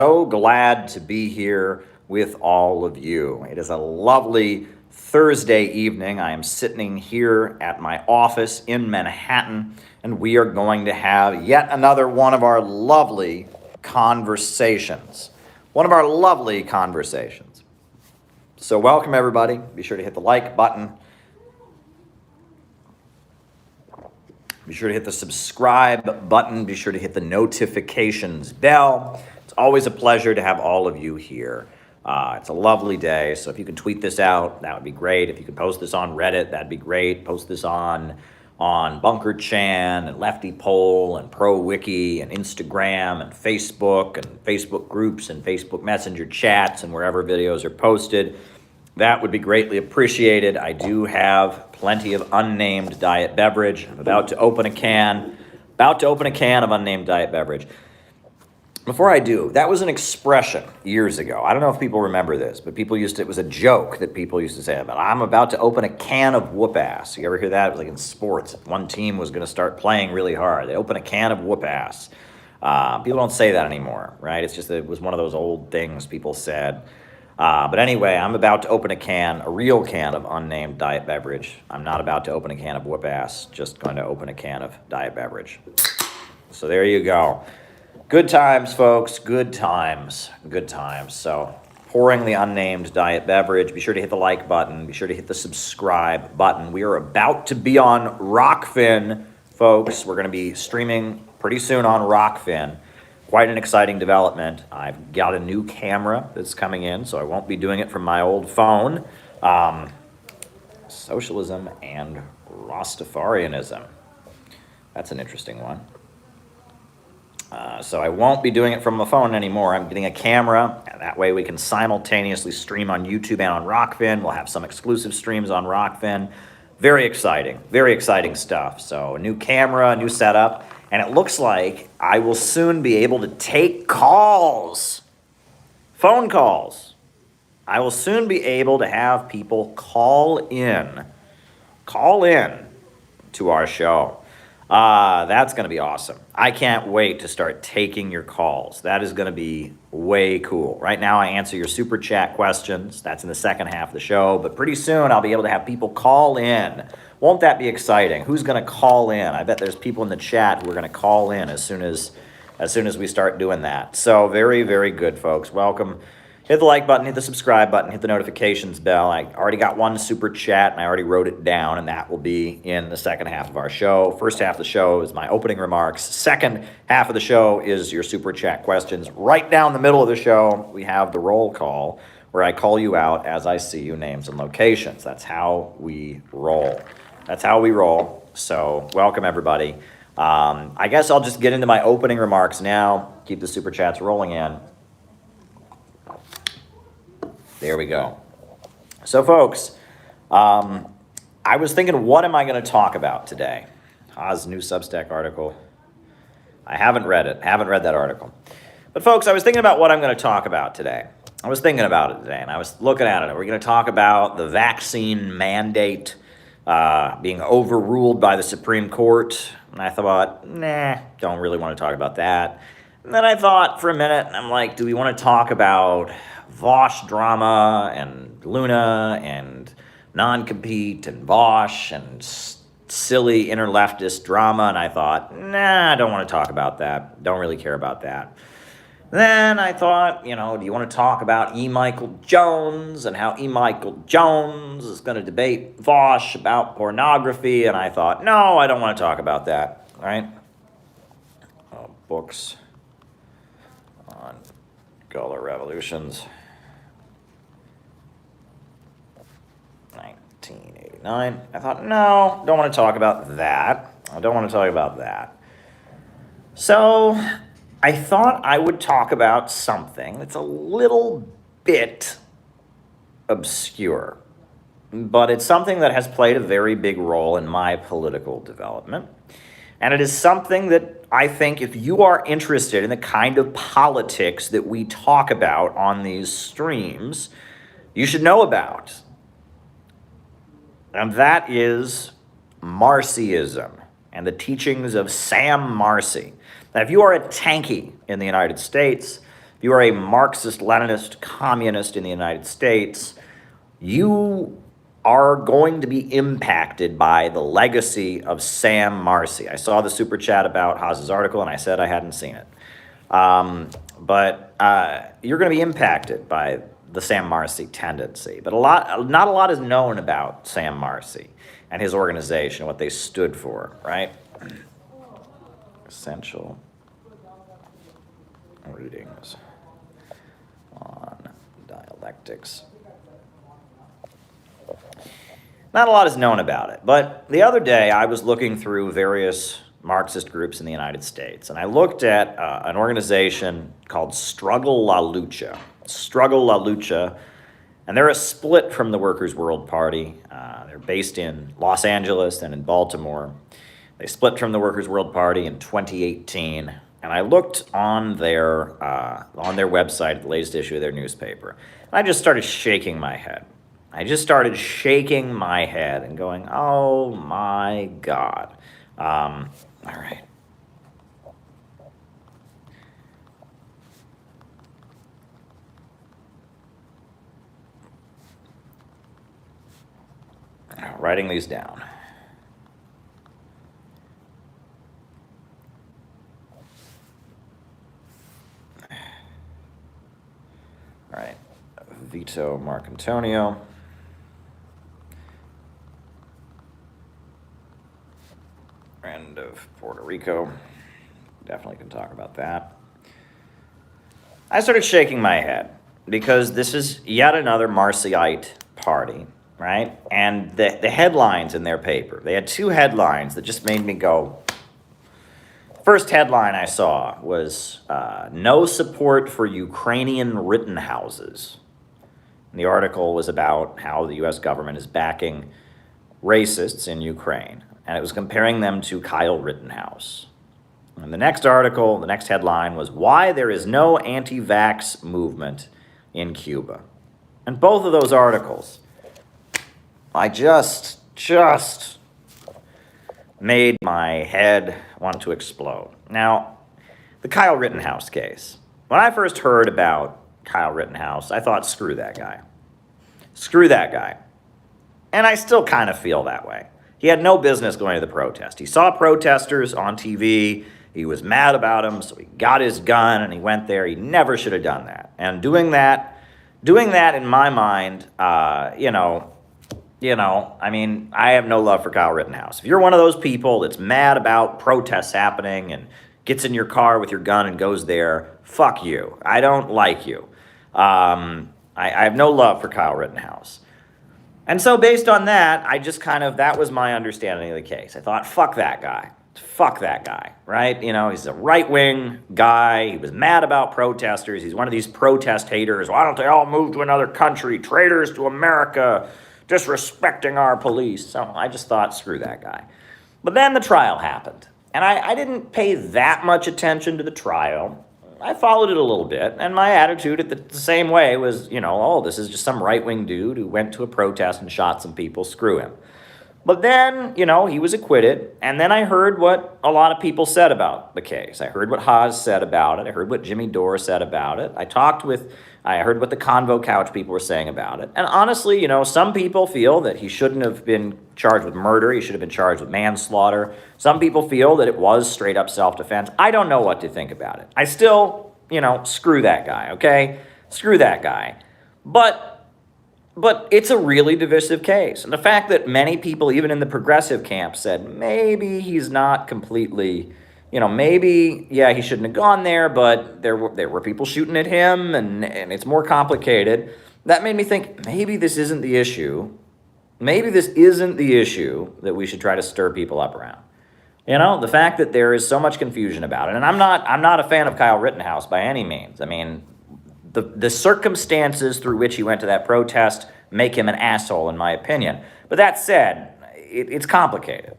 So glad to be here with all of you. It is a lovely Thursday evening. I am sitting here at my office in Manhattan, and we are going to have yet another one of our lovely conversations. So welcome everybody. Be sure to hit the like button. Be sure to hit the subscribe button. Be sure to hit the notifications bell. It's always a pleasure to have all of you here. It's a lovely day, so if you can tweet this out, that would be great. If you could post this on Reddit, that'd be great. Post this on Bunker Chan and Lefty Poll and ProWiki and Instagram and Facebook groups and Facebook Messenger chats and wherever videos are posted. That would be greatly appreciated. I do have plenty of unnamed diet beverage. I'm about to open a can of unnamed diet beverage. Before I do, that was an expression years ago. I don't know if people remember this, but it was a joke that people used to say about, I'm about to open a can of whoop ass. You ever hear that? It was like in sports. One team was going to start playing really hard. They open a can of whoop ass. People don't say that anymore, right? It's just that it was one of those old things people said. But anyway, I'm about to open a real can of unnamed diet beverage. I'm not about to open a can of whoop ass, just going to open a can of diet beverage. So there you go. Good times, folks, good times. So pouring the unnamed diet beverage. Be sure to hit the like button. Be sure to hit the subscribe button. We are about to be on Rockfin, folks. We're going to be streaming pretty soon on Rockfin. Quite an exciting development. I've got a new camera that's coming in, so I won't be doing it from my old phone. Socialism and Rastafarianism. That's an interesting one. So I won't be doing it from my phone anymore. I'm getting a camera, and that way we can simultaneously stream on YouTube and on Rockfin. We'll have some exclusive streams on Rockfin. Very exciting stuff. So a new camera, a new setup, and it looks like I will soon be able to take calls, phone calls. I will soon be able to have people call in to our show. That's going to be awesome. I can't wait to start taking your calls. That is going to be way cool. Right now I answer your super chat questions. That's in the second half of the show, but pretty soon I'll be able to have people call in. Won't that be exciting? Who's going to call in? I bet there's people in the chat who are going to call in as soon as we start doing that. So very, very good, folks. Welcome. Hit the like button, hit the subscribe button, hit the notifications bell. I already got one super chat, and I already wrote it down, and that will be in the second half of our show. First half of the show is my opening remarks. Second half of the show is your super chat questions. Right down the middle of the show, we have the roll call, where I call you out as I see you, names and locations. That's how we roll. So welcome, everybody. I guess I'll just get into my opening remarks now. Keep the super chats rolling in. There we go. So, folks, I was thinking, what am I going to talk about today? Haas' new Substack article. I haven't read that article. But, folks, I was thinking about what I'm going to talk about today. I was thinking about it today, and I was looking at it. Are we going to talk about the vaccine mandate being overruled by the Supreme Court? And I thought, don't really want to talk about that. And then I thought for a minute, and I'm like, do we want to talk about Vosh drama and Luna and non-compete and Vosh and silly inner leftist drama? And I thought, I don't want to talk about that. Don't really care about that. Then I thought, do you want to talk about E. Michael Jones and how E. Michael Jones is going to debate Vosh about pornography? And I thought, no, I don't want to talk about that. All right? Books on Color Revolutions. 1989. I thought, no, don't want to talk about that. So I thought I would talk about something that's a little bit obscure, but it's something that has played a very big role in my political development. And it is something that I think if you are interested in the kind of politics that we talk about on these streams, you should know about. And that is Marcyism and the teachings of Sam Marcy. Now, if you are a tankie in the United States, if you are a Marxist, Leninist, communist in the United States, you are going to be impacted by the legacy of Sam Marcy. I saw the super chat about Haas's article, and I said I hadn't seen it. But you're going to be impacted by the Sam Marcy tendency. But not a lot is known about Sam Marcy and his organization, what they stood for, right? Essential readings on dialectics. Not a lot is known about it, but the other day I was looking through various Marxist groups in the United States, and I looked at an organization called Struggle La Lucha. Struggle La Lucha, and they're a split from the Workers' World Party. They're based in Los Angeles and in Baltimore. They split from the Workers' World Party in 2018, and I looked on their website, the latest issue of their newspaper, and I just started shaking my head. I just started shaking my head and going, oh my God. All right. Writing these down. All right. Vito Marcantonio. Friend of Puerto Rico. Definitely can talk about that. I started shaking my head because this is yet another Marcyite party, right? And the headlines in their paper, they had two headlines that just made me go. First headline I saw was no support for Ukrainian Rittenhouses. And the article was about how the U.S. government is backing racists in Ukraine. And it was comparing them to Kyle Rittenhouse. And the next article, the next headline was why there is no anti-vax movement in Cuba. And both of those articles, I just made my head want to explode. Now, the Kyle Rittenhouse case. When I first heard about Kyle Rittenhouse, I thought, screw that guy. Screw that guy. And I still kind of feel that way. He had no business going to the protest. He saw protesters on TV. He was mad about them, so he got his gun and he went there. He never should have done that. And doing that in my mind, I mean, I have no love for Kyle Rittenhouse. If you're one of those people that's mad about protests happening and gets in your car with your gun and goes there, fuck you. I don't like you. I have no love for Kyle Rittenhouse. And so based on that, that was my understanding of the case. I thought, fuck that guy. Fuck that guy, right? You know, he's a right-wing guy. He was mad about protesters. He's one of these protest haters. Why don't they all move to another country? Traitors to America, disrespecting our police. So I just thought, screw that guy. But then the trial happened. And I didn't pay that much attention to the trial. I followed it a little bit, and my attitude the same way was, this is just some right-wing dude who went to a protest and shot some people, screw him. But then, he was acquitted, and then I heard what a lot of people said about the case. I heard what Haas said about it. I heard what Jimmy Dore said about it. I heard what the Convo Couch people were saying about it. And honestly, some people feel that he shouldn't have been charged with murder. He should have been charged with manslaughter. Some people feel that it was straight up self-defense. I don't know what to think about it. I still, screw that guy, okay? Screw that guy. But it's a really divisive case. And the fact that many people, even in the progressive camp, said maybe he's not completely, maybe, yeah, he shouldn't have gone there, but there were people shooting at him, and it's more complicated. That made me think, maybe this isn't the issue. Maybe this isn't the issue that we should try to stir people up around. The fact that there is so much confusion about it. And I'm not a fan of Kyle Rittenhouse by any means. I mean, the circumstances through which he went to that protest make him an asshole, in my opinion. But that said, it's complicated.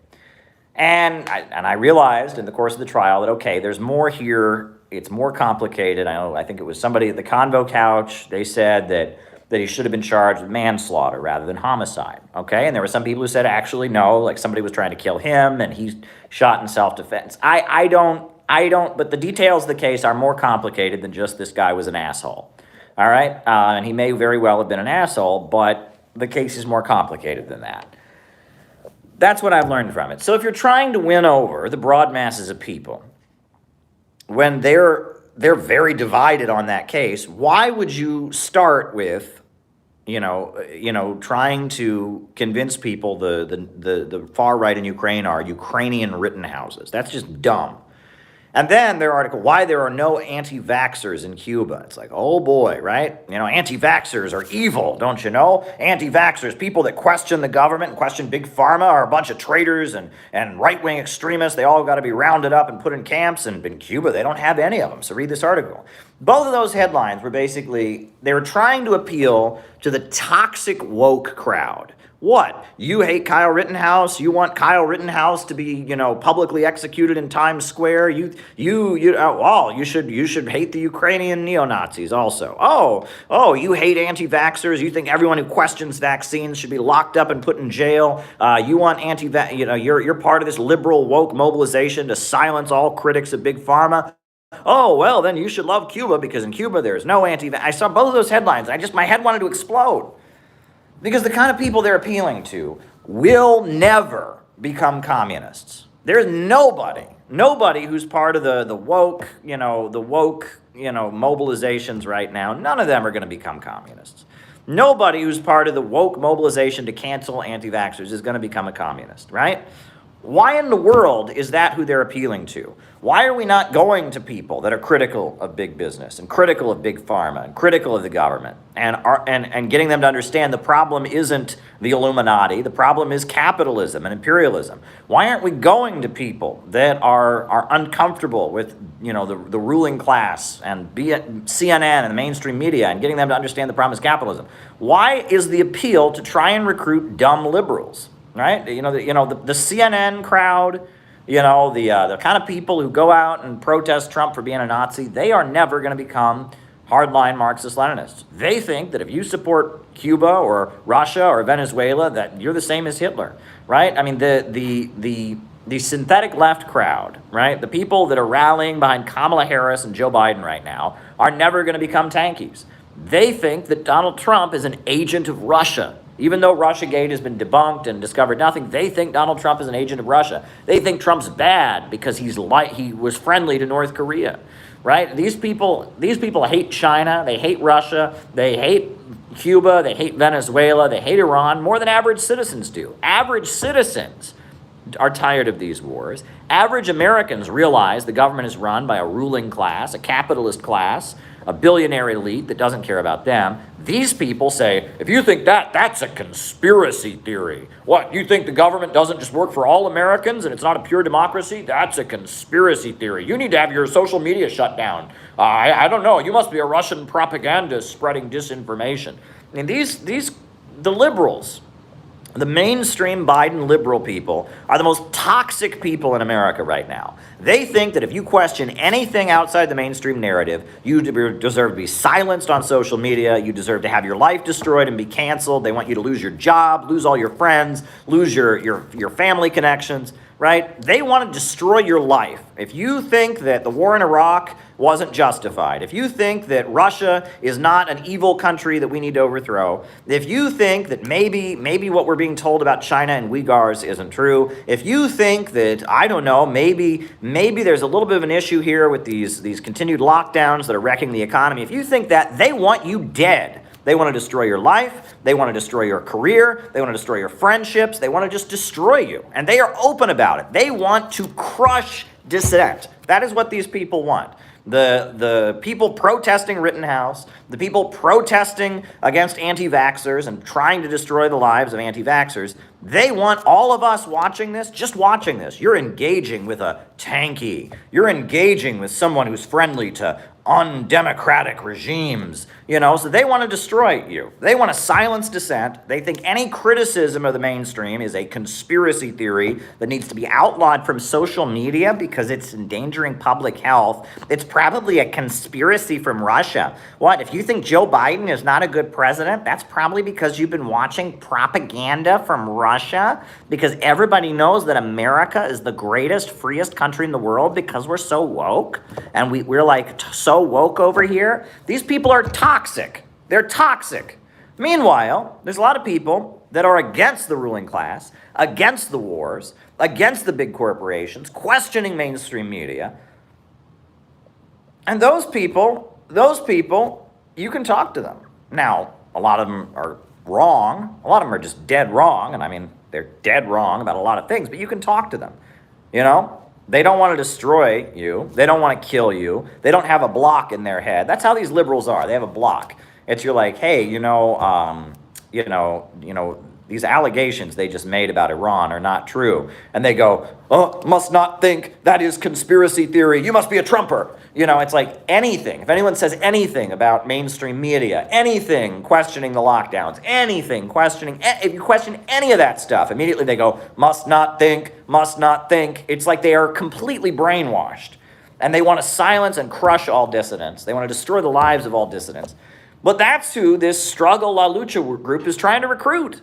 And I realized in the course of the trial that, okay, there's more here. It's more complicated. I think it was somebody at the Convo Couch. They said that he should have been charged with manslaughter rather than homicide, okay? And there were some people who said, actually, no, like somebody was trying to kill him and he shot in self-defense. I but the details of the case are more complicated than just this guy was an asshole. All right? And he may very well have been an asshole, but the case is more complicated than that. That's what I've learned from it. So if you're trying to win over the broad masses of people, when they're very divided on that case, why would you start with, trying to convince people the far right in Ukraine are Ukrainian Rittenhouses? That's just dumb. And then their article, why there are no anti-vaxxers in Cuba. It's like, oh boy, right? Anti-vaxxers are evil, don't you know? Anti-vaxxers, people that question the government and question big pharma, are a bunch of traitors and right-wing extremists. They all got to be rounded up and put in camps. And in Cuba, they don't have any of them. So read this article. Both of those headlines were basically, they were trying to appeal to the toxic woke crowd. What? You hate Kyle Rittenhouse? You want Kyle Rittenhouse to be, publicly executed in Times Square? You should hate the Ukrainian neo-Nazis also. Oh, you hate anti-vaxxers? You think everyone who questions vaccines should be locked up and put in jail? You want you're part of this liberal woke mobilization to silence all critics of big pharma? Oh, well, then you should love Cuba, because in Cuba there's no I saw both of those headlines. My head wanted to explode. Because the kind of people they're appealing to will never become communists. There's nobody who's part of the woke mobilizations right now. None of them are going to become communists. Nobody who's part of the woke mobilization to cancel anti-vaxxers is going to become a communist, right? Why in the world is that who they're appealing to? Why are we not going to people that are critical of big business and critical of big pharma and critical of the government and getting them to understand the problem isn't the Illuminati, the problem is capitalism and imperialism? Why aren't we going to people that are uncomfortable with the ruling class and be it CNN and the mainstream media and getting them to understand the problem is capitalism? Why is the appeal to try and recruit dumb liberals? Right? The CNN crowd, the kind of people who go out and protest Trump for being a Nazi, they are never going to become hardline Marxist-Leninists. They think that if you support Cuba or Russia or Venezuela, that you're the same as Hitler, right? I mean, the synthetic left crowd, right? The people that are rallying behind Kamala Harris and Joe Biden right now are never going to become tankies. They think that Donald Trump is an agent of Russia. Even though Russiagate has been debunked and discovered nothing, they think Donald Trump is an agent of Russia. They think Trump's bad because he was friendly to North Korea, right? These people hate China, they hate Russia, they hate Cuba, they hate Venezuela, they hate Iran more than average citizens do. Average citizens are tired of these wars. Average Americans realize the government is run by a ruling class, a capitalist class, a billionaire elite that doesn't care about them. These people say, if you think that's a conspiracy theory. What, you think the government doesn't just work for all Americans and it's not a pure democracy? That's a conspiracy theory. You need to have your social media shut down. I don't know. You must be a Russian propagandist spreading disinformation. I mean, the liberals, the mainstream Biden liberal people are the most toxic people in America right now. They think that if you question anything outside the mainstream narrative, you deserve to be silenced on social media, you deserve to have your life destroyed and be canceled. They want you to lose your job, lose all your friends, lose your family connections, right? They want to destroy your life. If you think that the war in Iraq wasn't justified, if you think that Russia is not an evil country that we need to overthrow, if you think that maybe what we're being told about China and Uyghurs isn't true, if you think that, I don't know, maybe there's a little bit of an issue here with these continued lockdowns that are wrecking the economy, if you think that, they want you dead. They want to destroy your life. They want to destroy your career. They want to destroy your friendships. They want to just destroy you. And they are open about it. They want to crush dissent. That is what these people want. The people protesting Rittenhouse, the people protesting against anti-vaxxers and trying to destroy the lives of anti-vaxxers, they want all of us watching this, just watching this. You're engaging with a tanky. You're engaging with someone who's friendly to undemocratic regimes, so they want to destroy you. They want to silence dissent. They think any criticism of the mainstream is a conspiracy theory that needs to be outlawed from social media because it's endangering public health. It's probably a conspiracy from Russia. What, if you think Joe Biden is not a good president, that's probably because you've been watching propaganda from Russia, because everybody knows that America is the greatest, freest country in the world because we're so woke, and we're like so woke over here. These people are toxic. They're toxic. Meanwhile, there's a lot of people that are against the ruling class, against the wars, against the big corporations, questioning mainstream media. And those people, you can talk to them. Now, a lot of them are wrong. A lot of them are just dead wrong. And I mean, they're dead wrong about a lot of things, but you can talk to them, They don't want to destroy you. They don't want to kill you. They don't have a block in their head. That's how these liberals are. They have a block. It's you're like, hey, these allegations they just made about Iran are not true. And they go, oh, must not think that is conspiracy theory. You must be a Trumper. It's like anything. If anyone says anything about mainstream media, anything questioning the lockdowns, anything questioning, if you question any of that stuff, immediately they go, must not think, must not think. It's like they are completely brainwashed. And they want to silence and crush all dissidents. They want to destroy the lives of all dissidents. But that's who this Struggle La Lucha group is trying to recruit.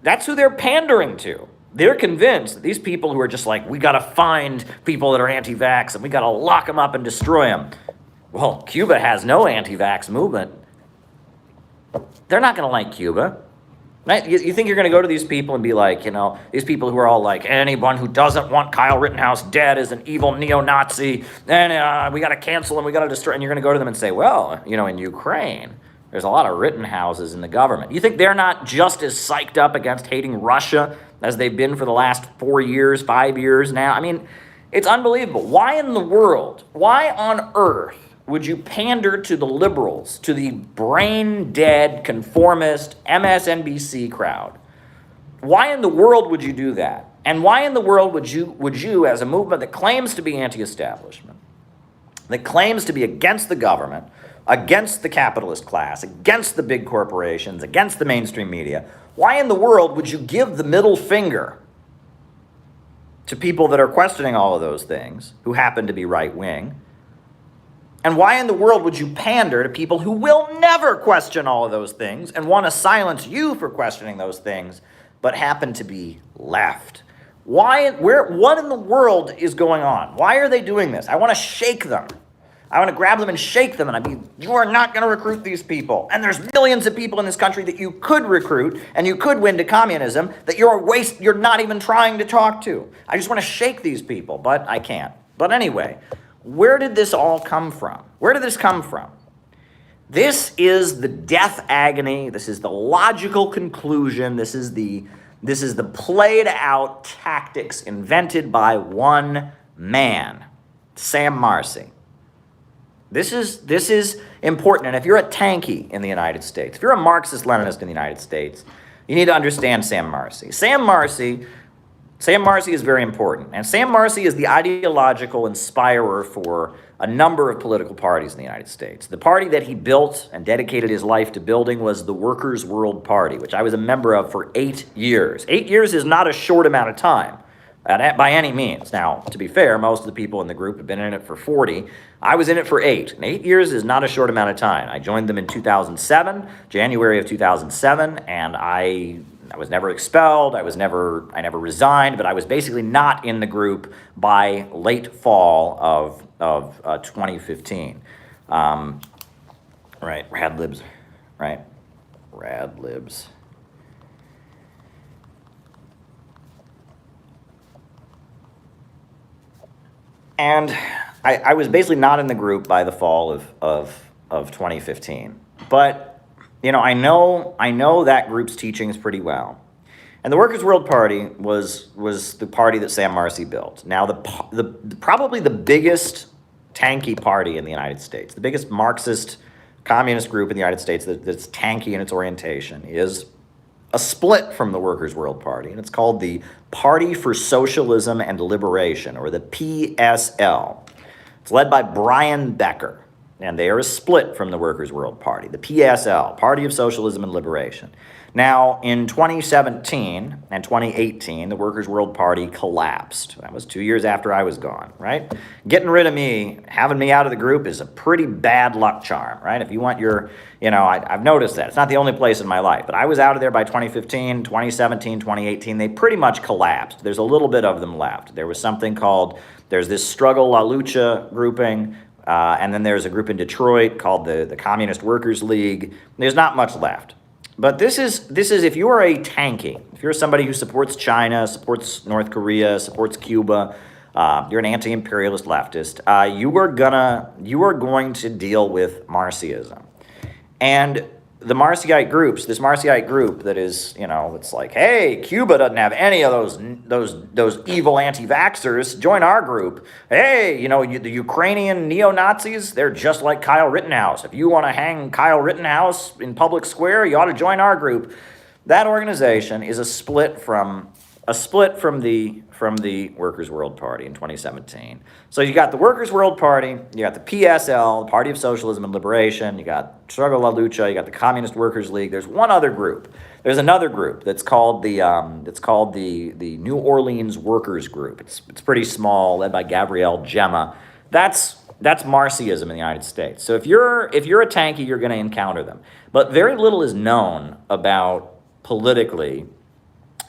That's who they're pandering to. They're convinced that these people who are just like, we got to find people that are anti-vax and we got to lock them up and destroy them. Well, Cuba has no anti-vax movement. They're not going to like Cuba. Right? You think you're going to go to these people and be like, these people who are all like, anyone who doesn't want Kyle Rittenhouse dead is an evil neo-Nazi, and we got to cancel him, we got to destroy, and you're going to go to them and say, well, in Ukraine, there's a lot of Rittenhouses in the government. You think they're not just as psyched up against hating Russia as they've been for the last 4 years, 5 years now? I mean, it's unbelievable. Why in the world, why on earth would you pander to the liberals, to the brain-dead, conformist, MSNBC crowd? Why in the world would you do that? And why in the world would you, as a movement that claims to be anti-establishment, that claims to be against the government, against the capitalist class, against the big corporations, against the mainstream media, why in the world would you give the middle finger to people that are questioning all of those things, who happen to be right-wing? And why in the world would you pander to people who will never question all of those things and want to silence you for questioning those things, but happen to be left? What in the world is going on? Why are they doing this? I want to shake them. I want to grab them and shake them, and you are not going to recruit these people. And there's millions of people in this country that you could recruit and you could win to communism that you're not even trying to talk to. I just want to shake these people, but I can't. But anyway, where did this all come from? Where did this come from? This is the death agony. This is the logical conclusion. This is the played out tactics invented by one man, Sam Marcy. This is important. And if you're a tanky in the United States, if you're a Marxist-Leninist in the United States, you need to understand Sam Marcy. Sam Marcy is very important. And Sam Marcy is the ideological inspirer for a number of political parties in the United States. The party that he built and dedicated his life to building was the Workers' World Party, which I was a member of for 8 years. 8 years is not a short amount of time. By any means. Now, to be fair, most of the people in the group have been in it for 40. I was in it for 8. And 8 years is not a short amount of time. I joined them in 2007, January of 2007, and I was never expelled. I never resigned, but I was basically not in the group by late fall of 2015. Right, rad libs, right? Rad libs. And I was basically not in the group by the fall of 2015. But, I know that group's teachings pretty well. And the Workers' World Party was the party that Sam Marcy built. Now, probably the biggest tanky party in the United States, the biggest Marxist communist group in the United States that's tanky in its orientation is a split from the Workers' World Party, and it's called the Party for Socialism and Liberation, or the PSL. It's led by Brian Becker. and they are a split from the Workers' World Party, the PSL, Party of Socialism and Liberation. Now, in 2017 and 2018, the Workers' World Party collapsed. That was 2 years after I was gone, right? Getting rid of me, having me out of the group is a pretty bad luck charm, right? If you want your, I've noticed that. It's not the only place in my life, but I was out of there by 2015, 2017, 2018. They pretty much collapsed. There's a little bit of them left. There was something called, there's this Struggle La Lucha grouping, and then there's a group in Detroit called the Communist Workers League. There's not much left. But this is if you are a tanky, if you're somebody who supports China, supports North Korea, supports Cuba, you're an anti-imperialist leftist, you are going to deal with Marcyism. And the Marcyite groups, this Marcyite group that is, it's like, hey, Cuba doesn't have any of those evil anti-vaxxers. Join our group. Hey, the Ukrainian neo-Nazis, they're just like Kyle Rittenhouse. If you want to hang Kyle Rittenhouse in public square, you ought to join our group. That organization is a split from the Workers' World Party in 2017. So you got the Workers' World Party, you got the PSL, the Party of Socialism and Liberation, you got Struggle La Lucha, you got the Communist Workers League. There's one other group. There's another group that's called the New Orleans Workers Group. It's pretty small, led by Gabrielle Gemma. That's Marcyism in the United States. So if you're a tanky, you're going to encounter them. But very little is known about politically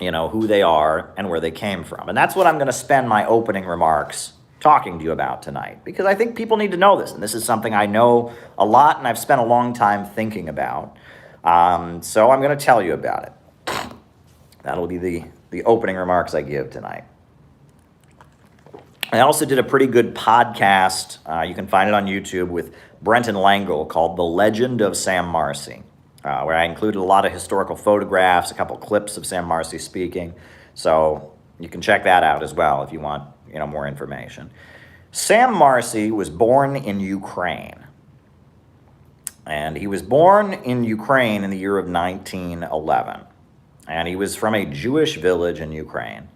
who they are and where they came from. And that's what I'm going to spend my opening remarks talking to you about tonight, because I think people need to know this. And this is something I know a lot and I've spent a long time thinking about. So I'm going to tell you about it. That'll be the opening remarks I give tonight. I also did a pretty good podcast. You can find it on YouTube with Brenton Langle called The Legend of Sam Marcy. Where I included a lot of historical photographs, a couple clips of Sam Marcy speaking. So you can check that out as well if you want, more information. Sam Marcy was born in Ukraine. And he was born in Ukraine in the year of 1911. And he was from a Jewish village in Ukraine.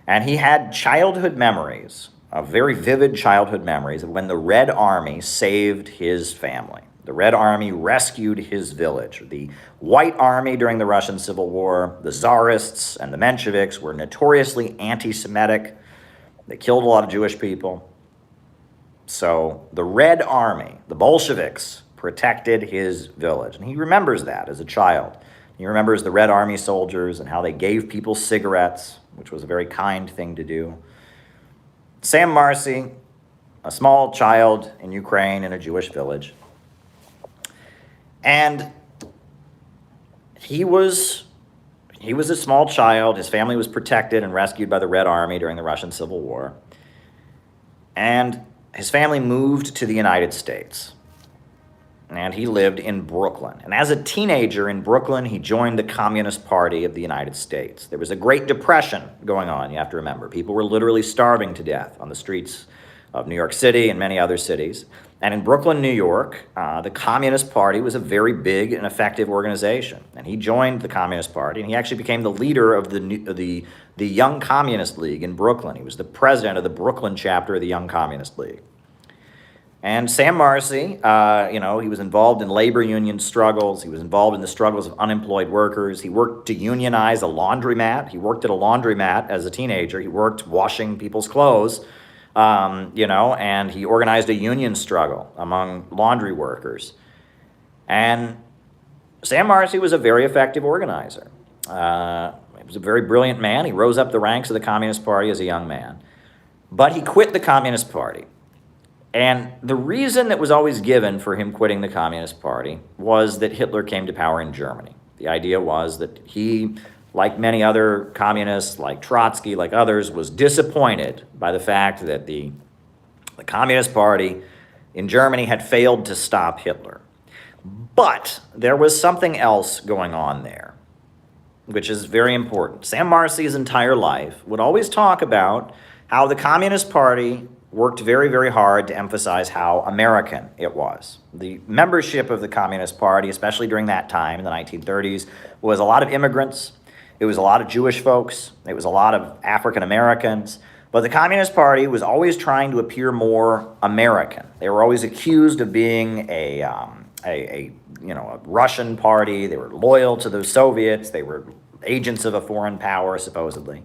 And he had childhood memories, very vivid childhood memories of when the Red Army saved his family. The Red Army rescued his village. The White Army during the Russian Civil War, the Tsarists and the Mensheviks were notoriously anti-Semitic. They killed a lot of Jewish people. So the Red Army, the Bolsheviks, protected his village. And he remembers that as a child. He remembers the Red Army soldiers and how they gave people cigarettes, which was a very kind thing to do. Sam Marcy, a small child in Ukraine in a Jewish village. And he was a small child. His family was protected and rescued by the Red Army during the Russian Civil War. And his family moved to the United States. And he lived in Brooklyn. And as a teenager in Brooklyn, he joined the Communist Party of the United States. There was a Great Depression going on, you have to remember. People were literally starving to death on the streets of New York City and many other cities. And in Brooklyn, New York, the Communist Party was a very big and effective organization. And he joined the Communist Party, and he actually became the leader of the Young Communist League in Brooklyn. He was the president of the Brooklyn chapter of the Young Communist League. And Sam Marcy, he was involved in labor union struggles. He was involved in the struggles of unemployed workers. He worked to unionize a laundromat. He worked at a laundromat as a teenager. He worked washing people's clothes. And he organized a union struggle among laundry workers. And Sam Marcy was a very effective organizer. He was a very brilliant man. He rose up the ranks of the Communist Party as a young man. But he quit the Communist Party. And the reason that was always given for him quitting the Communist Party was that Hitler came to power in Germany. The idea was that he, like many other communists, like Trotsky, like others, was disappointed by the fact that the Communist Party in Germany had failed to stop Hitler. But there was something else going on there, which is very important. Sam Marcy's entire life would always talk about how the Communist Party worked very, very hard to emphasize how American it was. The membership of the Communist Party, especially during that time in the 1930s, was a lot of immigrants. It was a lot of Jewish folks. It was a lot of African Americans. But the Communist Party was always trying to appear more American. They were always accused of being a Russian party. They were loyal to the Soviets. They were agents of a foreign power, supposedly.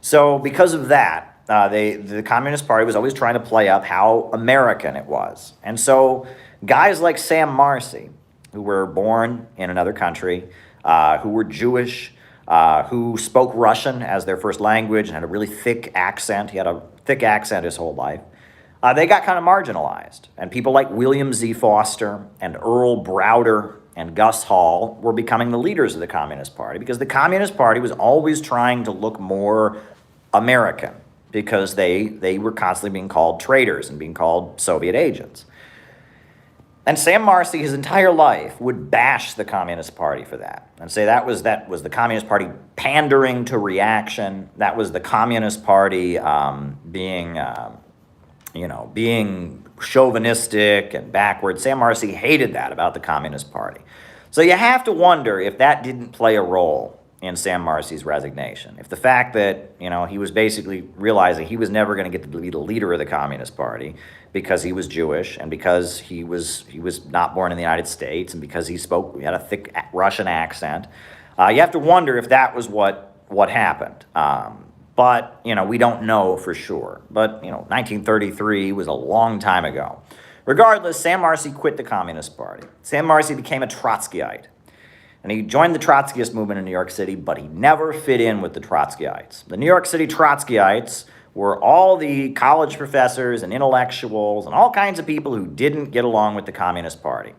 So because of that, the Communist Party was always trying to play up how American it was. And so guys like Sam Marcy, who were born in another country, who were Jewish, who spoke Russian as their first language and had a really thick accent. He had a thick accent his whole life. They got kind of marginalized. And people like William Z. Foster and Earl Browder and Gus Hall were becoming the leaders of the Communist Party because the Communist Party was always trying to look more American because they were constantly being called traitors and being called Soviet agents. And Sam Marcy, his entire life, would bash the Communist Party for that and say that was the Communist Party pandering to reaction. That was the Communist Party being chauvinistic and backward. Sam Marcy hated that about the Communist Party. So you have to wonder if that didn't play a role in Sam Marcy's resignation. If the fact that, he was basically realizing he was never going to get to be the leader of the Communist Party because he was Jewish and because he was not born in the United States and because he had a thick Russian accent. You have to wonder if that was what happened. But, we don't know for sure. But, 1933 was a long time ago. Regardless, Sam Marcy quit the Communist Party. Sam Marcy became a Trotskyite. And he joined the Trotskyist movement in New York City, but he never fit in with the Trotskyites. The New York City Trotskyites were all the college professors and intellectuals and all kinds of people who didn't get along with the Communist Party.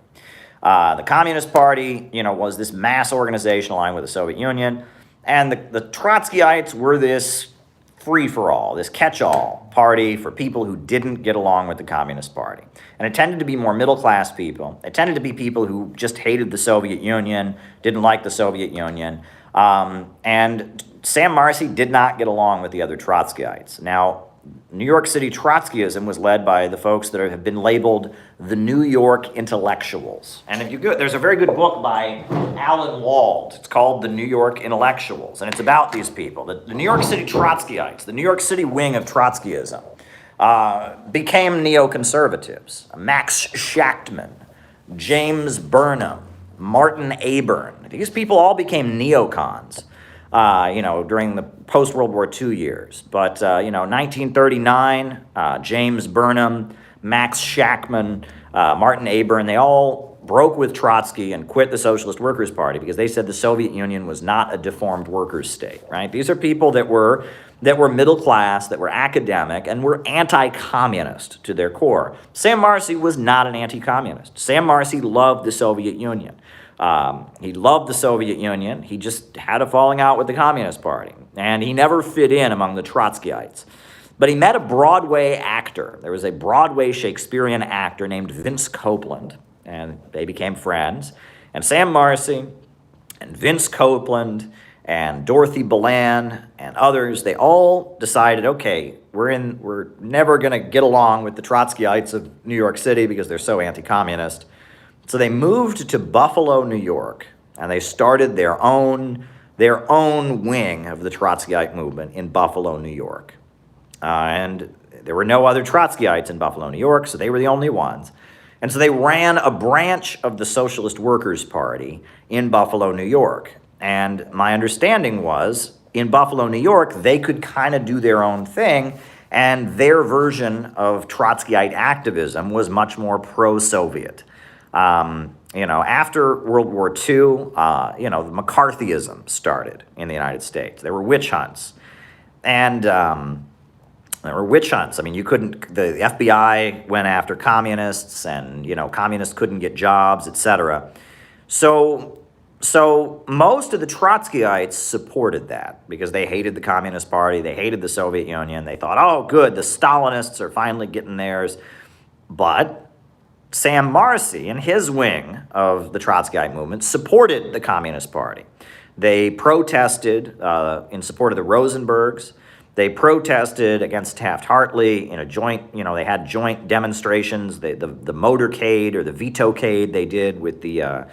The Communist Party, was this mass organization aligned with the Soviet Union. And the Trotskyites were this free-for-all, this catch-all party for people who didn't get along with the Communist Party. And it tended to be more middle-class people. It tended to be people who just hated the Soviet Union, didn't like the Soviet Union. And Sam Marcy did not get along with the other Trotskyites. Now, New York City Trotskyism was led by the folks that have been labeled the New York intellectuals. And if you go, there's a very good book by Alan Wald. It's called The New York Intellectuals, and it's about these people. The New York City Trotskyites, the New York City wing of Trotskyism, became neoconservatives. Max Shachtman, James Burnham, Martin Aburn. These people all became neocons. During the post-World War II years. But, 1939, James Burnham, Max Shachtman, Martin Aburn, they all broke with Trotsky and quit the Socialist Workers' Party because they said the Soviet Union was not a deformed workers' state, right? These are people that were middle class, that were academic, and were anti-communist to their core. Sam Marcy was not an anti-communist. Sam Marcy loved the Soviet Union. He loved the Soviet Union. He just had a falling out with the Communist Party. And he never fit in among the Trotskyites. But he met a Broadway actor. There was a Broadway Shakespearean actor named Vince Copeland. And they became friends. And Sam Marcy and Vince Copeland and Dorothy Bland and others, they all decided, okay, we're never going to get along with the Trotskyites of New York City because they're so anti-communist. So they moved to Buffalo, New York, and they started their own wing of the Trotskyite movement in Buffalo, New York. And there were no other Trotskyites in Buffalo, New York, so they were the only ones. And so they ran a branch of the Socialist Workers' Party in Buffalo, New York. And my understanding was, in Buffalo, New York, they could kind of do their own thing, and their version of Trotskyite activism was much more pro-Soviet. After World War II, the McCarthyism started in the United States. There were witch hunts. And there were witch hunts. I mean, the FBI went after communists and, communists couldn't get jobs, etc. So most of the Trotskyites supported that because they hated the Communist Party. They hated the Soviet Union. They thought, oh, good, the Stalinists are finally getting theirs. But Sam Marcy and his wing of the Trotskyite movement supported the Communist Party. They protested in support of the Rosenbergs. They protested against Taft-Hartley in a joint, they had joint demonstrations, the motorcade or the vetocade they did with the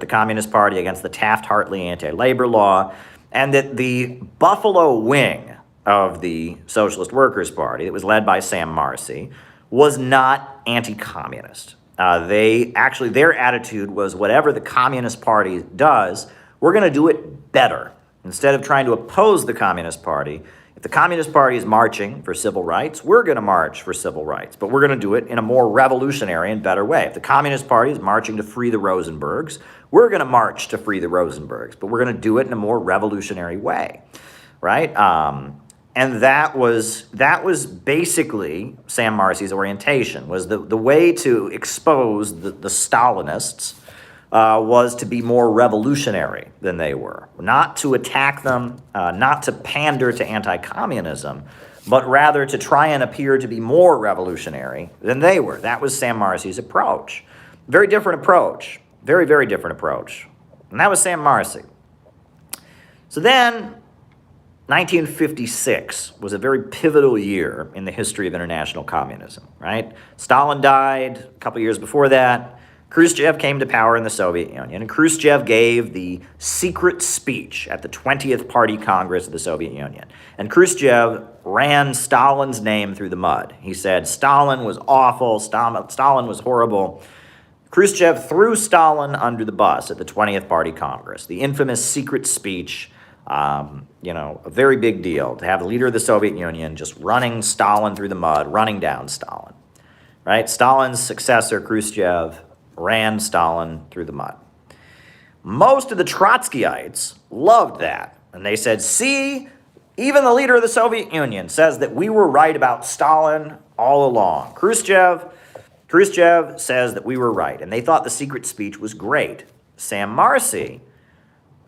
Communist Party against the Taft-Hartley anti-labor law, and that the Buffalo wing of the Socialist Workers' Party, that was led by Sam Marcy, was not anti-communist. Their attitude was, whatever the Communist Party does, we're going to do it better. Instead of trying to oppose the Communist Party, if the Communist Party is marching for civil rights, we're going to march for civil rights, but we're going to do it in a more revolutionary and better way. If the Communist Party is marching to free the Rosenbergs, we're going to march to free the Rosenbergs, but we're going to do it in a more revolutionary way, right? And that was basically Sam Marcy's orientation, was the way to expose the Stalinists was to be more revolutionary than they were. Not to attack them, not to pander to anti-communism, but rather to try and appear to be more revolutionary than they were. That was Sam Marcy's approach. Very different approach. Very, very different approach. And that was Sam Marcy. So then, 1956 was a very pivotal year in the history of international communism, right? Stalin died a couple years before that. Khrushchev came to power in the Soviet Union, and Khrushchev gave the secret speech at the 20th Party Congress of the Soviet Union. And Khrushchev ran Stalin's name through the mud. He said Stalin was awful, Stalin was horrible. Khrushchev threw Stalin under the bus at the 20th Party Congress, the infamous secret speech. A very big deal to have the leader of the Soviet Union just running Stalin through the mud, running down Stalin, right? Stalin's successor, Khrushchev, ran Stalin through the mud. Most of the Trotskyites loved that, and they said, see, even the leader of the Soviet Union says that we were right about Stalin all along. Khrushchev says that we were right, and they thought the secret speech was great. Sam Marcy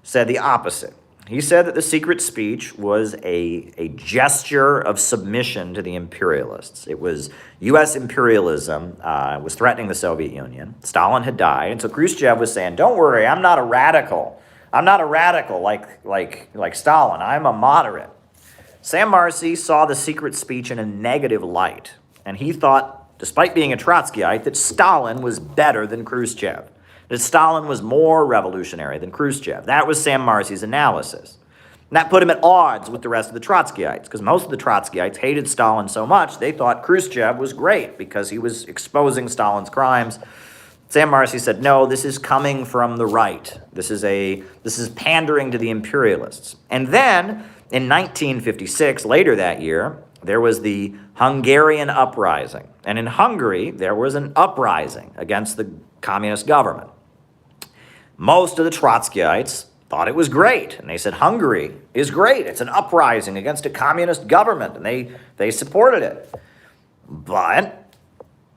said the opposite. He said that the secret speech was a gesture of submission to the imperialists. It was U.S. imperialism was threatening the Soviet Union. Stalin had died, and so Khrushchev was saying, don't worry, I'm not a radical. I'm not a radical like Stalin. I'm a moderate. Sam Marcy saw the secret speech in a negative light, and he thought, despite being a Trotskyite, that Stalin was better than Khrushchev. That Stalin was more revolutionary than Khrushchev. That was Sam Marcy's analysis. And that put him at odds with the rest of the Trotskyites, because most of the Trotskyites hated Stalin so much, they thought Khrushchev was great because he was exposing Stalin's crimes. Sam Marcy said, no, this is coming from the right. This is pandering to the imperialists. And then, in 1956, later that year, there was the Hungarian uprising. And in Hungary, there was an uprising against the communist government. Most of the Trotskyites thought it was great, and they said Hungary is great. It's an uprising against a communist government, and they supported it. But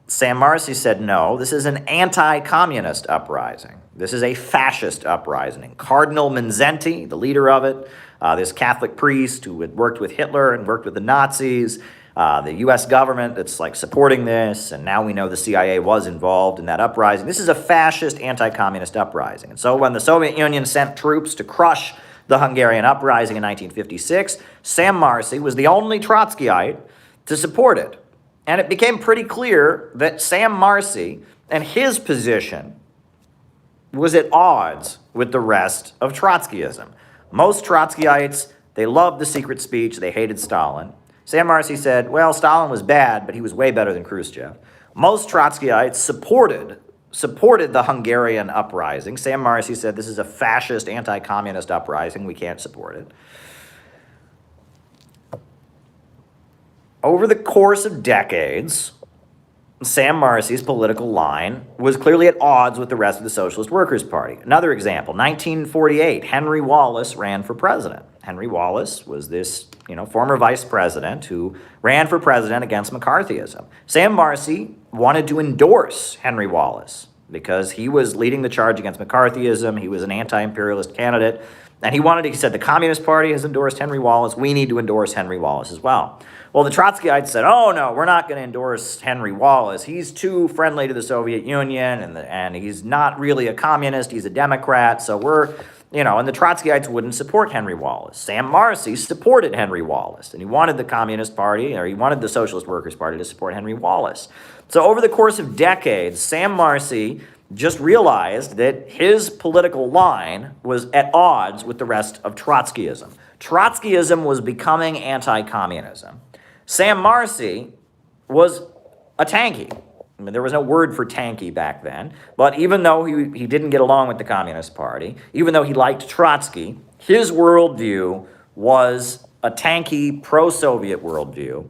Sam Marcy said, no, this is an anti-communist uprising. This is a fascist uprising. Cardinal Mindszenty, the leader of it, this Catholic priest who had worked with Hitler and worked with the Nazis, the U.S. government that's supporting this, and now we know the CIA was involved in that uprising. This is a fascist, anti-communist uprising. And so when the Soviet Union sent troops to crush the Hungarian uprising in 1956, Sam Marcy was the only Trotskyite to support it. And it became pretty clear that Sam Marcy and his position was at odds with the rest of Trotskyism. Most Trotskyites, they loved the secret speech, they hated Stalin. Sam Marcy said, well, Stalin was bad, but he was way better than Khrushchev. Most Trotskyites supported the Hungarian uprising. Sam Marcy said, this is a fascist, anti-communist uprising. We can't support it. Over the course of decades, Sam Marcy's political line was clearly at odds with the rest of the Socialist Workers' Party. Another example, 1948, Henry Wallace ran for president. Henry Wallace was this, former vice president who ran for president against McCarthyism. Sam Marcy wanted to endorse Henry Wallace because he was leading the charge against McCarthyism. He was an anti-imperialist candidate. And he said, the Communist Party has endorsed Henry Wallace. We need to endorse Henry Wallace as well. Well, the Trotskyites said, oh, no, we're not going to endorse Henry Wallace. He's too friendly to the Soviet Union, and he's not really a communist. He's a Democrat. So and the Trotskyites wouldn't support Henry Wallace. Sam Marcy supported Henry Wallace, and he wanted the Communist Party, or he wanted the Socialist Workers' Party to support Henry Wallace. So over the course of decades, Sam Marcy just realized that his political line was at odds with the rest of Trotskyism. Trotskyism was becoming anti-communism. Sam Marcy was a tanky. I mean, there was no word for tanky back then, but even though he didn't get along with the Communist Party, even though he liked Trotsky, his worldview was a tanky, pro-Soviet worldview,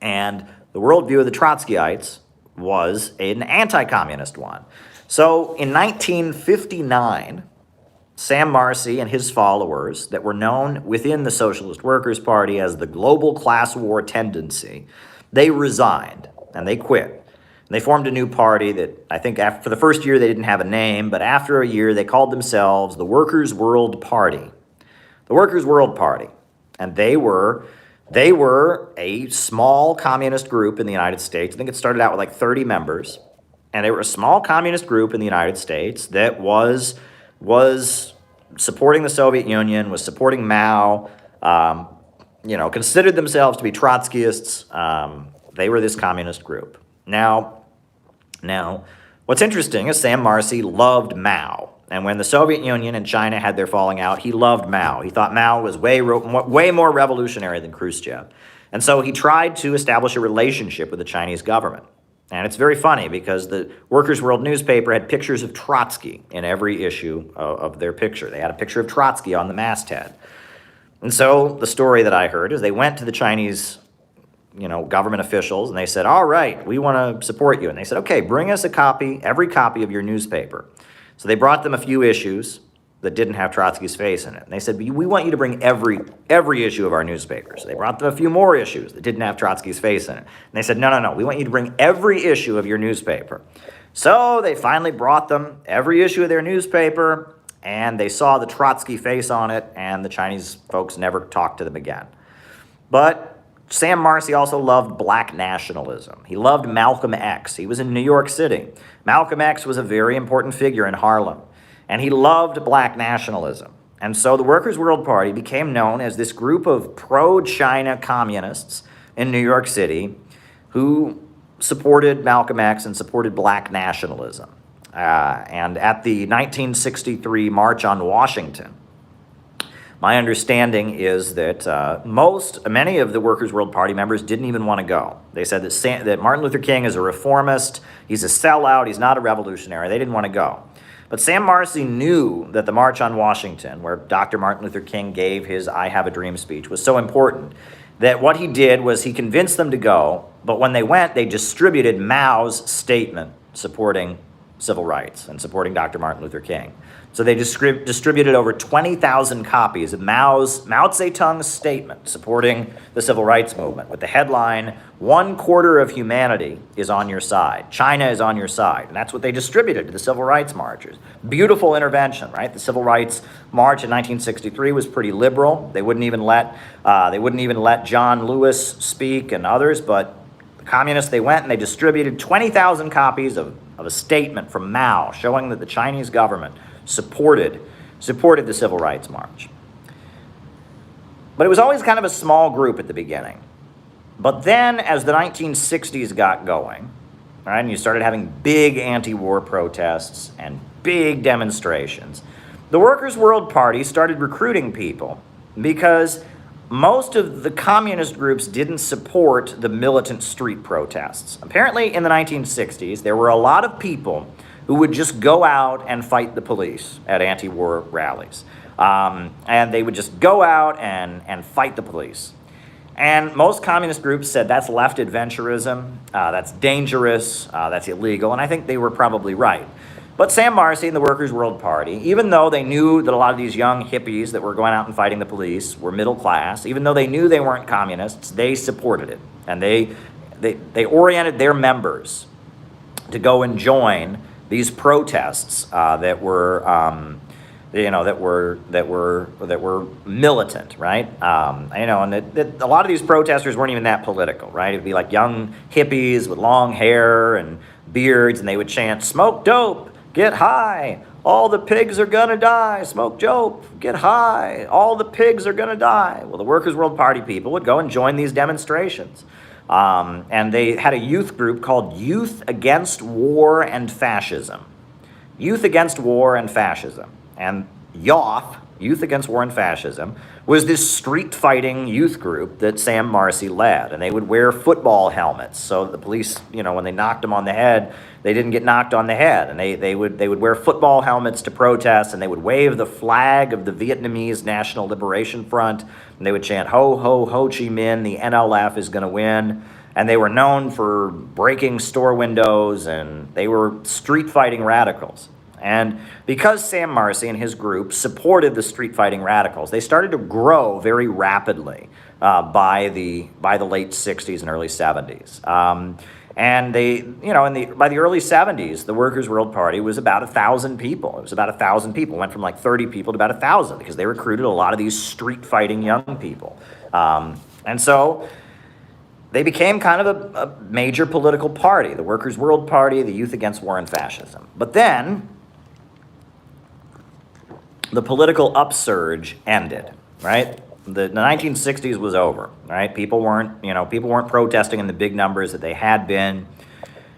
and the worldview of the Trotskyites was an anti-communist one. So in 1959, Sam Marcy and his followers, that were known within the Socialist Workers' Party as the Global Class War Tendency, they resigned and they quit. They formed a new party that I think for the first year they didn't have a name, but after a year they called themselves the Workers' World Party. The Workers' World Party. And they were a small communist group in the United States. I think it started out with like 30 members. And they were a small communist group in the United States that was supporting the Soviet Union, was supporting Mao, considered themselves to be Trotskyists. They were this communist group. Now, what's interesting is Sam Marcy loved Mao. And when the Soviet Union and China had their falling out, he loved Mao. He thought Mao was way more revolutionary than Khrushchev. And so he tried to establish a relationship with the Chinese government. And it's very funny because the Workers' World newspaper had pictures of Trotsky in every issue of their picture. They had a picture of Trotsky on the masthead. And so the story that I heard is they went to the Chinese government officials, and they said, all right, we want to support you. And they said, okay, bring us every copy of your newspaper. So they brought them a few issues that didn't have Trotsky's face in it. And they said, we want you to bring every issue of our newspaper. So they brought them a few more issues that didn't have Trotsky's face in it. And they said, no, we want you to bring every issue of your newspaper. So they finally brought them every issue of their newspaper, and they saw the Trotsky face on it, and the Chinese folks never talked to them again. But Sam Marcy also loved black nationalism. He loved Malcolm X. He was in New York City. Malcolm X was a very important figure in Harlem, and he loved black nationalism. And so the Workers' World Party became known as this group of pro-China communists in New York City who supported Malcolm X and supported black nationalism. And at the 1963 March on Washington, my understanding is that many of the Workers' World Party members didn't even want to go. They said that Martin Luther King is a reformist, he's a sellout, he's not a revolutionary. They didn't want to go. But Sam Marcy knew that the March on Washington, where Dr. Martin Luther King gave his I Have a Dream speech, was so important that what he did was he convinced them to go, but when they went, they distributed Mao's statement supporting civil rights and supporting Dr. Martin Luther King. So they distributed over 20,000 copies of Mao Zedong's statement supporting the civil rights movement with the headline, "1/4 of humanity is on your side. China is on your side." And that's what they distributed to the civil rights marchers. Beautiful intervention, right? The civil rights march in 1963 was pretty liberal. They wouldn't even let John Lewis speak and others, but the communists, they went and they distributed 20,000 copies of a statement from Mao showing that the Chinese government supported the Civil Rights March. But it was always kind of a small group at the beginning. But then as the 1960s got going, right, and you started having big anti-war protests and big demonstrations, the Workers' World Party started recruiting people because most of the communist groups didn't support the militant street protests. Apparently in the 1960s, there were a lot of people who would just go out and fight the police at anti-war rallies. And they would just go out and fight the police. And most communist groups said that's left adventurism, that's dangerous, that's illegal, and I think they were probably right. But Sam Marcy and the Workers' World Party, even though they knew that a lot of these young hippies that were going out and fighting the police were middle class, even though they knew they weren't communists, they supported it. And they oriented their members to go and join these protests that were militant, right? And that a lot of these protesters weren't even that political, right? It'd be like young hippies with long hair and beards, and they would chant, "Smoke dope, get high, all the pigs are gonna die. Smoke dope, get high, all the pigs are gonna die." Well, the Workers' World Party people would go and join these demonstrations. And they had a youth group called Youth Against War and Fascism. Youth Against War and Fascism. And YAWF, Youth Against War and Fascism, was this street-fighting youth group that Sam Marcy led. And they would wear football helmets so that the police, when they knocked them on the head, they didn't get knocked on the head. And they would wear football helmets to protest, and they would wave the flag of the Vietnamese National Liberation Front, and they would chant, "Ho, ho, Ho Chi Minh, the NLF is going to win." And they were known for breaking store windows, and they were street-fighting radicals. And because Sam Marcy and his group supported the street-fighting radicals, they started to grow very rapidly by the late 60s and early 70s. And they, by the early 70s, the Workers' World Party was about 1,000 people. It was about 1,000 people. It went from like 30 people to about 1,000 because they recruited a lot of these street-fighting young people. And so they became kind of a major political party, the Workers' World Party, the Youth Against War and Fascism. But then the political upsurge ended, right? The 1960s was over, right? People weren't protesting in the big numbers that they had been.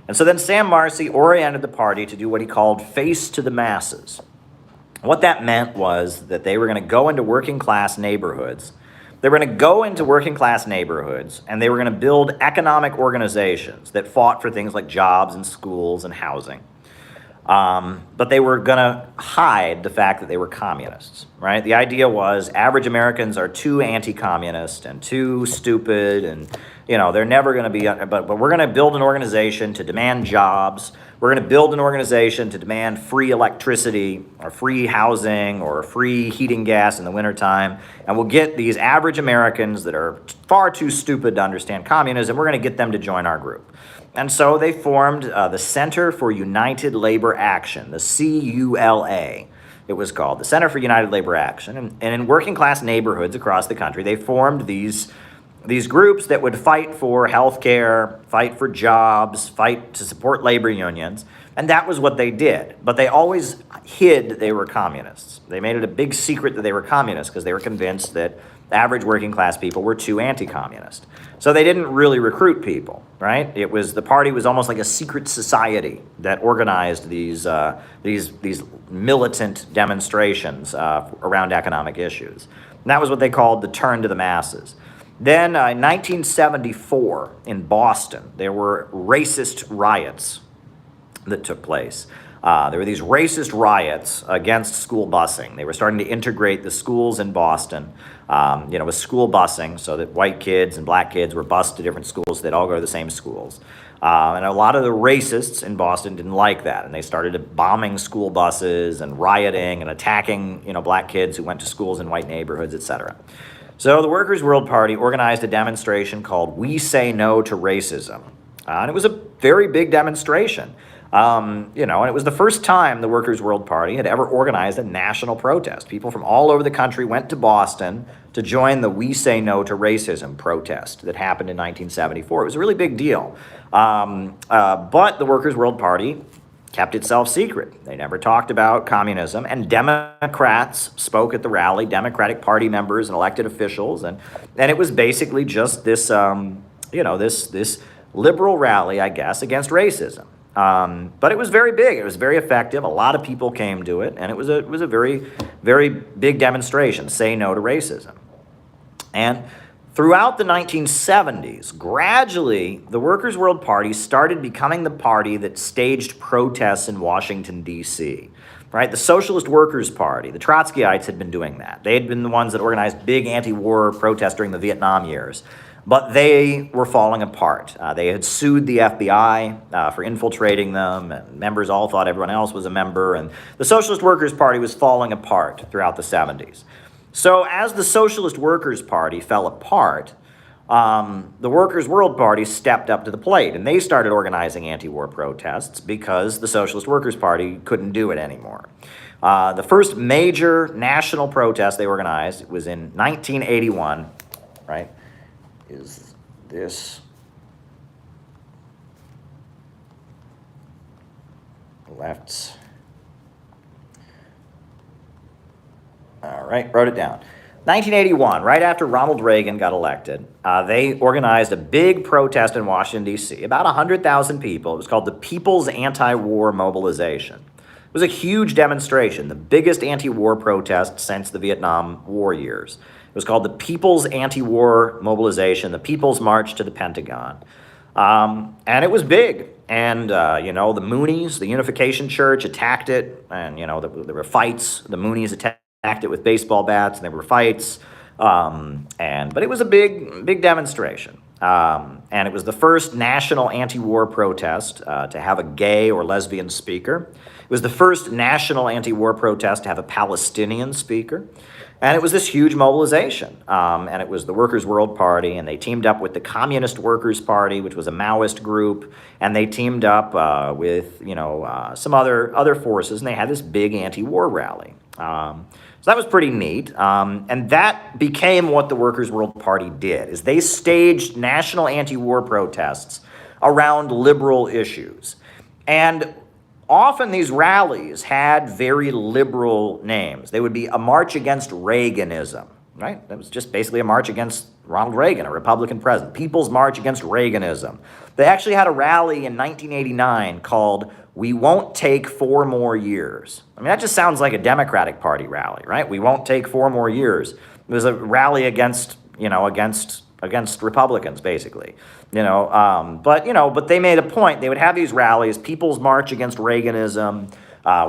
And so then Sam Marcy oriented the party to do what he called face to the masses. What that meant was that they were going to go into working class neighborhoods. They were going to go into working class neighborhoods, and they were going to build economic organizations that fought for things like jobs and schools and housing. But they were going to hide the fact that they were communists, right? The idea was average Americans are too anti-communist and too stupid, and they're never going to be. But we're going to build an organization to demand jobs. We're going to build an organization to demand free electricity or free housing or free heating gas in the wintertime. And we'll get these average Americans that are far too stupid to understand communism. We're going to get them to join our group. And so they formed the Center for United Labor Action, the CULA, it was called, the Center for United Labor Action. And in working class neighborhoods across the country, they formed these groups that would fight for health care, fight for jobs, fight to support labor unions. And that was what they did. But they always hid they were communists. They made it a big secret that they were communists because they were convinced that average working class people were too anti-communist. So they didn't really recruit people, right? The party was almost like a secret society that organized these militant demonstrations around economic issues. And that was what they called the turn to the masses. Then in 1974 in Boston, there were racist riots that took place. There were these racist riots against school busing. They were starting to integrate the schools in Boston, with school busing so that white kids and black kids were bused to different schools. So they'd all go to the same schools. And a lot of the racists in Boston didn't like that. And they started bombing school buses and rioting and attacking, black kids who went to schools in white neighborhoods, etc. So the Workers' World Party organized a demonstration called We Say No to Racism. And it was a very big demonstration. And it was the first time the Workers' World Party had ever organized a national protest. People from all over the country went to Boston to join the We Say No to Racism protest that happened in 1974. It was a really big deal. But the Workers' World Party kept itself secret. They never talked about communism, and Democrats spoke at the rally, Democratic Party members and elected officials, and it was basically just this, this liberal rally, I guess, against racism. But it was very big. It was very effective. A lot of people came to it, and it was a very, very big demonstration. Say no to racism. And throughout the 1970s, gradually, the Workers' World Party started becoming the party that staged protests in Washington, D.C. Right? The Socialist Workers' Party, the Trotskyites had been doing that. They had been the ones that organized big anti-war protests during the Vietnam years. But they were falling apart. They had sued the FBI for infiltrating them, and members all thought everyone else was a member, and the Socialist Workers' Party was falling apart throughout the 70s. So as the Socialist Workers' Party fell apart, the Workers' World Party stepped up to the plate, and they started organizing anti-war protests because the Socialist Workers' Party couldn't do it anymore. The first major national protest they organized was in 1981, right? Is this left's? All right, wrote it down. 1981, right after Ronald Reagan got elected, they organized a big protest in Washington, D.C., about 100,000 people. It was called the People's Anti-War Mobilization. was a huge demonstration, the biggest anti-war protest since the Vietnam War years. It was called the People's Anti-War Mobilization, the People's March to the Pentagon. And it was big. And, the Moonies, the Unification Church, attacked it. And, there were fights. The Moonies attacked it with baseball bats, and there were fights. But it was a big demonstration. And it was the first national anti-war protest to have a gay or lesbian speaker. It was the first national anti-war protest to have a Palestinian speaker. And it was this huge mobilization. And it was the Workers' World Party, and they teamed up with the Communist Workers' Party, which was a Maoist group, and they teamed up with, some other forces, and they had this big anti-war rally. So that was pretty neat. And that became what the Workers' World Party did, is they staged national anti-war protests around liberal issues. And often these rallies had very liberal names. They would be a march against Reaganism, right? That was just basically a march against Ronald Reagan, a Republican president. People's March Against Reaganism. They actually had a rally in 1989 called "We Won't Take 4 More Years." I mean, that just sounds like a Democratic Party rally, right? We won't take 4 more years. It was a rally against Republicans, basically. But they made a point. They would have these rallies, People's March Against Reaganism,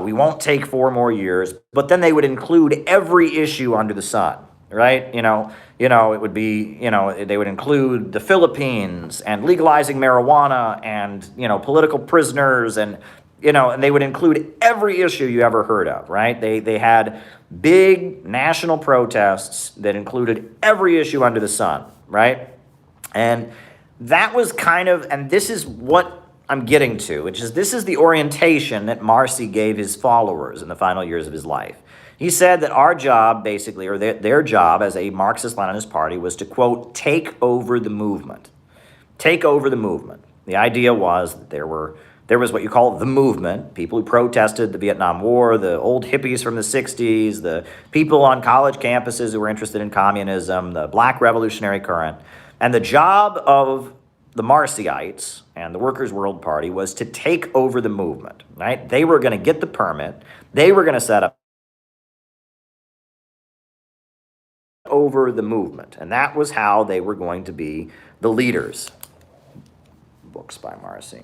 we won't take 4 more years, but then they would include every issue under the sun, right? It would be, they would include the Philippines and legalizing marijuana and, political prisoners and they would include every issue you ever heard of, right? They had big national protests that included every issue under the sun, right? And that was and this is what I'm getting to, which is this is the orientation that Marcy gave his followers in the final years of his life. He said that our job, basically, or their job as a Marxist-Leninist party was to, quote, take over the movement. Take over the movement. The idea was that there was what you call the movement, people who protested the Vietnam War, the old hippies from the 60s, the people on college campuses who were interested in communism, the black revolutionary current. And the job of the Marcyites and the Workers' World Party was to take over the movement, right? They were going to get the permit. They were going to set up over the movement. And that was how they were going to be the leaders. Books by Marcy.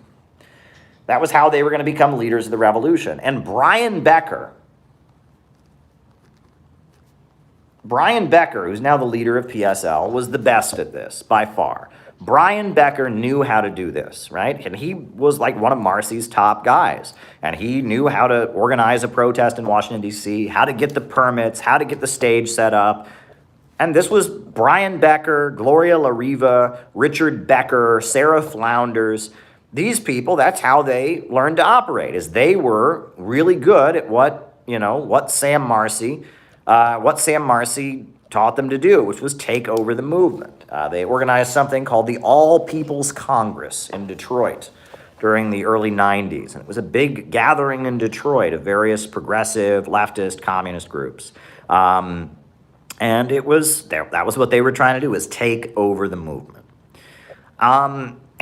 That was how they were going to become leaders of the revolution. And Brian Becker, who's now the leader of PSL, was the best at this by far. Brian Becker knew how to do this, right? And he was like one of Marcy's top guys. And he knew how to organize a protest in Washington, D.C., how to get the permits, how to get the stage set up. And this was Brian Becker, Gloria La Riva, Richard Becker, Sarah Flounders. These people, that's how they learned to operate, is they were really good at what Sam Marcy taught them to do, which was take over the movement. They organized something called the All People's Congress in Detroit during the early 90s. And it was a big gathering in Detroit of various progressive, leftist, communist groups. And that was what they were trying to do, was take over the movement.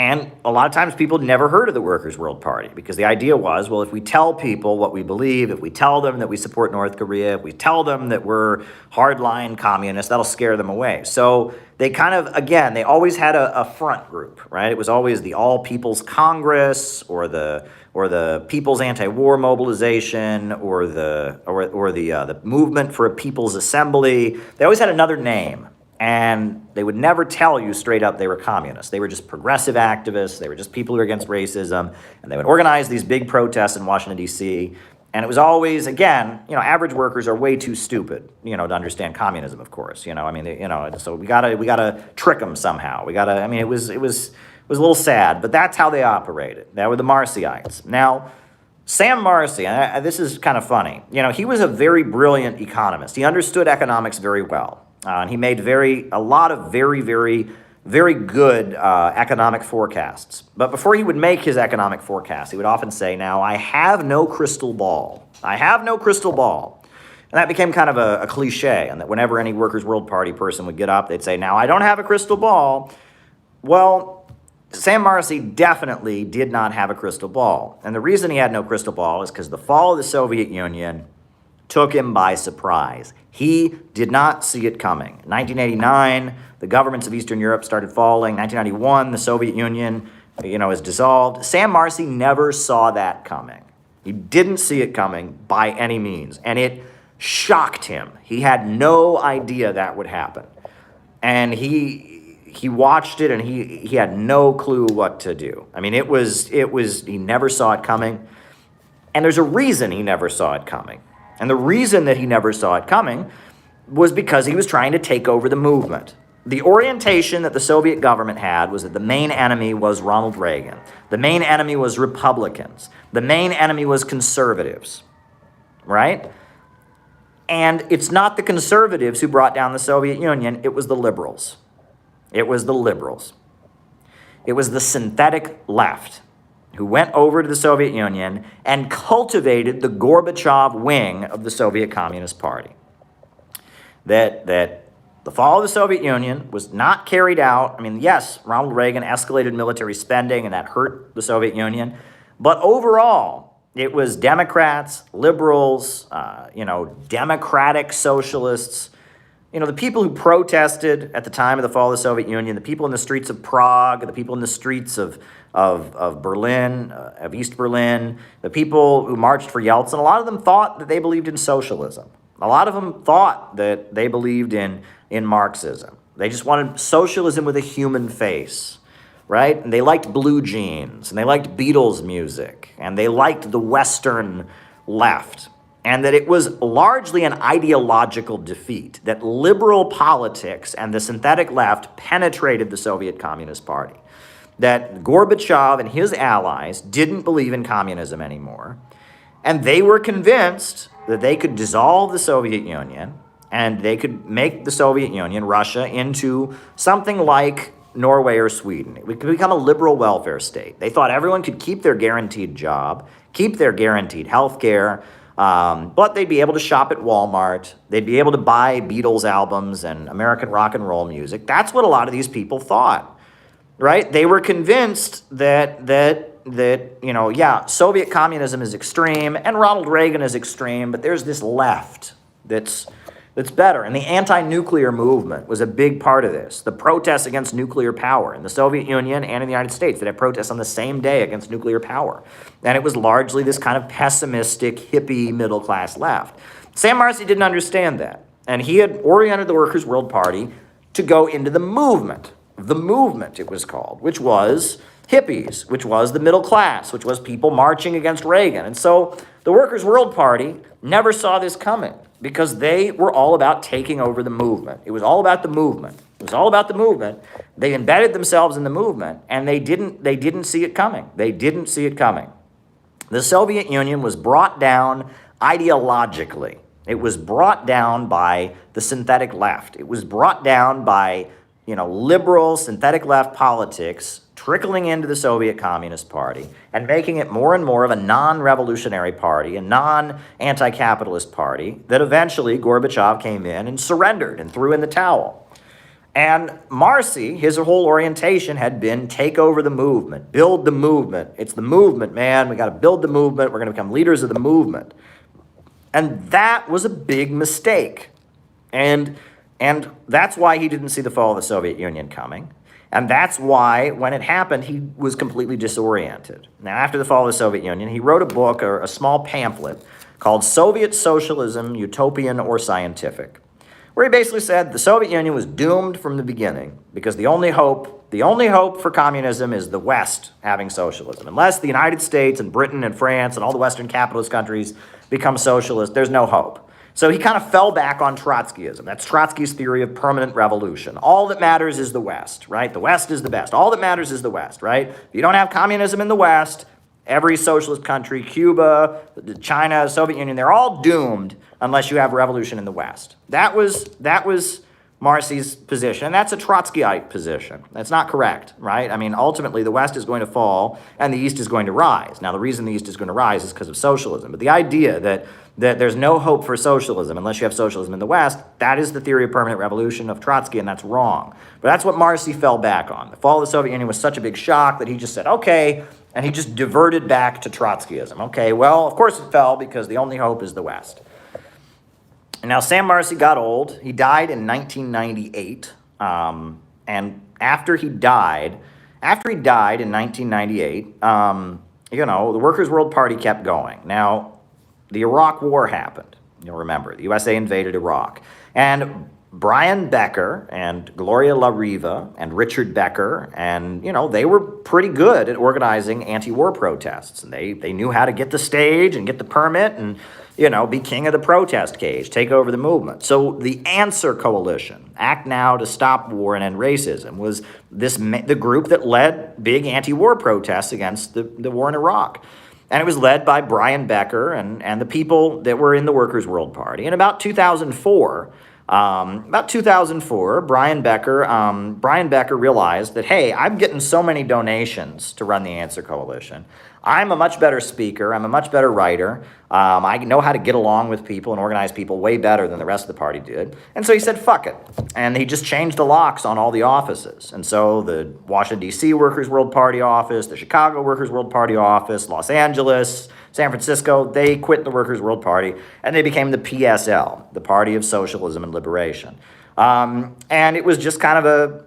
And a lot of times people never heard of the Workers' World Party because the idea was, well, if we tell people what we believe, if we tell them that we support North Korea, if we tell them that we're hardline communists, that'll scare them away. So they they always had a front group, right? It was always the All People's Congress or the People's Anti-War Mobilization or the Movement for a People's Assembly. They always had another name. And they would never tell you straight up they were communists. They were just progressive activists. They were just people who were against racism. And they would organize these big protests in Washington, D.C. And it was always, again, average workers are way too stupid, to understand communism, of course. So we gotta trick them somehow. It was a little sad, but that's how they operated. They were the Marcyites. Now, Sam Marcy, this is kind of funny. He was a very brilliant economist. He understood economics very well. And he made a lot of very, very, very good economic forecasts. But before he would make his economic forecast, he would often say, now, I have no crystal ball. I have no crystal ball. And that became kind of a cliche, and that whenever any Workers' World Party person would get up, they'd say, now, I don't have a crystal ball. Well, Sam Marcy definitely did not have a crystal ball. And the reason he had no crystal ball is because the fall of the Soviet Union took him by surprise. He did not see it coming. In 1989, the governments of Eastern Europe started falling. 1991, the Soviet Union, is dissolved. Sam Marcy never saw that coming. He didn't see it coming by any means, and it shocked him. He had no idea that would happen. And he watched it, and he had no clue what to do. I mean, he never saw it coming. And there's a reason he never saw it coming. And the reason that he never saw it coming was because he was trying to take over the movement. The orientation that the Soviet government had was that the main enemy was Ronald Reagan. The main enemy was Republicans. The main enemy was conservatives, right? And it's not the conservatives who brought down the Soviet Union. It was the liberals. It was the liberals. It was the synthetic left who went over to the Soviet Union and cultivated the Gorbachev wing of the Soviet Communist Party. That the fall of the Soviet Union was not carried out. I mean, yes, Ronald Reagan escalated military spending, and that hurt the Soviet Union. But overall, it was Democrats, liberals, democratic socialists, the people who protested at the time of the fall of the Soviet Union, the people in the streets of Prague, the people in the streets of Berlin, of East Berlin, the people who marched for Yeltsin, a lot of them thought that they believed in socialism. A lot of them thought that they believed in Marxism. They just wanted socialism with a human face, right? And they liked blue jeans, and they liked Beatles music, and they liked the Western left. And that it was largely an ideological defeat, that liberal politics and the synthetic left penetrated the Soviet Communist Party, that Gorbachev and his allies didn't believe in communism anymore, and they were convinced that they could dissolve the Soviet Union and they could make the Soviet Union, Russia, into something like Norway or Sweden. It could become a liberal welfare state. They thought everyone could keep their guaranteed job, keep their guaranteed health care, but they'd be able to shop at Walmart. They'd be able to buy Beatles albums and American rock and roll music. That's what a lot of these people thought, right? They were convinced that Soviet communism is extreme and Ronald Reagan is extreme, but there's this left that's better. And the anti-nuclear movement was a big part of this. The protests against nuclear power in the Soviet Union and in the United States that had protests on the same day against nuclear power. And it was largely this kind of pessimistic, hippie, middle-class left. Sam Marcy didn't understand that. And he had oriented the Workers' World Party to go into the movement. The movement, it was called, which was hippies, which was the middle class, which was people marching against Reagan. And so the Workers' World Party never saw this coming because they were all about taking over the movement. It was all about the movement. It was all about the movement. They embedded themselves in the movement, and they didn't see it coming. They didn't see it coming. The Soviet Union was brought down ideologically. It was brought down by the synthetic left. It was brought down by, liberal synthetic left politics trickling into the Soviet Communist Party and making it more and more of a non-revolutionary party, a non-anti-capitalist party, that eventually Gorbachev came in and surrendered and threw in the towel. And Marcy, his whole orientation had been take over the movement, build the movement. It's the movement, man. We got to build the movement. We're going to become leaders of the movement. And that was a big mistake. And that's why he didn't see the fall of the Soviet Union coming. And that's why, when it happened, he was completely disoriented. Now, after the fall of the Soviet Union, he wrote a book, or a small pamphlet, called Soviet Socialism, Utopian or Scientific, where he basically said the Soviet Union was doomed from the beginning because the only hope for communism is the West having socialism. Unless the United States and Britain and France and all the Western capitalist countries become socialist, there's no hope. So he kind of fell back on Trotskyism. That's Trotsky's theory of permanent revolution. All that matters is the West, right? The West is the best. All that matters is the West, right? If you don't have communism in the West, every socialist country, Cuba, China, Soviet Union, they're all doomed unless you have revolution in the West. That was Marcy's position, and that's a Trotskyite position. That's not correct, right? I mean, ultimately, the West is going to fall and the East is going to rise. Now, the reason the East is going to rise is because of socialism. But the idea that there's no hope for socialism unless you have socialism in the West, that is the theory of permanent revolution of Trotsky, and that's wrong. But that's what Marcy fell back on. The fall of the Soviet Union was such a big shock that he just said, okay, and he just diverted back to Trotskyism. Okay, well, of course it fell because the only hope is the West. And now Sam Marcy got old. He died in 1998. And after he died in 1998, the Workers' World Party kept going. Now, the Iraq War happened. You'll remember, the USA invaded Iraq. And Brian Becker and Gloria La Riva and Richard Becker, and, they were pretty good at organizing anti-war protests. And they knew how to get the stage and get the permit and, be king of the protest cage, take over the movement. So the Answer Coalition, Act Now to Stop War and End Racism, was the group that led big anti-war protests against the war in Iraq. And it was led by Brian Becker and the people that were in the Workers' World Party. In about 2004, Brian Becker realized that, hey, I'm getting so many donations to run the Answer Coalition. I'm a much better speaker. I'm a much better writer. I know how to get along with people and organize people way better than the rest of the party did. And so he said, fuck it. And he just changed the locks on all the offices. And so the Washington, D.C. Workers' World Party office, the Chicago Workers' World Party office, Los Angeles, San Francisco, they quit the Workers' World Party and they became the PSL, the Party of Socialism and Liberation. And it was just kind of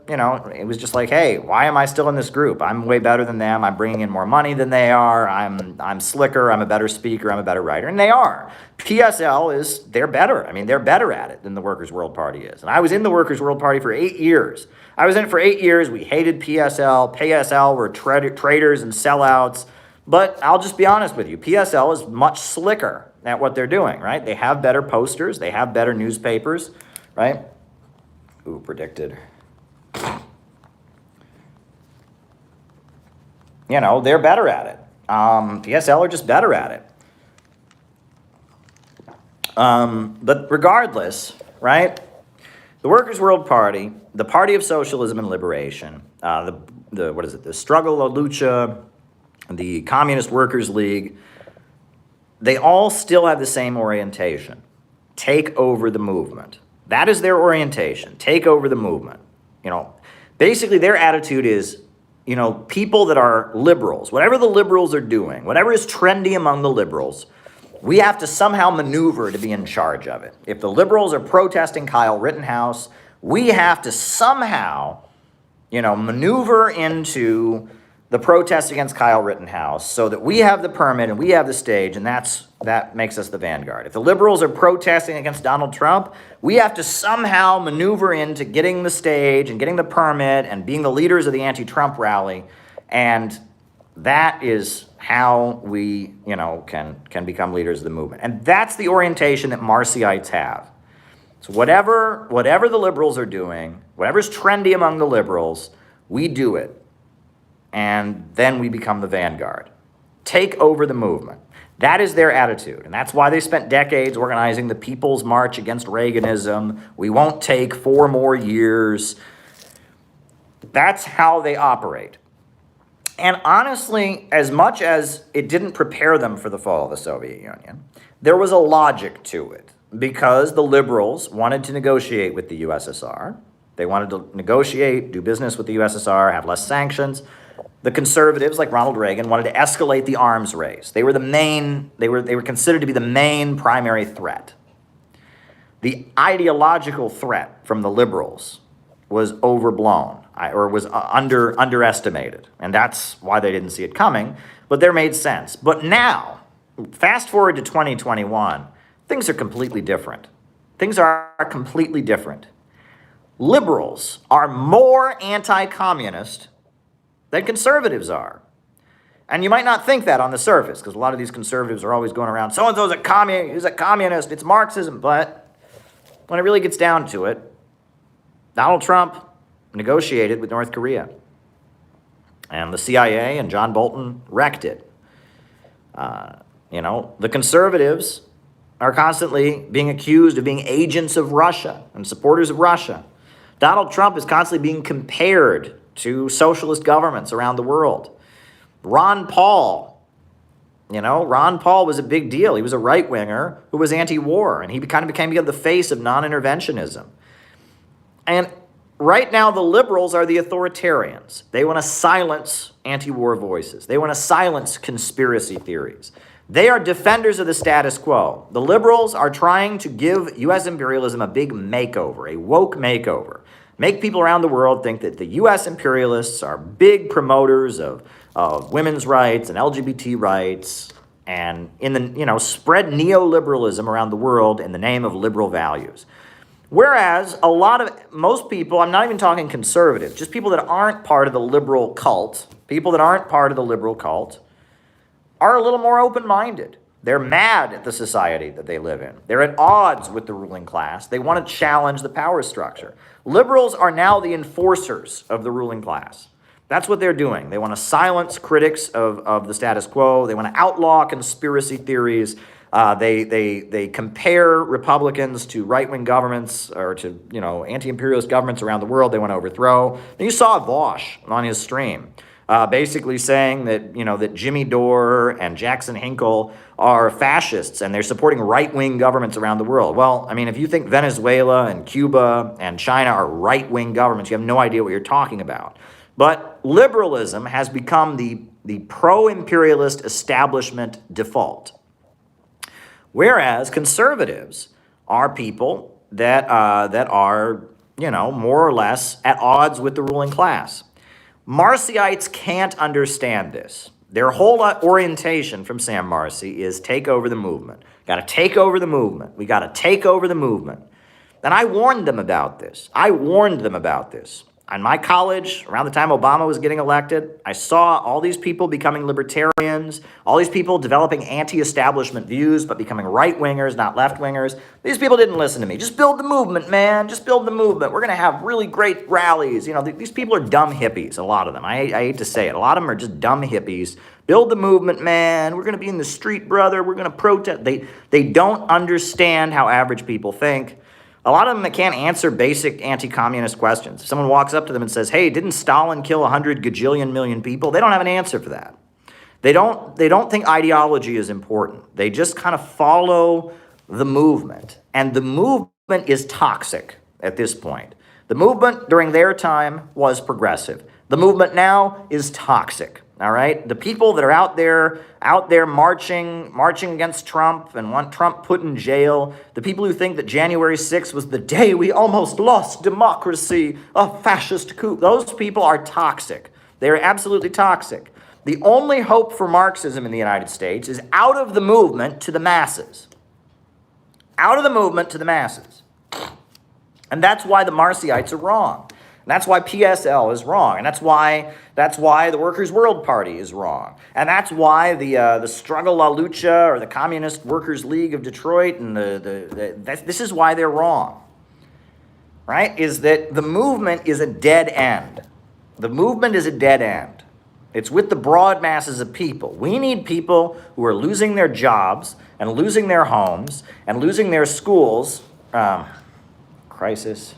it was just like, hey, why am I still in this group? I'm way better than them. I'm bringing in more money than they are. I'm slicker. I'm a better speaker. I'm a better writer. And they are. PSL they're better. I mean, they're better at it than the Workers' World Party is. And I was in the Workers' World Party for 8 years. I was in it for 8 years. We hated PSL. PSL were traitors and sellouts. But I'll just be honest with you. PSL is much slicker at what they're doing, right? They have better posters. They have better newspapers, right? Ooh, predicted. They're better at it. PSL are just better at it. But regardless, right? The Workers' World Party, the Party of Socialism and Liberation, the Struggle La Lucha, the Communist Workers' League, they all still have the same orientation. Take over the movement. That is their orientation. Take over the movement. Basically their attitude is, people that are liberals, whatever the liberals are doing, whatever is trendy among the liberals, we have to somehow maneuver to be in charge of it. If the liberals are protesting Kyle Rittenhouse, we have to somehow, maneuver into the protest against Kyle Rittenhouse so that we have the permit and we have the stage, and that makes us the vanguard. If the liberals are protesting against Donald Trump, we have to somehow maneuver into getting the stage and getting the permit and being the leaders of the anti-Trump rally, and that is how we, can become leaders of the movement. And that's the orientation that Marcyites have. So whatever the liberals are doing, whatever's trendy among the liberals, we do it. And then we become the vanguard. Take over the movement. That is their attitude. And that's why they spent decades organizing the People's March against Reaganism. We won't take 4 more years. That's how they operate. And honestly, as much as it didn't prepare them for the fall of the Soviet Union, there was a logic to it. Because the liberals wanted to negotiate with the USSR. They wanted to negotiate, do business with the USSR, have less sanctions. The conservatives, like Ronald Reagan, wanted to escalate the arms race. They were considered to be the main primary threat. The ideological threat from the liberals was overblown, or was underestimated. And that's why they didn't see it coming, but they made sense. But now, fast forward to 2021, things are completely different. Things are completely different. Liberals are more anti-communist than conservatives are. And you might not think that on the surface, because a lot of these conservatives are always going around, so-and-so's a communist, it's Marxism. But when it really gets down to it, Donald Trump negotiated with North Korea. And the CIA and John Bolton wrecked it. The conservatives are constantly being accused of being agents of Russia and supporters of Russia. Donald Trump is constantly being compared to socialist governments around the world. Ron Paul, Ron Paul was a big deal. He was a right-winger who was anti-war, and he kind of became the face of non-interventionism. And right now, the liberals are the authoritarians. They want to silence anti-war voices. They want to silence conspiracy theories. They are defenders of the status quo. The liberals are trying to give U.S. imperialism a big makeover, a woke makeover. Make people around the world think that the U.S. imperialists are big promoters of women's rights and LGBT rights, and spread neoliberalism around the world in the name of liberal values. Whereas most people, I'm not even talking conservative, just people that aren't part of the liberal cult, are a little more open-minded. They're mad at the society that they live in. They're at odds with the ruling class. They want to challenge the power structure. Liberals are now the enforcers of the ruling class. That's what they're doing. They want to silence critics of the status quo. They want to outlaw conspiracy theories. They compare Republicans to right-wing governments or to anti-imperialist governments around the world they want to overthrow. And you saw Vosh on his stream basically saying that that Jimmy Dore and Jackson Hinkle are fascists and they're supporting right-wing governments around the world. Well, I mean, if you think Venezuela and Cuba and China are right-wing governments, you have no idea what you're talking about. But liberalism has become the pro-imperialist establishment default. Whereas conservatives are people that are, more or less at odds with the ruling class. Marcyites can't understand this. Their whole orientation from Sam Marcy is take over the movement. Got to take over the movement. We got to take over the movement. And I warned them about this. In my college, around the time Obama was getting elected, I saw all these people becoming libertarians, all these people developing anti-establishment views, but becoming right-wingers, not left-wingers. These people didn't listen to me. Just build the movement, man. Just build the movement. We're going to have really great rallies. These people are dumb hippies, a lot of them. I hate to say it. A lot of them are just dumb hippies. Build the movement, man. We're going to be in the street, brother. We're going to protest. They don't understand how average people think. A lot of them that can't answer basic anti-communist questions. If someone walks up to them and says, hey, didn't Stalin kill 100 gajillion million people? They don't have an answer for that. They don't think ideology is important. They just kind of follow the movement. And the movement is toxic at this point. The movement during their time was progressive. The movement now is toxic. All right, the people that are out there marching against Trump and want Trump put in jail, the people who think that January 6th was the day we almost lost democracy, a fascist coup, those people are toxic. They're absolutely toxic. The only hope for Marxism in the United States is out of the movement to the masses. Out of the movement to the masses. And that's why the Marcyites are wrong. And that's why PSL is wrong, and that's why the Workers' World Party is wrong, and that's why the Struggle La Lucha or the Communist Workers League of Detroit and this is why they're wrong, right? Is that the movement is a dead end. The movement is a dead end. It's with the broad masses of people. We need people who are losing their jobs and losing their homes and losing their schools. Crisis.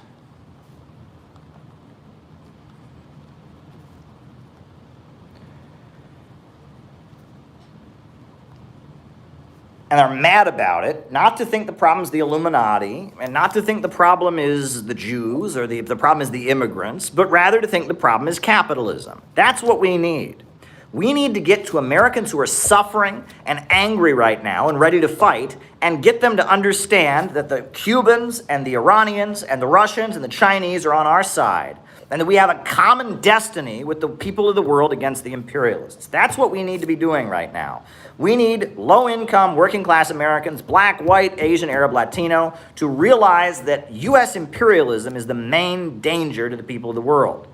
And are mad about it, not to think the problem is the Illuminati, and not to think the problem is the Jews or the problem is the immigrants, but rather to think the problem is capitalism. That's what we need. We need to get to Americans who are suffering and angry right now and ready to fight, and get them to understand that the Cubans and the Iranians and the Russians and the Chinese are on our side, and that we have a common destiny with the people of the world against the imperialists. That's what we need to be doing right now. We need low-income, working-class Americans, black, white, Asian, Arab, Latino, to realize that U.S. imperialism is the main danger to the people of the world.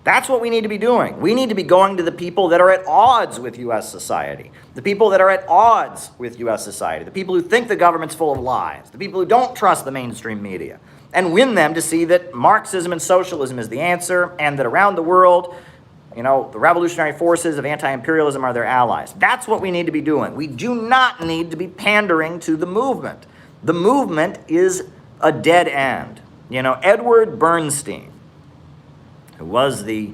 That's what we need to be doing. We need to be going to the people that are at odds with U.S. society, the people that are at odds with U.S. society, the people who think the government's full of lies, the people who don't trust the mainstream media, and win them to see that Marxism and socialism is the answer, and that around the world, the revolutionary forces of anti-imperialism are their allies. That's what we need to be doing. We do not need to be pandering to the movement. The movement is a dead end. You know, Edward Bernstein, who was the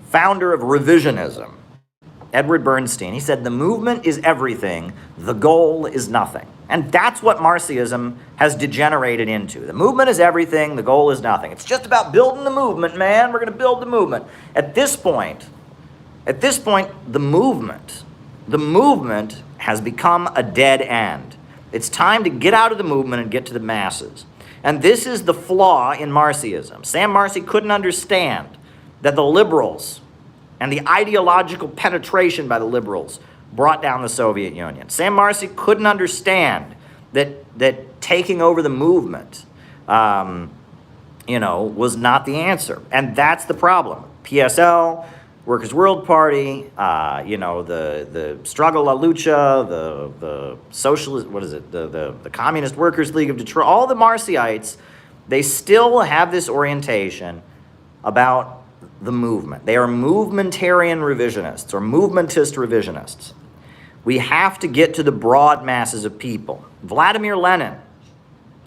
founder of revisionism, Edward Bernstein, he said, the movement is everything, the goal is nothing. And that's what Marcyism has degenerated into. The movement is everything, the goal is nothing. It's just about building the movement, man. We're going to build the movement. At this point, the movement has become a dead end. It's time to get out of the movement and get to the masses. And this is the flaw in Marcyism. Sam Marcy couldn't understand that the liberals and the ideological penetration by the liberals brought down the Soviet Union. Sam Marcy couldn't understand that taking over the movement, was not the answer. And that's the problem. PSL, Workers' World Party, the Struggle La Lucha, the Socialist, the Communist Workers' League of Detroit, all the Marcyites, they still have this orientation about the movement. They are movementarian revisionists or movementist revisionists. We have to get to the broad masses of people. Vladimir Lenin,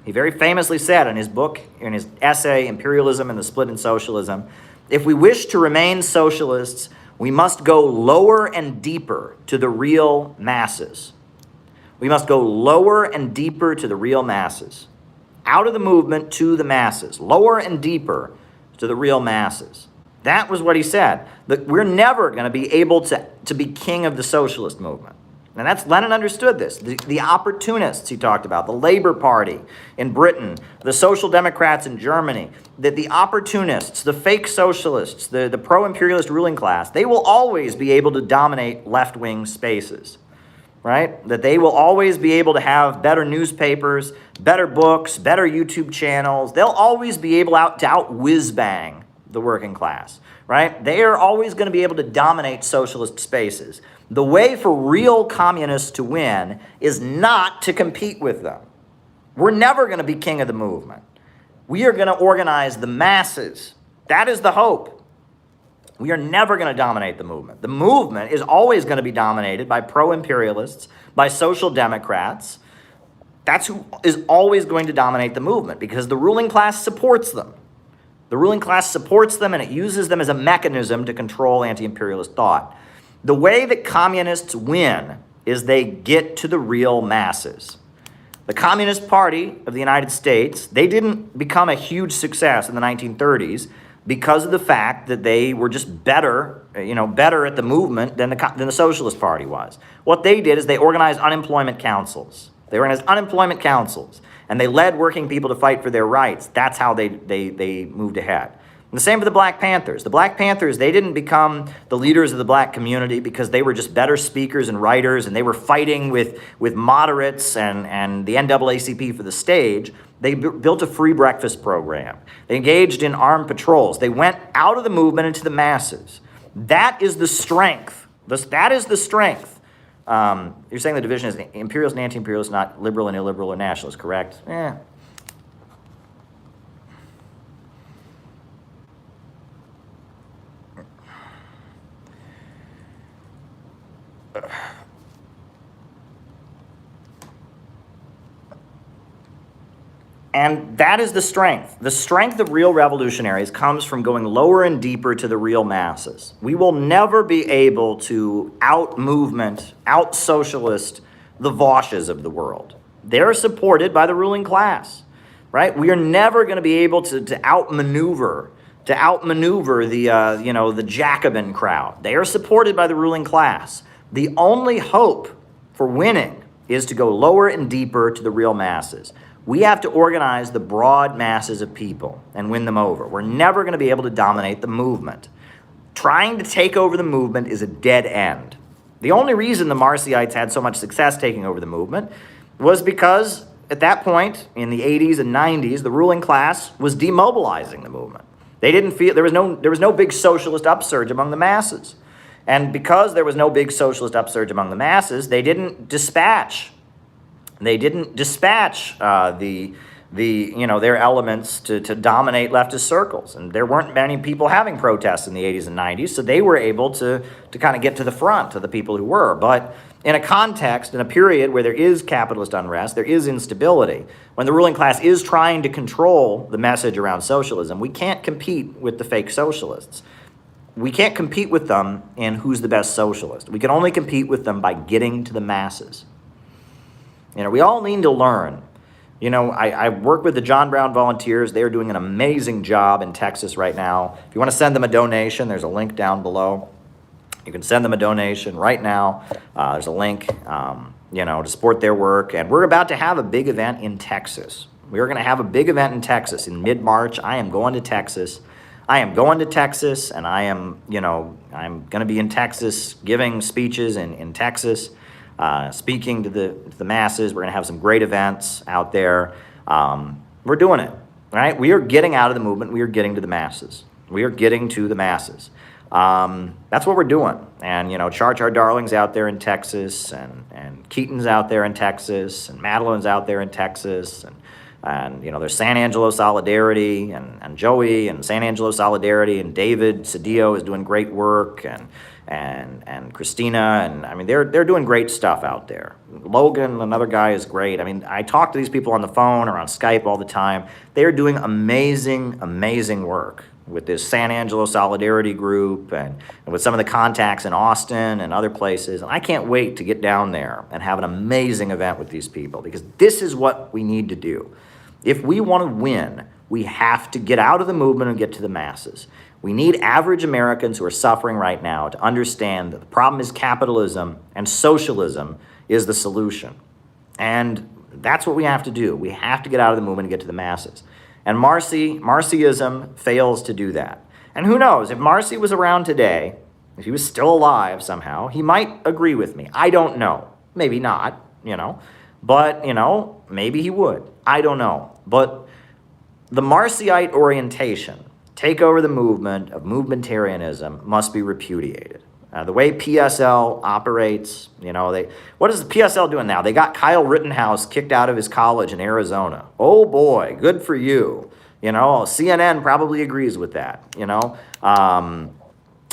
he very famously said in his book, in his essay, Imperialism and the Split in Socialism, if we wish to remain socialists, we must go lower and deeper to the real masses. We must go lower and deeper to the real masses. Out of the movement to the masses. Lower and deeper to the real masses. That was what he said. That we're never going to be able to be king of the socialist movement. And Lenin understood this. The opportunists he talked about, the Labour Party in Britain, the Social Democrats in Germany, that the opportunists, the fake socialists, the pro-imperialist ruling class, they will always be able to dominate left-wing spaces, right? That they will always be able to have better newspapers, better books, better YouTube channels. They'll always be able to out-whiz-bang the working class, right? They are always going to be able to dominate socialist spaces. The way for real communists to win is not to compete with them. We're never going to be king of the movement. We are going to organize the masses. That is the hope. We are never going to dominate the movement. The movement is always going to be dominated by pro-imperialists, by social democrats. That's who is always going to dominate the movement because the ruling class supports them. The ruling class supports them and it uses them as a mechanism to control anti-imperialist thought. The way that communists win is they get to the real masses. The Communist Party of the United States, they didn't become a huge success in the 1930s because of the fact that they were just better at the movement than the Socialist Party was. What they did is they organized unemployment councils. And they led working people to fight for their rights. That's how they moved ahead. And the same for the Black Panthers. The Black Panthers, they didn't become the leaders of the black community because they were just better speakers and writers, and they were fighting with moderates and the NAACP for the stage. They built a free breakfast program. They engaged in armed patrols. They went out of the movement into the masses. That is the strength. That is the strength. You're saying the division is imperialist and anti-imperialist, not liberal and illiberal or nationalist, correct? And that is the strength. The strength of real revolutionaries comes from going lower and deeper to the real masses. We will never be able to out-movement, out-socialist the Vosches of the world. They're supported by the ruling class, right? We are never going to be able to outmaneuver the Jacobin crowd. They are supported by the ruling class. The only hope for winning is to go lower and deeper to the real masses. We have to organize the broad masses of people and win them over. We're never going to be able to dominate the movement. Trying to take over the movement is a dead end. The only reason the Marcyites had so much success taking over the movement was because at that point in the 80s and 90s, the ruling class was demobilizing the movement. They didn't feel there was no big socialist upsurge among the masses. And because there was no big socialist upsurge among the masses, they didn't dispatch their elements to dominate leftist circles. And there weren't many people having protests in the 80s and 90s, so they were able to kind of get to the front of the people who were. But in a context, in a period where there is capitalist unrest, there is instability, when the ruling class is trying to control the message around socialism, we can't compete with the fake socialists. We can't compete with them in who's the best socialist. We can only compete with them by getting to the masses. We all need to learn. I work with the John Brown Volunteers. They're doing an amazing job in Texas right now. If you want to send them a donation, there's a link down below. You can send them a donation right now. There's a link, to support their work. And we're about to have a big event in Texas. We're going to have a big event in Texas in mid-March. I am going to Texas. And I am, I'm going to be in Texas giving speeches in Texas, speaking to the masses. We're going to have some great events out there. We're doing it, right? We are getting out of the movement. We are getting to the masses. We are getting to the masses. That's what we're doing. And, Char Char Darling's out there in Texas, and Keaton's out there in Texas, and Madeline's out there in Texas, and there's San Angelo Solidarity, and Joey, and San Angelo Solidarity, and David Cedillo is doing great work, and Christina, and they're doing great stuff out there. Logan, another guy, is great. I talk to these people on the phone or on Skype all the time. They're doing amazing work with this San Angelo Solidarity group and with some of the contacts in Austin and other places. And I can't wait to get down there and have an amazing event with these people, because this is what we need to do. If we want to win, we have to get out of the movement and get to the masses. We need average Americans who are suffering right now to understand that the problem is capitalism and socialism is the solution. And that's what we have to do. We have to get out of the movement and get to the masses. And Marcyism fails to do that. And who knows, if Marcy was around today, if he was still alive somehow, he might agree with me. I don't know. Maybe not, but, maybe he would. I don't know. But the Marcyite orientation, take over the movement of movementarianism, must be repudiated. The way PSL operates, what is the PSL doing now? They got Kyle Rittenhouse kicked out of his college in Arizona. Oh boy, good for you. CNN probably agrees with that.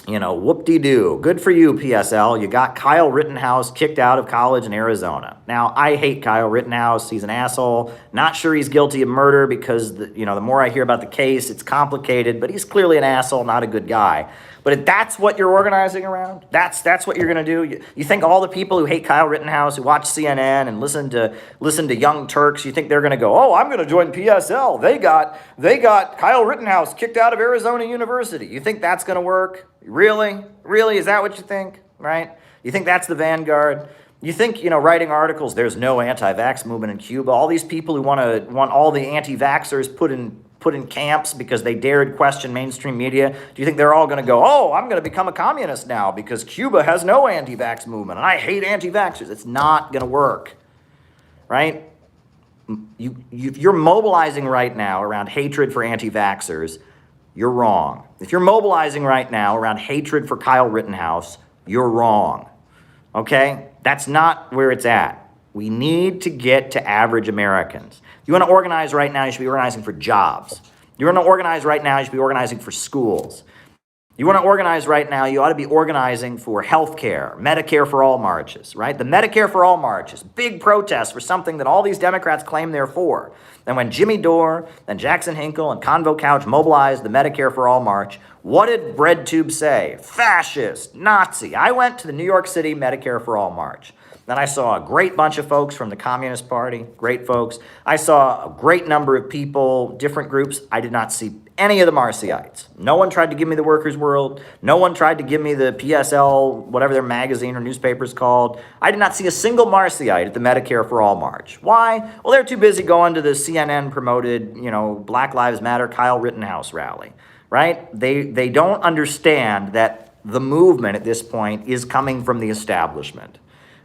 Whoop-de-doo. Good for you, PSL. You got Kyle Rittenhouse kicked out of college in Arizona. Now, I hate Kyle Rittenhouse. He's an asshole. Not sure he's guilty of murder because, the more I hear about the case, it's complicated, but he's clearly an asshole, not a good guy. But if that's what you're organizing around, that's what you're going to do. You think all the people who hate Kyle Rittenhouse, who watch CNN and listen to Young Turks, you think they're going to go, oh, I'm going to join PSL. They got Kyle Rittenhouse kicked out of Arizona University. You think that's going to work? Really? Really? Is that what you think? Right? You think that's the vanguard? You think, writing articles, there's no anti-vax movement in Cuba. All these people who want all the anti-vaxxers put in camps because they dared question mainstream media. Do you think they're all going to go, oh, I'm going to become a communist now because Cuba has no anti-vax movement and I hate anti-vaxxers? It's not going to work, right? If you're mobilizing right now around hatred for anti-vaxxers, you're wrong. If you're mobilizing right now around hatred for Kyle Rittenhouse, you're wrong, okay? That's not where it's at. We need to get to average Americans. If you want to organize right now, you should be organizing for jobs. You want to organize right now, you should be organizing for schools. You want to organize right now, you ought to be organizing for health care, Medicare for all marches, right? The Medicare for all marches, big protest for something that all these Democrats claim they're for. And when Jimmy Dore, then Jackson Hinkle, and Convo Couch mobilized the Medicare for all march, what did BreadTube say? Fascist, Nazi. I went to the New York City Medicare for all march. Then I saw a great bunch of folks from the Communist Party, great folks. I saw a great number of people, different groups. I did not see any of the Marcyites. No one tried to give me the Workers' World. No one tried to give me the PSL, whatever their magazine or newspaper is called. I did not see a single Marcyite at the Medicare for All march. Why? Well, they're too busy going to the CNN-promoted, Black Lives Matter Kyle Rittenhouse rally, right? They don't understand that the movement at this point is coming from the establishment.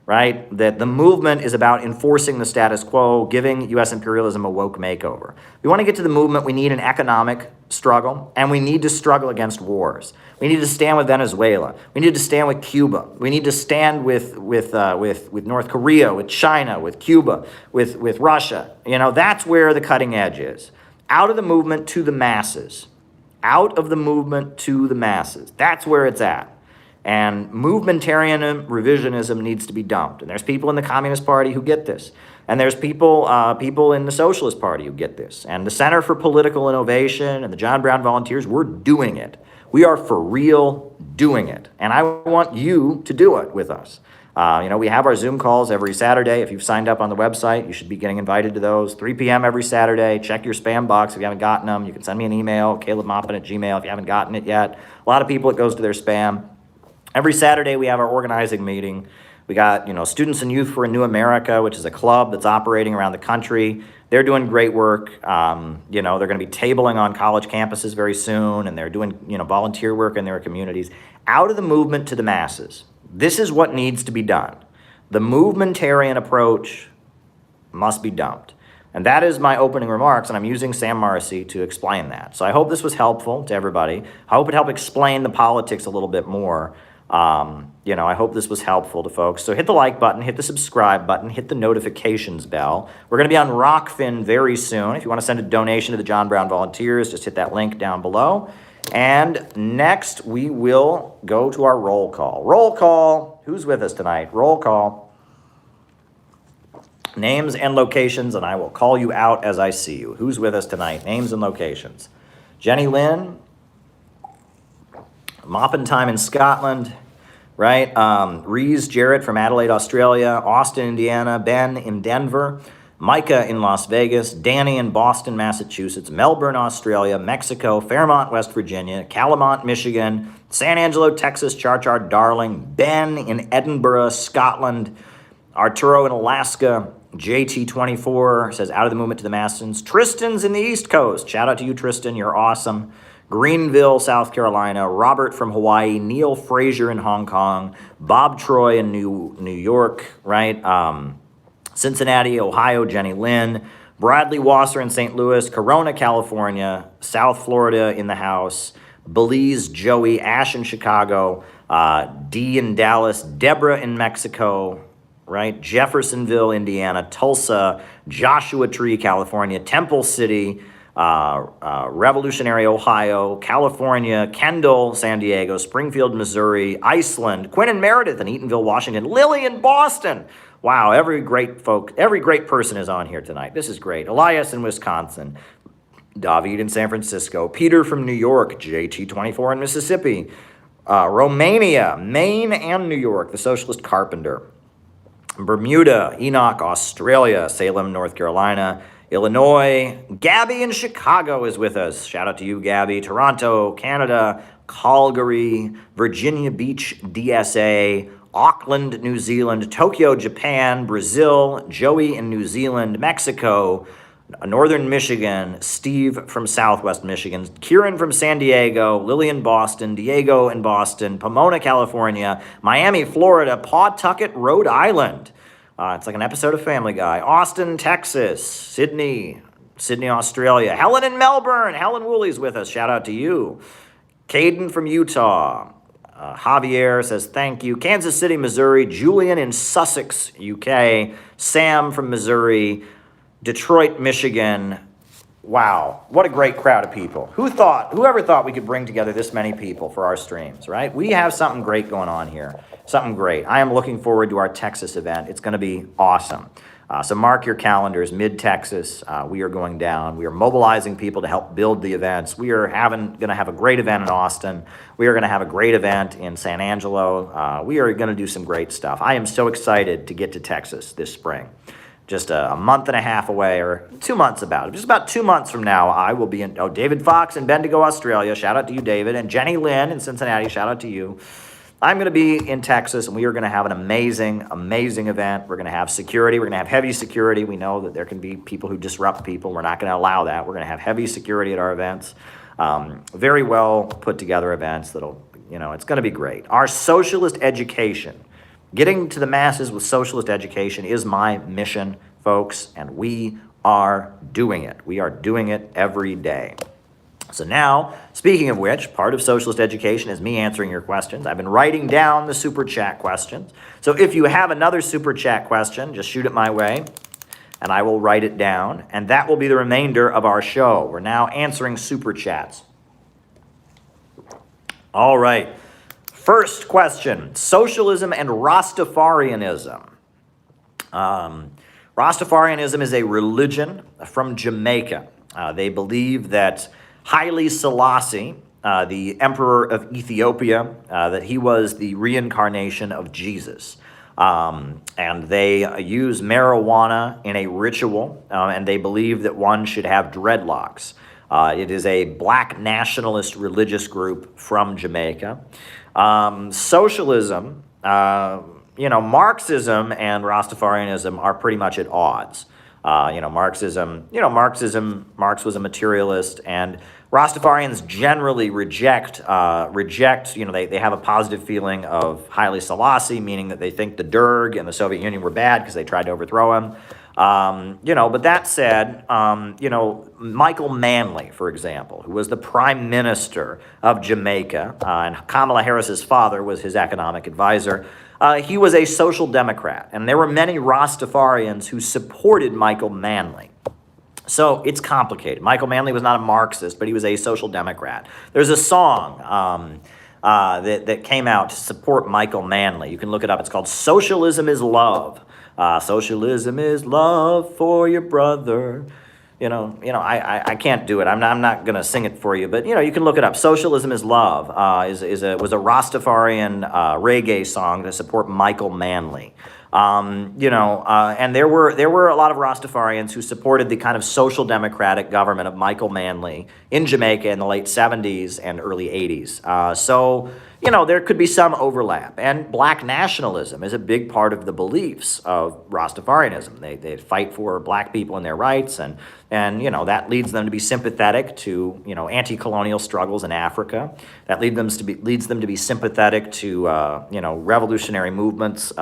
Right? That the movement is about enforcing the status quo, giving U.S. imperialism a woke makeover. If we want to get to the movement, we need an economic struggle, and we need to struggle against wars. We need to stand with Venezuela. We need to stand with Cuba. We need to stand with North Korea, with China, with Cuba, with Russia. That's where the cutting edge is. Out of the movement to the masses. Out of the movement to the masses. That's where it's at. And movementarian revisionism needs to be dumped. And there's people in the Communist Party who get this. And there's people in the Socialist Party who get this. And the Center for Political Innovation and the John Brown Volunteers, we're doing it. We are for real doing it. And I want you to do it with us. We have our Zoom calls every Saturday. If you've signed up on the website, you should be getting invited to those. 3 p.m. every Saturday. Check your spam box if you haven't gotten them. You can send me an email, calebmaupin@gmail.com, if you haven't gotten it yet. A lot of people, it goes to their spam. Every Saturday, we have our organizing meeting. We got, Students and Youth for a New America, which is a club that's operating around the country. They're doing great work. They're going to be tabling on college campuses very soon, and they're doing, volunteer work in their communities. Out of the movement to the masses. This is what needs to be done. The movementarian approach must be dumped. And that is my opening remarks, and I'm using Sam Marcy to explain that. So I hope this was helpful to everybody. I hope it helped explain the politics a little bit more. I hope this was helpful to folks. So hit the like button, hit the subscribe button, hit the notifications bell. We're going to be on Rockfin very soon. If you want to send a donation to the John Brown Volunteers, just hit that link down below. And next, we will go to our roll call. Roll call. Who's with us tonight? Roll call. Names and locations, and I will call you out as I see you. Who's with us tonight? Names and locations. Jenny Lynn. Maupin time in Scotland, right? Rees Jarrett from Adelaide, Australia. Austin, Indiana. Ben in Denver. Micah in Las Vegas, Danny in Boston, Massachusetts, Melbourne, Australia, Mexico, Fairmont, West Virginia, Calamont, Michigan, San Angelo, Texas, Char Darling, Ben in Edinburgh, Scotland, Arturo in Alaska, JT24 says out of the movement to the masses. Tristan's in the East Coast. Shout out to you, Tristan. You're awesome. Greenville, South Carolina, Robert from Hawaii, Neil Frazier in Hong Kong, Bob Troy in New York, right? Cincinnati, Ohio, Jenny Lynn, Bradley Wasser in St. Louis, Corona, California, South Florida in the house, Belize, Joey, Ash in Chicago, D in Dallas, Deborah in Mexico, right? Jeffersonville, Indiana, Tulsa, Joshua Tree, California, Temple City, Revolutionary, Ohio, California, Kendall, San Diego, Springfield, Missouri, Iceland, Quinn and Meredith in Eatonville, Washington, Lily in Boston. Wow, every great person is on here tonight. This is great. Elias in Wisconsin, David in San Francisco, Peter from New York, JT24 in Mississippi, Romania, Maine, and New York, the Socialist Carpenter, Bermuda, Enoch, Australia, Salem, North Carolina, Illinois, Gabby in Chicago is with us. Shout out to you, Gabby. Toronto, Canada, Calgary, Virginia Beach, DSA, Auckland, New Zealand, Tokyo, Japan, Brazil, Joey in New Zealand, Mexico, Northern Michigan, Steve from Southwest Michigan, Kieran from San Diego, Lily in Boston, Diego in Boston, Pomona, California, Miami, Florida, Pawtucket, Rhode Island. It's like an episode of Family Guy. Austin, Texas, Sydney, Australia, Helen in Melbourne. Helen Woolley's with us. Shout out to you. Caden from Utah. Javier says thank you. Kansas City, Missouri. Julian in Sussex, UK. Sam from Missouri. Detroit, Michigan. Wow, what a great crowd of people. Whoever thought we could bring together this many people for our streams, right? We have something great going on here. Something great. I am looking forward to our Texas event. It's going to be awesome. So mark your calendars, mid-Texas. We are going down. We are mobilizing people to help build the events. We are going to have a great event in Austin. We are going to have a great event in San Angelo. We are going to do some great stuff. I am so excited to get to Texas this spring. Just a month and a half away, or 2 months just about 2 months from now, I will be in, David Fox in Bendigo, Australia. Shout out to you, David. And Jenny Lynn in Cincinnati. Shout out to you. I'm going to be in Texas, and we are going to have an amazing, amazing event. We're going to have security. We're going to have heavy security. We know that there can be people who disrupt people. We're not going to allow that. We're going to have heavy security at our events. Very well put together events that'll, it's going to be great. Our socialist education, getting to the masses with socialist education is my mission, folks, and we are doing it. We are doing it every day. So now, speaking of which, part of socialist education is me answering your questions. I've been writing down the super chat questions. So if you have another super chat question, just shoot it my way, and I will write it down. And that will be the remainder of our show. We're now answering super chats. All right. First question, socialism and Rastafarianism. Rastafarianism is a religion from Jamaica. They believe that Haile Selassie, the emperor of Ethiopia, that he was the reincarnation of Jesus. And they use marijuana in a ritual, and they believe that one should have dreadlocks. It is a black nationalist religious group from Jamaica. Socialism, Marxism and Rastafarianism are pretty much at odds. Marx was a materialist, and Rastafarians generally reject, they have a positive feeling of Haile Selassie, meaning that they think the Derg and the Soviet Union were bad because they tried to overthrow him. But that said, Michael Manley, for example, who was the prime minister of Jamaica, and Kamala Harris's father was his economic advisor, he was a social democrat, and there were many Rastafarians who supported Michael Manley. So it's complicated. Michael Manley was not a Marxist, but he was a social democrat. There's a song that came out to support Michael Manley. You can look it up. It's called "Socialism is Love." Socialism is love for your brother. I can't do it. I'm not going to sing it for you, but you can look it up. Socialism is Love was a Rastafarian reggae song to support Michael Manley. And there were a lot of Rastafarians who supported the kind of social democratic government of Michael Manley in Jamaica in the late 70s and early 80s. So there could be some overlap. And black nationalism is a big part of the beliefs of Rastafarianism. They fight for black people and their rights, and that leads them to be sympathetic to anti-colonial struggles in Africa. That leads them to be sympathetic to revolutionary movements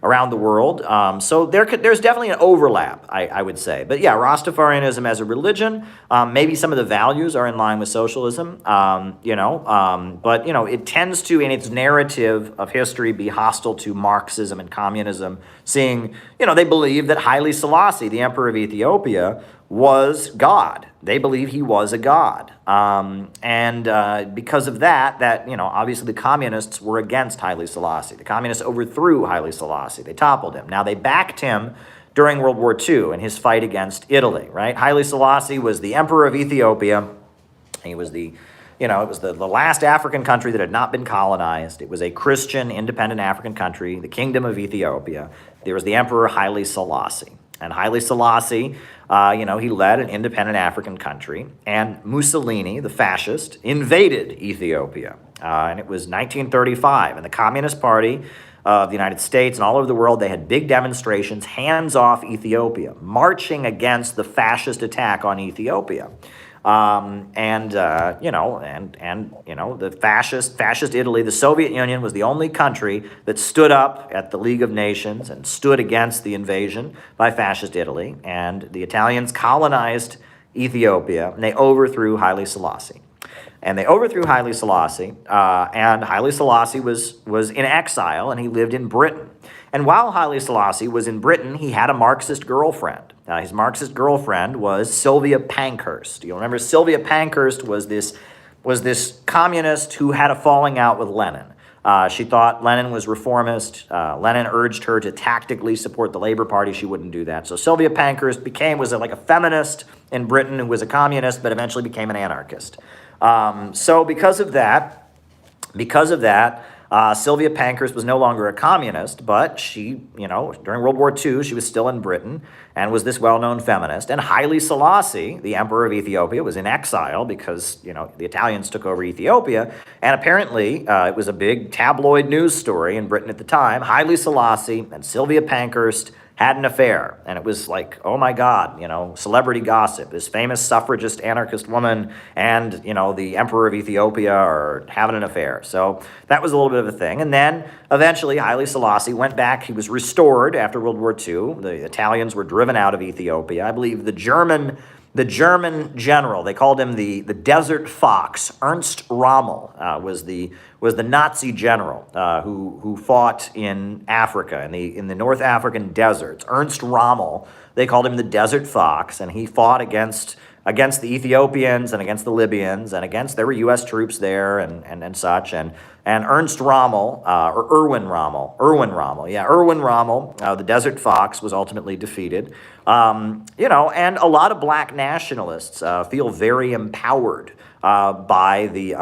around the world. So there's definitely an overlap, I would say. But yeah, Rastafarianism as a religion, maybe some of the values are in line with socialism, but it tends to, in its narrative of history, be hostile to Marxism and communism, seeing, they believe that Haile Selassie, the emperor of Ethiopia, was God. They believe he was a god. Because of that, obviously the communists were against Haile Selassie. The communists overthrew Haile Selassie. They toppled him. Now they backed him during World War II in his fight against Italy, right? Haile Selassie was the emperor of Ethiopia. He was it was the last African country that had not been colonized. It was a Christian, independent African country, the Kingdom of Ethiopia. There was the emperor Haile Selassie. And Haile Selassie, he led an independent African country. And Mussolini, the fascist, invaded Ethiopia. And it was 1935. And the Communist Party of the United States and all over the world, they had big demonstrations, hands off Ethiopia, marching against the fascist attack on Ethiopia. The fascist Italy, the Soviet Union was the only country that stood up at the League of Nations and stood against the invasion by fascist Italy. And the Italians colonized Ethiopia, and they overthrew Haile Selassie. And Haile Selassie was in exile, and he lived in Britain. And while Haile Selassie was in Britain, he had a Marxist girlfriend. His Marxist girlfriend was Sylvia Pankhurst. You'll remember Sylvia Pankhurst was this communist who had a falling out with Lenin. She thought Lenin was reformist. Lenin urged her to tactically support the Labor Party. She wouldn't do that. So Sylvia Pankhurst was like a feminist in Britain who was a communist, but eventually became an anarchist. So because of that, Sylvia Pankhurst was no longer a communist, but she, during World War II, she was still in Britain and was this well-known feminist. And Haile Selassie, the emperor of Ethiopia, was in exile because, the Italians took over Ethiopia. And apparently, it was a big tabloid news story in Britain at the time. Haile Selassie and Sylvia Pankhurst had an affair, and it was like, oh my God, celebrity gossip. This famous suffragist anarchist woman and, the emperor of Ethiopia are having an affair. So that was a little bit of a thing. And then eventually Haile Selassie went back. He was restored after World War II. The Italians were driven out of Ethiopia. I believe the German general, they called him the Desert Fox, Ernst Rommel, was the Nazi general who fought in Africa, in the North African deserts. Ernst Rommel, they called him the Desert Fox, and he fought against against the Ethiopians and against the Libyans and against, there were U.S. troops there and such. And Ernst Rommel, or Erwin Rommel, the Desert Fox, was ultimately defeated. And a lot of black nationalists feel very empowered by the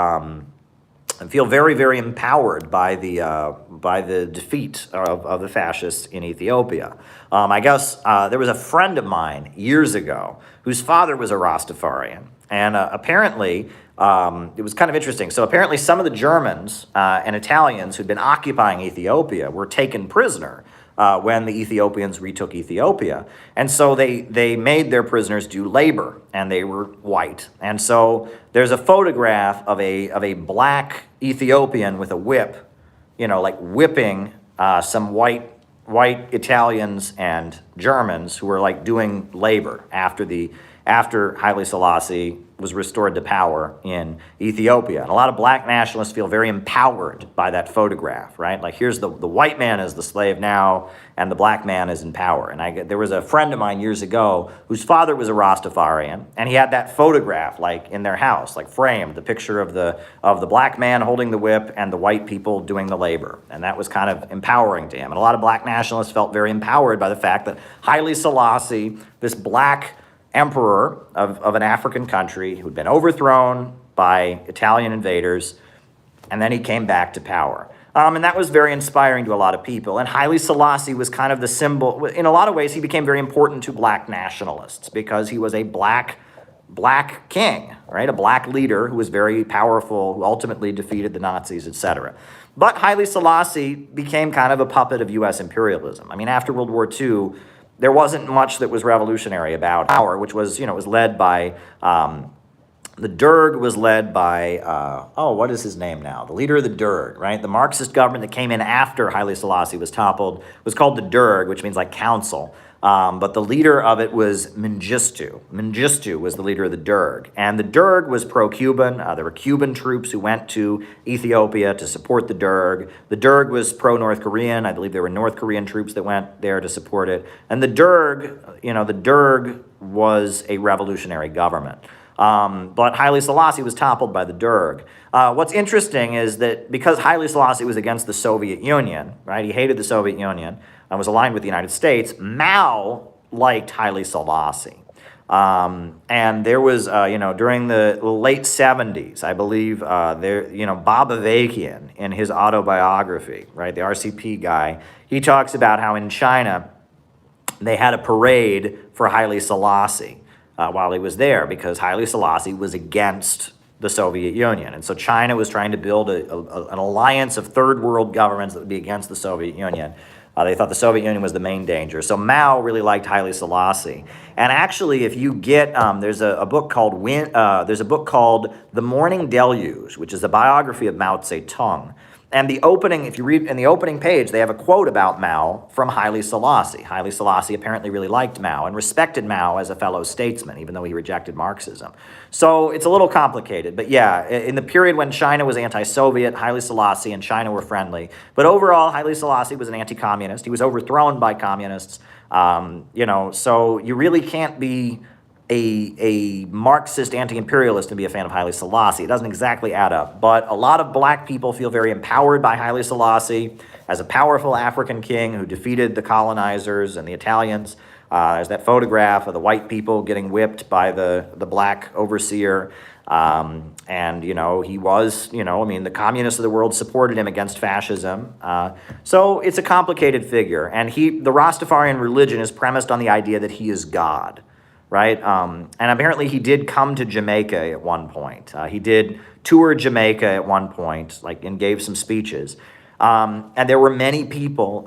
defeat of the fascists in Ethiopia. I guess there was a friend of mine years ago whose father was a Rastafarian, and apparently it was kind of interesting. So apparently some of the Germans and Italians who'd been occupying Ethiopia were taken prisoner when the Ethiopians retook Ethiopia. And so they made their prisoners do labor, and they were white. And so there's a photograph of a black Ethiopian with a whip, like whipping some white Italians and Germans who were like doing labor after Haile Selassie was restored to power in Ethiopia. And a lot of black nationalists feel very empowered by that photograph, right? Like, here's the white man is the slave now, and the black man is in power. And there was a friend of mine years ago whose father was a Rastafarian, and he had that photograph like in their house, like framed, the picture of the black man holding the whip and the white people doing the labor. And that was kind of empowering to him. And a lot of black nationalists felt very empowered by the fact that Haile Selassie, this black emperor of an African country who'd been overthrown by Italian invaders, and then he came back to power. And that was very inspiring to a lot of people. And Haile Selassie was kind of the symbol. In a lot of ways, he became very important to black nationalists because he was a black king, right? A black leader who was very powerful, who ultimately defeated the Nazis, etc. But Haile Selassie became kind of a puppet of U.S. imperialism. I mean, after World War II, there wasn't much that was revolutionary about power, which was, it was led by, the Derg was led by, what is his name now? The leader of the Derg, right? The Marxist government that came in after Haile Selassie was toppled was called the Derg, which means like council. But the leader of it was Mengistu. Mengistu was the leader of the Derg. And the Derg was pro-Cuban. There were Cuban troops who went to Ethiopia to support the Derg. The Derg was pro-North Korean. I believe there were North Korean troops that went there to support it. And the Derg was a revolutionary government. But Haile Selassie was toppled by the Derg. What's interesting is that because Haile Selassie was against the Soviet Union, right? He hated the Soviet Union and was aligned with the United States. Mao liked Haile Selassie. And there was, during the late 70s, I believe, Bob Avakian, in his autobiography, right, the RCP guy, he talks about how in China they had a parade for Haile Selassie while he was there, because Haile Selassie was against the Soviet Union. And so China was trying to build an alliance of third world governments that would be against the Soviet Union. They thought the Soviet Union was the main danger. So Mao really liked Haile Selassie. And actually, if you get, there's a book called The Morning Deluge, which is a biography of Mao Zedong. And the opening, if you read in the opening page, they have a quote about Mao from Haile Selassie. Haile Selassie apparently really liked Mao and respected Mao as a fellow statesman, even though he rejected Marxism. So it's a little complicated. But yeah, in the period when China was anti-Soviet, Haile Selassie and China were friendly. But overall, Haile Selassie was an anti-communist. He was overthrown by communists. So you really can't be a Marxist anti-imperialist and be a fan of Haile Selassie. It doesn't exactly add up. But a lot of black people feel very empowered by Haile Selassie as a powerful African king who defeated the colonizers and the Italians. There's that photograph of the white people getting whipped by the black overseer. He was, the communists of the world supported him against fascism. So it's a complicated figure. And the Rastafarian religion is premised on the idea that he is God. Right? And apparently he did come to Jamaica at one point. He did tour Jamaica at one point, and gave some speeches. And there were many people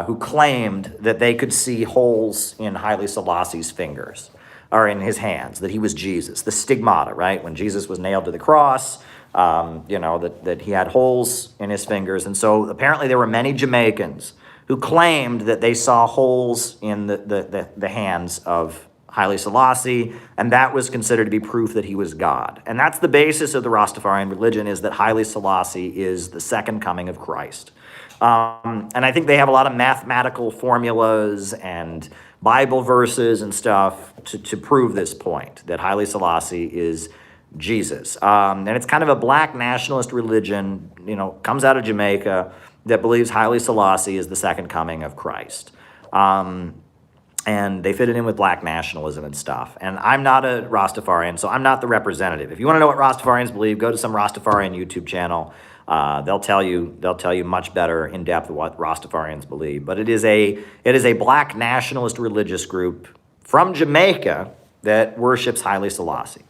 who claimed that they could see holes in Haile Selassie's fingers, or in his hands, that he was Jesus. The stigmata, right? When Jesus was nailed to the cross, that he had holes in his fingers. And so apparently there were many Jamaicans who claimed that they saw holes in the hands of Haile Selassie, and that was considered to be proof that he was God. And that's the basis of the Rastafarian religion, is that Haile Selassie is the second coming of Christ. And I think they have a lot of mathematical formulas and Bible verses and stuff to prove this point, that Haile Selassie is Jesus. And it's kind of a black nationalist religion, comes out of Jamaica, that believes Haile Selassie is the second coming of Christ. And they fit it in with black nationalism and stuff. And I'm not a Rastafarian, so I'm not the representative. If you want to know what Rastafarians believe, go to some Rastafarian YouTube channel. They'll tell you much better in depth what Rastafarians believe. But it is a black nationalist religious group from Jamaica that worships Haile Selassie.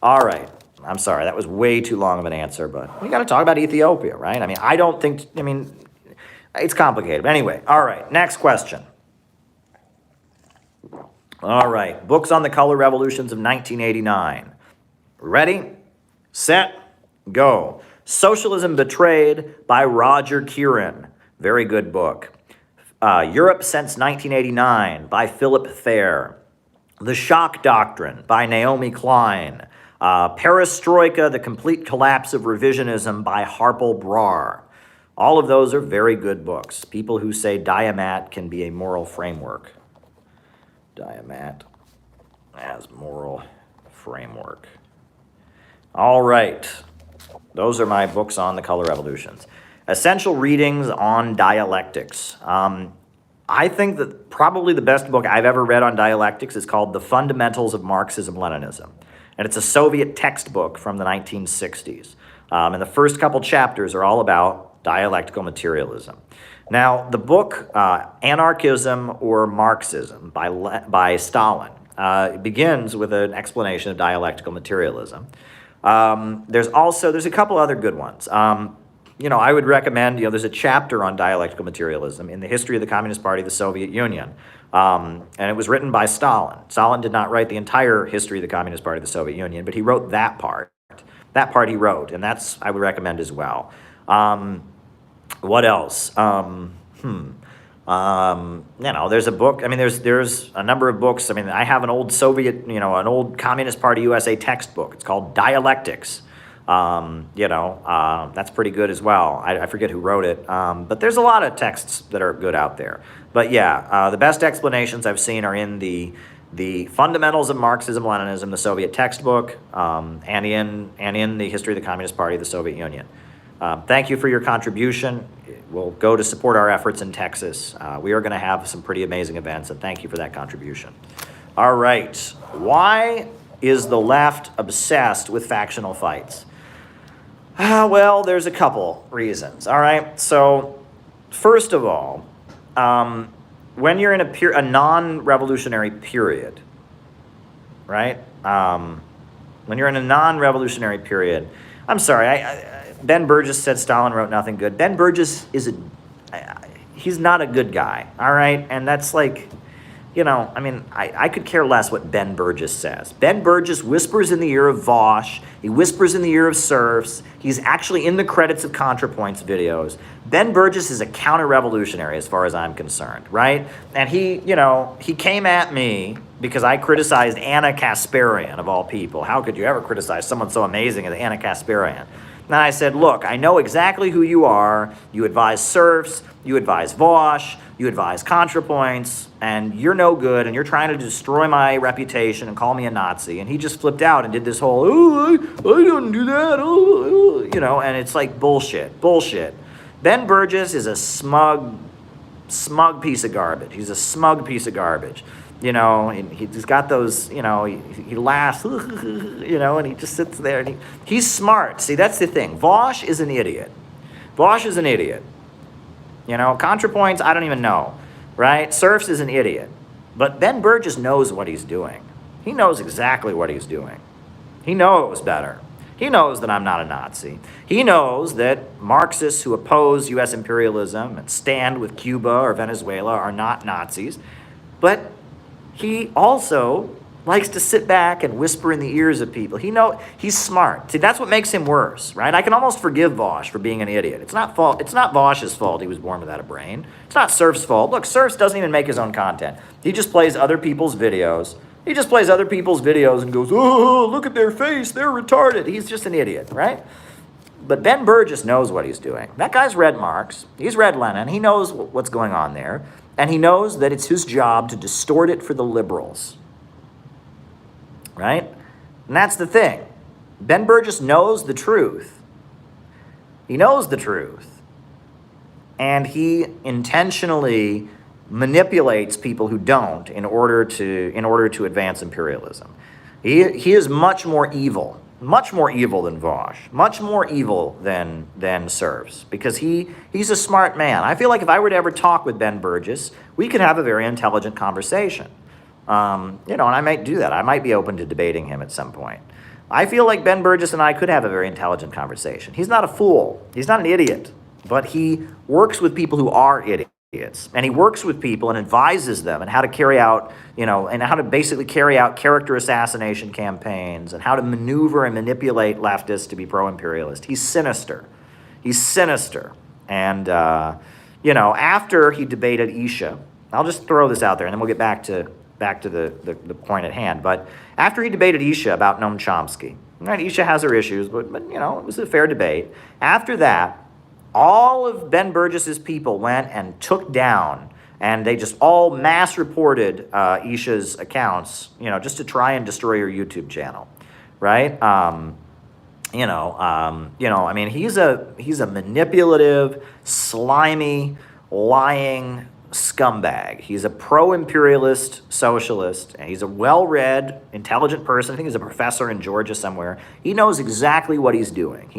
All right. I'm sorry, that was way too long of an answer, but we got to talk about Ethiopia, right? It's complicated. But anyway, all right, next question. All right, books on the color revolutions of 1989. Ready, set, go. Socialism Betrayed by Roger Kieran. Very good book. Europe Since 1989 by Philip Thayer. The Shock Doctrine by Naomi Klein. Perestroika, The Complete Collapse of Revisionism by Harpal Brar. All of those are very good books. People who say Diamat can be a moral framework. Diamat as moral framework. All right. Those are my books on the color revolutions. Essential readings on dialectics. I think that probably the best book I've ever read on dialectics is called The Fundamentals of Marxism-Leninism. And it's a Soviet textbook from the 1960s. And the first couple chapters are all about dialectical materialism. Now, the book Anarchism or Marxism by Stalin begins with an explanation of dialectical materialism. There's a couple other good ones. I would recommend, there's a chapter on dialectical materialism in the history of the Communist Party of the Soviet Union. And it was written by Stalin. Stalin did not write the entire history of the Communist Party of the Soviet Union, but he wrote that part. That part he wrote, and that's, I would recommend as well. What else? There's a book. There's a number of books. I have an old Soviet, an old Communist Party USA textbook. It's called Dialectics. That's pretty good as well. I forget who wrote it. But there's a lot of texts that are good out there. But yeah, the best explanations I've seen are in the Fundamentals of Marxism-Leninism, the Soviet textbook, and in the History of the Communist Party of the Soviet Union. Thank you for your contribution. We'll go to support our efforts in Texas. We are going to have some pretty amazing events, and thank you for that contribution. All right. Why is the left obsessed with factional fights? Well, there's a couple reasons. All right. So, first of all, when you're in a non-revolutionary period, right? When you're in a non-revolutionary period, I'm sorry, Ben Burgess said Stalin wrote nothing good. Ben Burgess he's not a good guy, all right? And that's like, I could care less what Ben Burgess says. Ben Burgess whispers in the ear of Vosh. He whispers in the ear of serfs. He's actually in the credits of ContraPoints videos. Ben Burgess is a counter-revolutionary as far as I'm concerned, right? And he came at me because I criticized Anna Kasparian, of all people. How could you ever criticize someone so amazing as Anna Kasparian? And I said, look, I know exactly who you are. You advise serfs, you advise Vosh, you advise ContraPoints, and you're no good, and you're trying to destroy my reputation and call me a Nazi. And he just flipped out and did this whole, I don't do that, and it's like bullshit. Ben Burgess is a smug piece of garbage. He's a smug piece of garbage. He's got those, he laughs, and he just sits there, and he's smart. See, that's the thing. Vosh is an idiot. ContraPoints, I don't even know, right? Serfs is an idiot. But Ben Burgess knows what he's doing. He knows exactly what he's doing. He knows better. He knows that I'm not a Nazi. He knows that Marxists who oppose U.S. imperialism and stand with Cuba or Venezuela are not Nazis. But he also likes to sit back and whisper in the ears of people. He's smart. See, that's what makes him worse, right? I can almost forgive Vosh for being an idiot. It's not Vosh's fault he was born without a brain. It's not Surf's fault. Look, Surf doesn't even make his own content. He just plays other people's videos. And goes, oh, look at their face. They're retarded. He's just an idiot, right? But Ben Burgess knows what he's doing. That guy's read Marx. He's read Lenin. He knows what's going on there. And he knows that it's his job to distort it for the liberals, right? And that's the thing. Ben Burgis knows the truth. He knows the truth. And he intentionally manipulates people who don't in order to advance imperialism. He is much more evil than Vaush, much more evil than Serfs, because he's a smart man. I feel like if I were to ever talk with Ben Burgis, we could have a very intelligent conversation. And I might do that. I might be open to debating him at some point. I feel like Ben Burgis and I could have a very intelligent conversation. He's not a fool. He's not an idiot, but he works with people who are idiots. And he works with people and advises them on how to carry out, and how to basically carry out character assassination campaigns and how to maneuver and manipulate leftists to be pro-imperialist. He's sinister. And, after he debated Isha, I'll just throw this out there and then we'll get back to the point at hand. But after he debated Isha about Noam Chomsky, right, Isha has her issues, but it was a fair debate. After that, all of Ben Burgis's people went and took down, and they just all mass reported Isha's accounts, just to try and destroy her YouTube channel, right? He's a manipulative, slimy, lying scumbag. He's a pro-imperialist socialist, and he's a well-read, intelligent person. I think he's a professor in Georgia somewhere. He knows exactly what he's doing.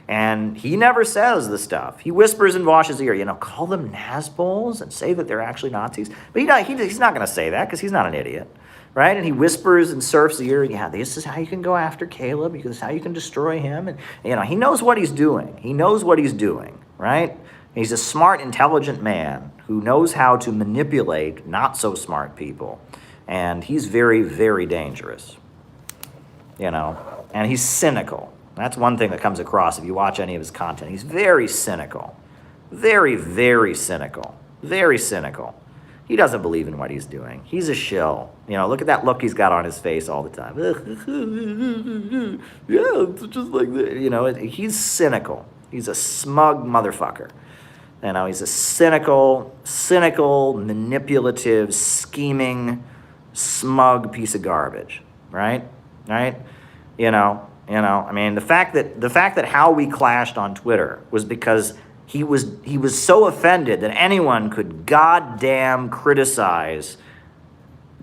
And he never says the stuff. He whispers in Vaush's ear, call them Nazbols and say that they're actually Nazis. But he's not going to say that because he's not an idiot, right? And he whispers in Cerf's ear, this is how you can go after Caleb. This is how you can destroy him. And, he knows what he's doing. Right? He's a smart, intelligent man who knows how to manipulate not so smart people. And he's very, very dangerous, and he's cynical. That's one thing that comes across if you watch any of his content. He's very cynical. Very, very cynical. Very cynical. He doesn't believe in what he's doing. He's a shill. Look at that look he's got on his face all the time. Yeah, it's just like that. He's cynical. He's a smug motherfucker. He's a cynical, manipulative, scheming, smug piece of garbage. Right? The fact that how we clashed on Twitter was because he was so offended that anyone could goddamn criticize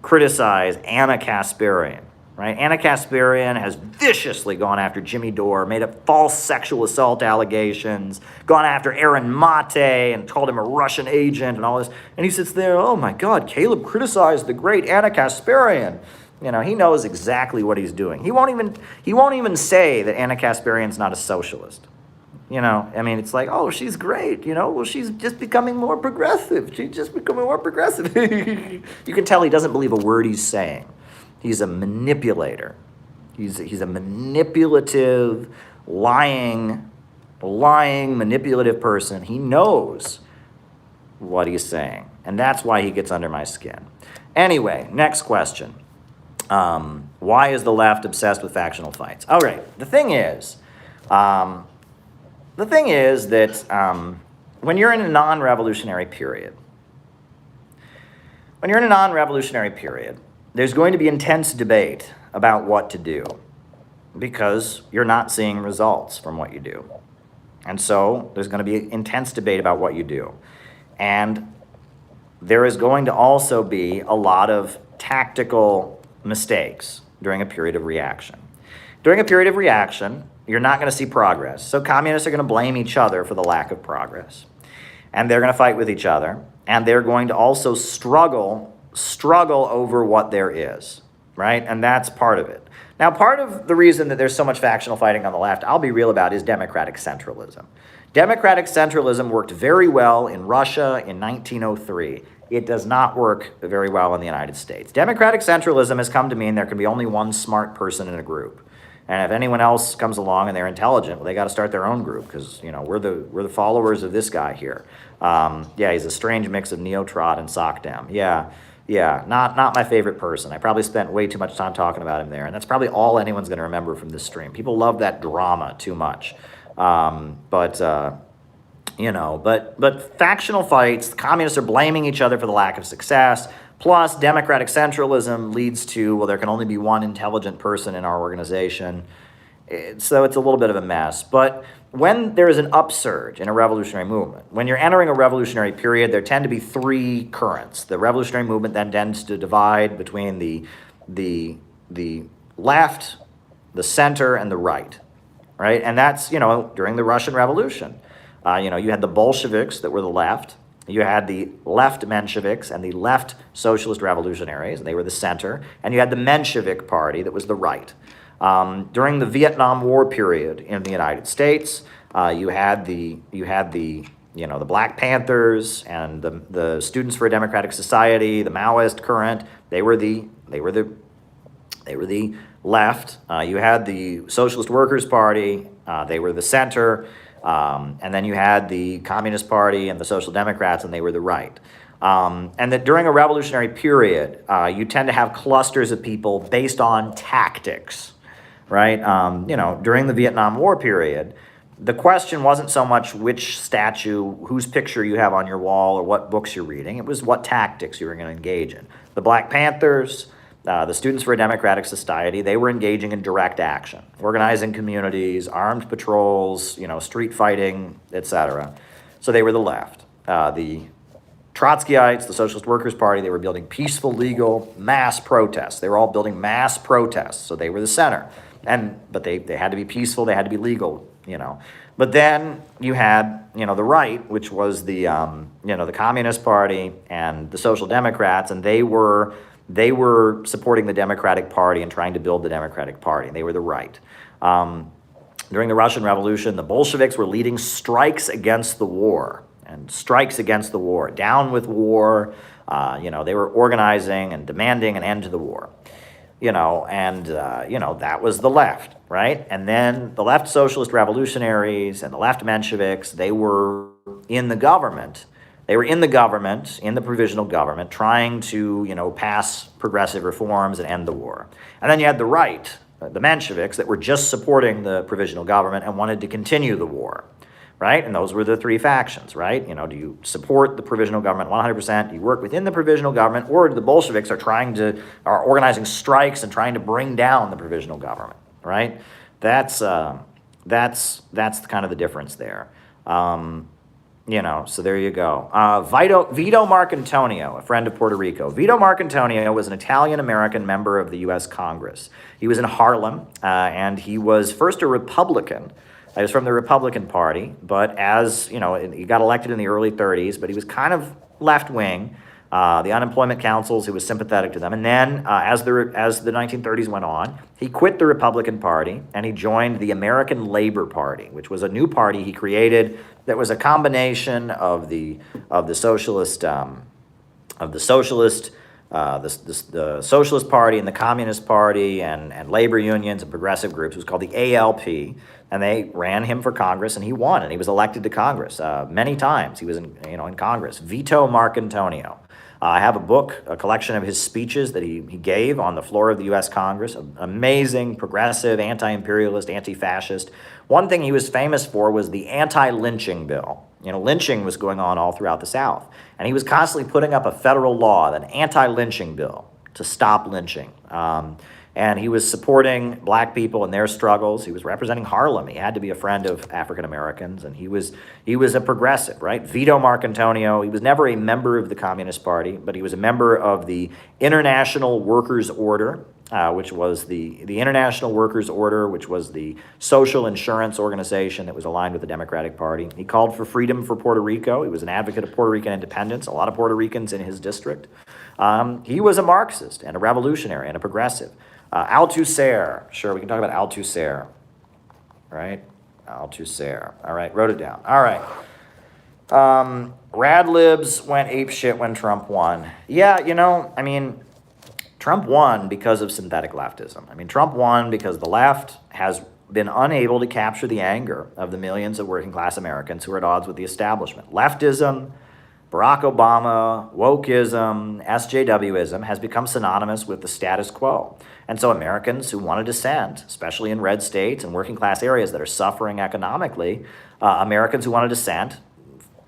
Anna Kasparian, right? Anna Kasparian has viciously gone after Jimmy Dore, made up false sexual assault allegations, gone after Aaron Mate and called him a Russian agent and all this. And he sits there, oh my God, Caleb criticized the great Anna Kasparian. He knows exactly what he's doing. He won't even say that Anna Kasparian's not a socialist. It's like, oh, she's great. Well, she's just becoming more progressive. You can tell he doesn't believe a word he's saying. He's a manipulator. He's a manipulative, lying, manipulative person. He knows what he's saying, and that's why he gets under my skin. Anyway, next question. Why is the left obsessed with factional fights? All right. The thing is that when you're in a non-revolutionary period, there's going to be intense debate about what to do because you're not seeing results from what you do. And so there's going to be intense debate about what you do. And there is going to also be a lot of tactical mistakes during a period of reaction. During a period of reaction, you're not going to see progress. So communists are going to blame each other for the lack of progress. And they're going to fight with each other. And they're going to also struggle over what there is, right? And that's part of it. Now, part of the reason that there's so much factional fighting on the left, I'll be real about, is democratic centralism. Democratic centralism worked very well in Russia in 1903. It does not work very well in the United States. Democratic centralism has come to mean there can be only one smart person in a group. And if anyone else comes along and they're intelligent, well, they got to start their own group because, we're the followers of this guy here. He's a strange mix of neo-trot and sockdem. Not my favorite person. I probably spent way too much time talking about him there, and that's probably all anyone's going to remember from this stream. People love that drama too much. But factional fights, the communists are blaming each other for the lack of success. Plus, democratic centralism leads to, well, there can only be one intelligent person in our organization. So it's a little bit of a mess. But when there is an upsurge in a revolutionary movement, when you're entering a revolutionary period, there tend to be three currents. The revolutionary movement then tends to divide between the left, the center, and the right, right? And that's, during the Russian Revolution. You had the Bolsheviks that were the left. You had the left Mensheviks and the left socialist revolutionaries, and they were the center. And you had the Menshevik party that was the right. During the Vietnam War period in the United States, you had the Black Panthers and the Students for a Democratic Society, the Maoist current. They were the left. You had the Socialist Workers' Party. They were the center. And then you had the Communist Party and the Social Democrats, and they were the right. And that during a revolutionary period, you tend to have clusters of people based on tactics, right? During the Vietnam War period, the question wasn't so much which statue, whose picture you have on your wall, or what books you're reading. It was what tactics you were going to engage in. The Black Panthers, the Students for a Democratic Society, they were engaging in direct action, organizing communities, armed patrols, street fighting, etc. So they were the left. The Trotskyites, the Socialist Workers' Party, they were building peaceful, legal, mass protests. They were all building mass protests, so they were the center. But they had to be peaceful, they had to be legal, But then you had, the right, which was the Communist Party and the Social Democrats, and they were supporting the Democratic Party and trying to build the Democratic Party. They were the right. During the Russian Revolution, the Bolsheviks were leading strikes against the war. Down with war. They were organizing and demanding an end to the war. That was the left, right? And then the left socialist revolutionaries and the left Mensheviks, they were in the government. They were in the provisional government, trying to, pass progressive reforms and end the war. And then you had the right, the Mensheviks, that were just supporting the provisional government and wanted to continue the war, right? And those were the three factions, right? Do you support the provisional government 100%? Do you work within the provisional government? Or the Bolsheviks are organizing strikes and trying to bring down the provisional government, right? That's kind of the difference there. So there you go. Vito Marcantonio, a friend of Puerto Rico. Vito Marcantonio was an Italian-American member of the U.S. Congress. He was in Harlem, and he was first a Republican. He was from the Republican Party, but he got elected in the early 30s, but he was kind of left-wing. The unemployment councils, he was sympathetic to them. And then as the 1930s went on, he quit the Republican Party and he joined the American Labor Party, which was a new party he created that was a combination of the Socialist Party and the Communist Party and labor unions and progressive groups. It was called the ALP, and they ran him for Congress, and he won, and he was elected to Congress many times. He was in Congress. Vito Marcantonio. I have a book, a collection of his speeches that he gave on the floor of the U.S. Congress. Amazing, progressive, anti-imperialist, anti-fascist. One thing he was famous for was the anti-lynching bill. Lynching was going on all throughout the South. And he was constantly putting up a federal law, an anti-lynching bill, to stop lynching. And he was supporting black people in their struggles. He was representing Harlem. He had to be a friend of African Americans, and he was a progressive, right? Vito Marcantonio, he was never a member of the Communist Party, but he was a member of the International Workers' Order, which was the International Workers' Order, which was the social insurance organization that was aligned with the Democratic Party. He called for freedom for Puerto Rico. He was an advocate of Puerto Rican independence, a lot of Puerto Ricans in his district. He was a Marxist and a revolutionary and a progressive. Althusser, sure, we can talk about Althusser, right? Althusser, all right, wrote it down. All right. Radlibs went apeshit when Trump won. Yeah, Trump won because of synthetic leftism. Trump won because the left has been unable to capture the anger of the millions of working class Americans who are at odds with the establishment. Leftism, Barack Obama, wokeism, SJWism has become synonymous with the status quo. And so Americans who want to dissent, especially in red states and working class areas that are suffering economically, Americans who want to dissent,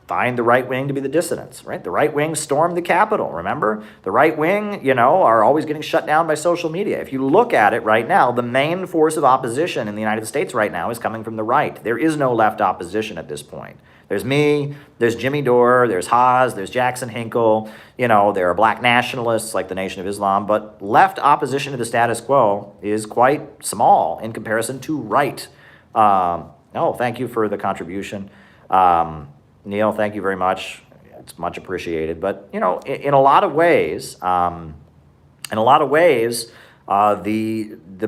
find the right wing to be the dissidents, right? The right wing stormed the Capitol, remember? The right wing, you know, are always getting shut down by social media. If you look at it right now, the main force of opposition in the United States right now is coming from the right. There is no left opposition at this point. There's me, there's Jimmy Dore, there's Haas, there's Jackson Hinkle, you know, there are black nationalists like the Nation of Islam, but left opposition to the status quo is quite small in comparison to right. Thank you for the contribution. Neil, thank you very much. It's much appreciated. But, you know, in a lot of ways, the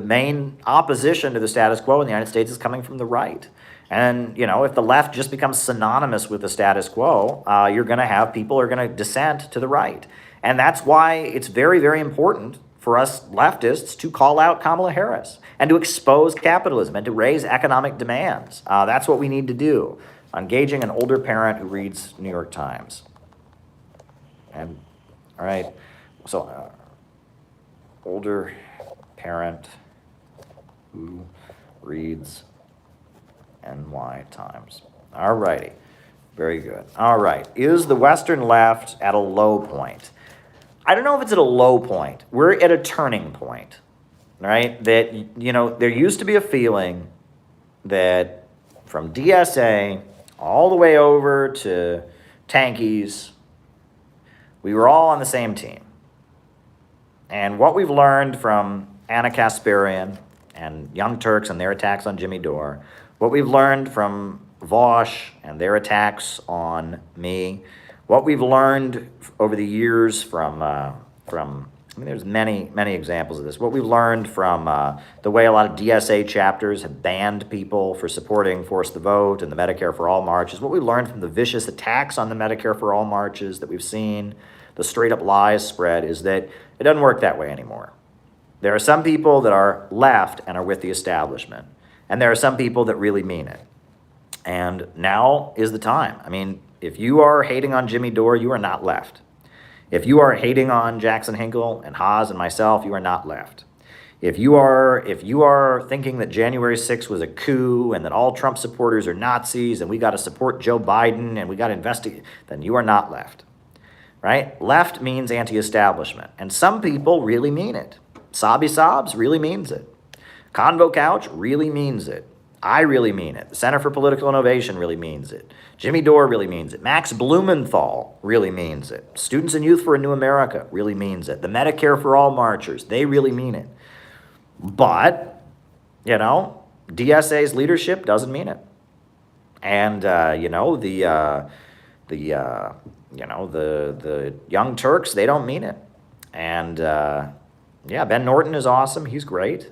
main opposition to the status quo in the United States is coming from the right. And, you know, if the left just becomes synonymous with the status quo, you're going to have people who are going to dissent to the right. And that's why it's very, very important for us leftists to call out Kamala Harris and to expose capitalism and to raise economic demands. That's what we need to do. Engaging an older parent who reads New York Times. And, all right, so older parent who reads NY Times. All righty, very good. All right, is the Western left at a low point? I don't know if it's at a low point. We're at a turning point, right? That, you know, there used to be a feeling that from DSA all the way over to tankies, we were all on the same team. And what we've learned from Anna Kasparian and Young Turks and their attacks on Jimmy Dore, what we've learned from Vosh and their attacks on me, what we've learned over the years from there's many examples of this. What we've learned from the way a lot of DSA chapters have banned people for supporting Force the Vote and the Medicare for All marches, what we learned from the vicious attacks on the Medicare for All marches that we've seen, the straight up lies spread, is that it doesn't work that way anymore. There are some people that are left and are with the establishment, and there are some people that really mean it. And now is the time. I mean, if you are hating on Jimmy Dore, you are not left. If you are hating on Jackson Hinkle and Haas and myself, you are not left. If you are thinking that January 6th was a coup and that all Trump supporters are Nazis and we got to support Joe Biden and we got to investigate, then you are not left, right? Left means anti-establishment, and some people really mean it. Sabi Sobs really means it. Convo Couch really means it. I really mean it. The Center for Political Innovation really means it. Jimmy Dore really means it. Max Blumenthal really means it. Students and Youth for a New America really means it. The Medicare for All marchers, they really mean it. But, you know, DSA's leadership doesn't mean it. And, the Young Turks, they don't mean it. And, Ben Norton is awesome. He's great.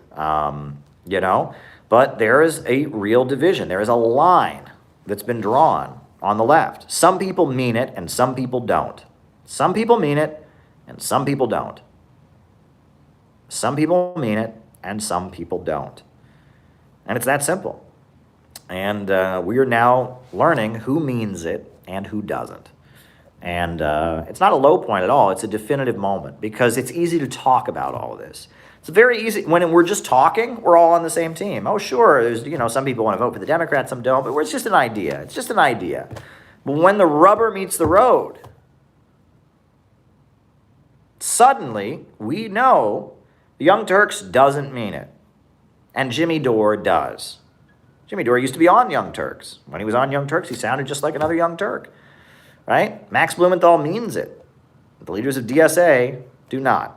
But there is a real division. There is a line that's been drawn on the left. Some people mean it and some people don't. Some people mean it and some people don't. Some people mean it and some people don't. And it's that simple. And we are now learning who means it and who doesn't. And it's not a low point at all. It's a definitive moment because it's easy to talk about all of this. It's very easy. When we're just talking, we're all on the same team. Oh, sure, there's, some people want to vote for the Democrats, some don't, but it's just an idea. It's just an idea. But when the rubber meets the road, suddenly we know the Young Turks doesn't mean it. And Jimmy Dore does. Jimmy Dore used to be on Young Turks. When he was on Young Turks, he sounded just like another Young Turk. Right? Max Blumenthal means it. The leaders of DSA do not.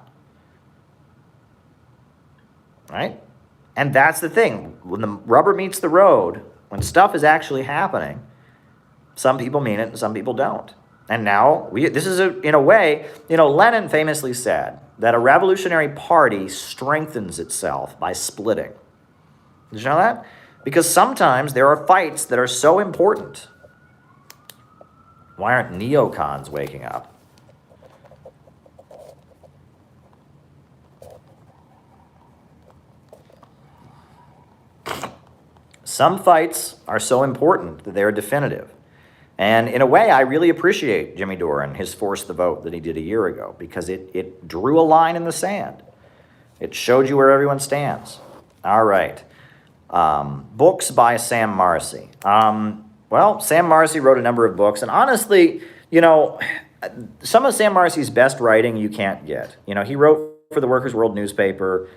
Right? And that's the thing. When the rubber meets the road, when stuff is actually happening, some people mean it and some people don't. And now, in a way, Lenin famously said that a revolutionary party strengthens itself by splitting. Did you know that? Because sometimes there are fights that are so important. Why aren't neocons waking up? Some fights are so important that they're definitive. And in a way, I really appreciate Jimmy Dore and his Force the Vote that he did a year ago because it drew a line in the sand. It showed you where everyone stands. All right. Books by Sam Marcy. Well, Sam Marcy wrote a number of books, and honestly, you know, some of Sam Marcy's best writing you can't get. You know, he wrote for the Workers' World newspaper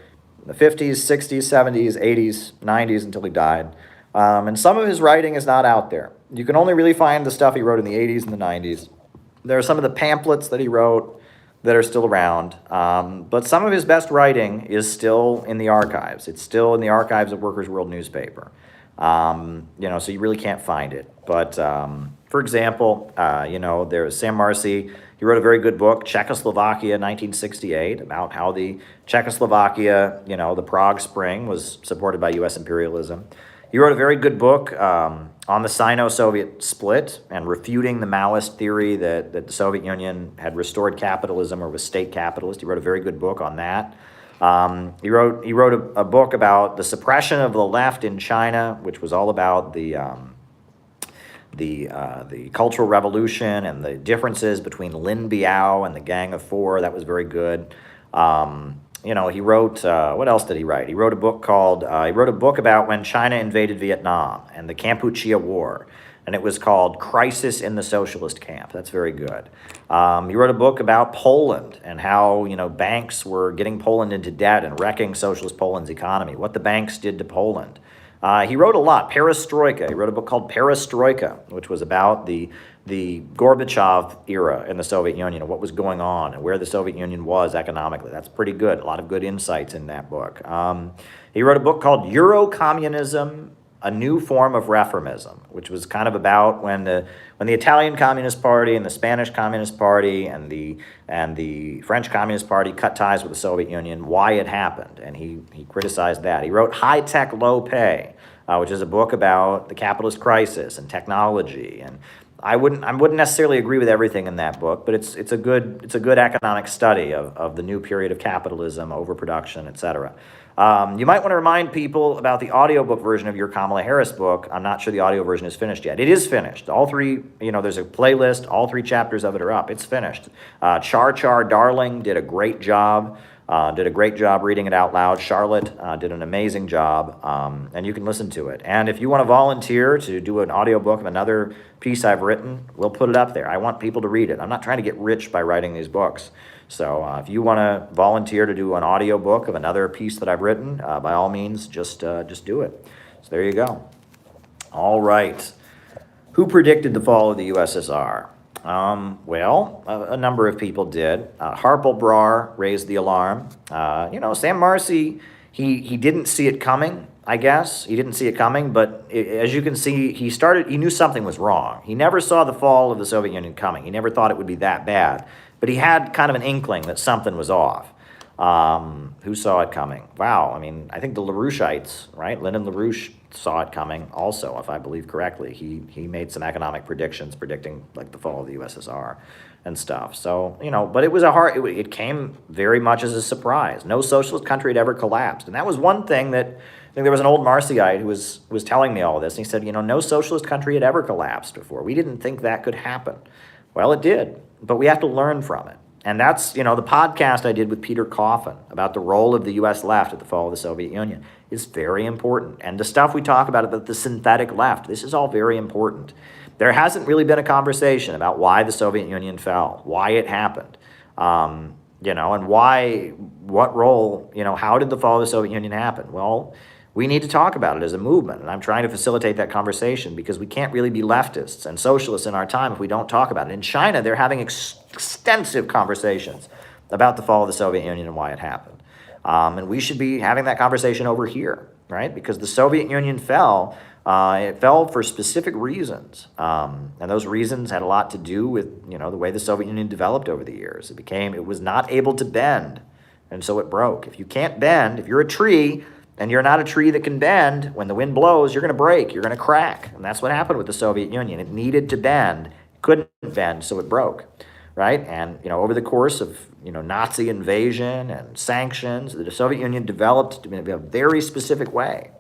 in the 50s, 60s, 70s, 80s, 90s until he died. And some of his writing is not out there. You can only really find the stuff he wrote in the 80s and the 90s. There are some of the pamphlets that he wrote that are still around, but some of his best writing is still in the archives. It's still in the archives of Workers' World newspaper. You know, so you really can't find it. But for example, you know, there's Sam Marcy. He wrote a very good book, Czechoslovakia, 1968, about how the Czechoslovakia, you know, the Prague Spring was supported by U.S. imperialism. He wrote a very good book on the Sino-Soviet split and refuting the Maoist theory that the Soviet Union had restored capitalism or was state capitalist. He wrote a very good book on that. He wrote a book about the suppression of the left in China, which was all about the Cultural Revolution and the differences between Lin Biao and the Gang of Four. That was very good. You know, he wrote, what else did he write? He wrote a book called, he wrote a book about when China invaded Vietnam and the Kampuchea War. And it was called Crisis in the Socialist Camp. That's very good. He wrote a book about Poland and how, you know, banks were getting Poland into debt and wrecking socialist Poland's economy, what the banks did to Poland. He wrote a lot. Perestroika. He wrote a book called Perestroika, which was about the Gorbachev era in the Soviet Union, what was going on and where the Soviet Union was economically. That's pretty good. A lot of good insights in that book. He wrote a book called Eurocommunism, a New Form of Reformism, which was kind of about when the Italian Communist Party and the Spanish Communist Party and the French Communist Party cut ties with the Soviet Union, why it happened, and he criticized that. He wrote High Tech, Low Pay, which is a book about the capitalist crisis and technology. And I wouldn't necessarily agree with everything in that book, but it's a good economic study of the new period of capitalism, overproduction, etc. You might want to remind people about the audiobook version of your Kamala Harris book. I'm not sure the audio version is finished yet. It is finished. All three, you know, there's a playlist. All 3 chapters of it are up. It's finished. Char Darling did a great job. Reading it out loud. Charlotte did an amazing job, and you can listen to it. And if you want to volunteer to do an audiobook of another piece I've written, we'll put it up there. I want people to read it. I'm not trying to get rich by writing these books. So if you want to volunteer to do an audiobook of another piece that I've written, by all means, just do it. So there you go. All right. Who predicted the fall of the USSR? Well, a number of people did. Harpelbrar raised the alarm. You know, Sam Marcy, he didn't see it coming, I guess. He didn't see it coming, but as you can see, he knew something was wrong. He never saw the fall of the Soviet Union coming. He never thought it would be that bad, but he had kind of an inkling that something was off. Who saw it coming? Wow, I mean, I think the LaRoucheites, right? Lyndon LaRouche saw it coming also, if I believe correctly. He made some economic predictions predicting like the fall of the USSR and stuff. So, you know, but it came very much as a surprise. No socialist country had ever collapsed. And that was one thing that, I think there was an old Marcyite who was telling me all this. And he said, you know, no socialist country had ever collapsed before. We didn't think that could happen. Well, it did, but we have to learn from it. And that's, you know, the podcast I did with Peter Coffin about the role of the U.S. left at the fall of the Soviet Union is very important. And the stuff we talk about the synthetic left, this is all very important. There hasn't really been a conversation about why the Soviet Union fell, why it happened, you know, and what role, you know, how did the fall of the Soviet Union happen? Well, we need to talk about it as a movement, and I'm trying to facilitate that conversation because we can't really be leftists and socialists in our time if we don't talk about it. In China, they're having extensive conversations about the fall of the Soviet Union and why it happened. And we should be having that conversation over here, right? Because the Soviet Union fell, it fell for specific reasons. And those reasons had a lot to do with, you know, the way the Soviet Union developed over the years. It was not able to bend, and so it broke. If you can't bend, if you're a tree, and you're not a tree that can bend, when the wind blows, you're going to break, you're going to crack. And that's what happened with the Soviet Union. It needed to bend, couldn't bend, so it broke, right? And, you know, over the course of, you know, Nazi invasion and sanctions, the Soviet Union developed in a very specific way.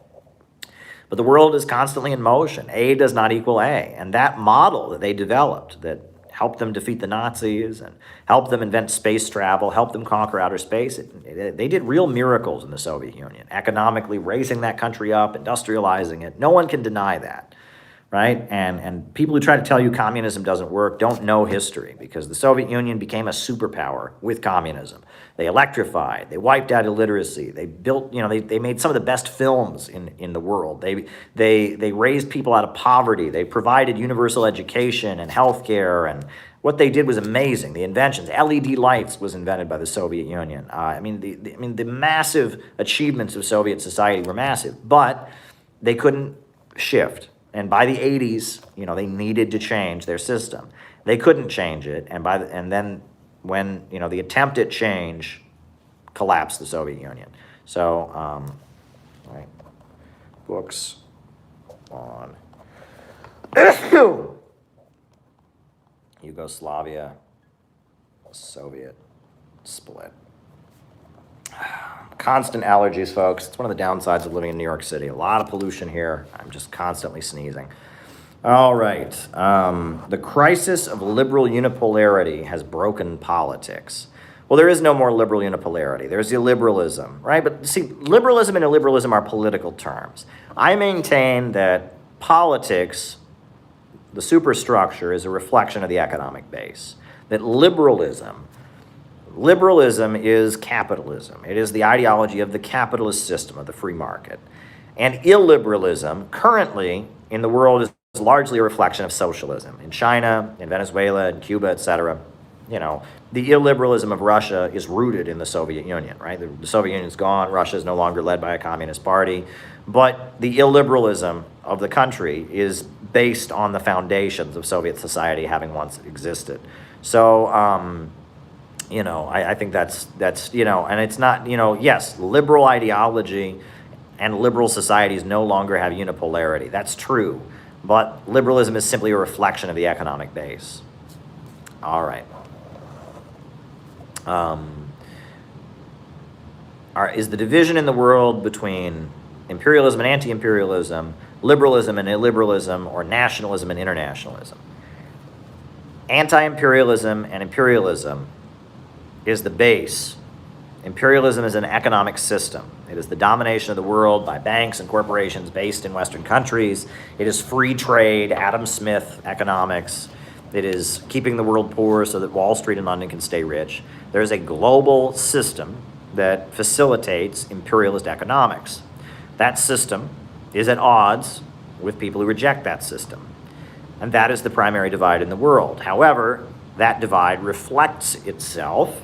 But the world is constantly in motion. A does not equal A. And that model that they developed that helped them defeat the Nazis and helped them invent space travel, helped them conquer outer space. They did real miracles in the Soviet Union, economically raising that country up, industrializing it. No one can deny that, right? And people who try to tell you communism doesn't work don't know history, because the Soviet Union became a superpower with communism. They electrified, they wiped out illiteracy, they built, they made some of the best films in the world. They raised people out of poverty, they provided universal education and healthcare, and what they did was amazing. The inventions, LED lights was invented by the Soviet Union. The massive achievements of Soviet society were massive, but they couldn't shift. And by the 80s, they needed to change their system. They couldn't change it, and then when the attempt at change collapsed the Soviet Union. So, right, books on Yugoslavia, Soviet split. Constant allergies, folks. It's one of the downsides of living in New York City. A lot of pollution here. I'm just constantly sneezing. All right. The crisis of liberal unipolarity has broken politics. Well, there is no more liberal unipolarity. There's illiberalism, right? But see, liberalism and illiberalism are political terms. I maintain that politics, the superstructure, is a reflection of the economic base. That liberalism is capitalism. It is the ideology of the capitalist system, of the free market. And illiberalism, currently in the world, is largely a reflection of socialism. In China, in Venezuela, in Cuba, etc. The illiberalism of Russia is rooted in the Soviet Union, right? The Soviet Union's gone. Russia is no longer led by a communist party. But the illiberalism of the country is based on the foundations of Soviet society having once existed. So, I think that's and it's not, yes, liberal ideology and liberal societies no longer have unipolarity. That's true. But liberalism is simply a reflection of the economic base. All right. Is the division in the world between imperialism and anti-imperialism, liberalism and illiberalism, or nationalism and internationalism? Anti-imperialism and imperialism is the base. Imperialism is an economic system. It is the domination of the world by banks and corporations based in Western countries. It is free trade, Adam Smith economics. It is keeping the world poor so that Wall Street and London can stay rich. There is a global system that facilitates imperialist economics. That system is at odds with people who reject that system. And that is the primary divide in the world. However, that divide reflects itself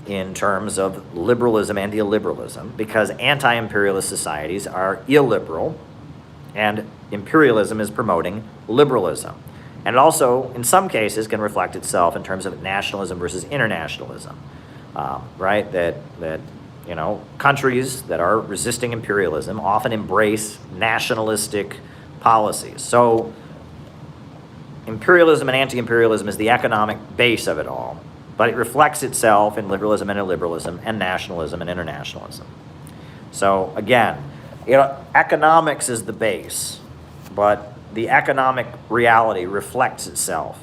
in terms of liberalism and illiberalism, because anti-imperialist societies are illiberal and imperialism is promoting liberalism. And it also, in some cases, can reflect itself in terms of nationalism versus internationalism, right? That countries that are resisting imperialism often embrace nationalistic policies. So imperialism and anti-imperialism is the economic base of it all, but it reflects itself in liberalism and illiberalism and nationalism and internationalism. So again, economics is the base, but the economic reality reflects itself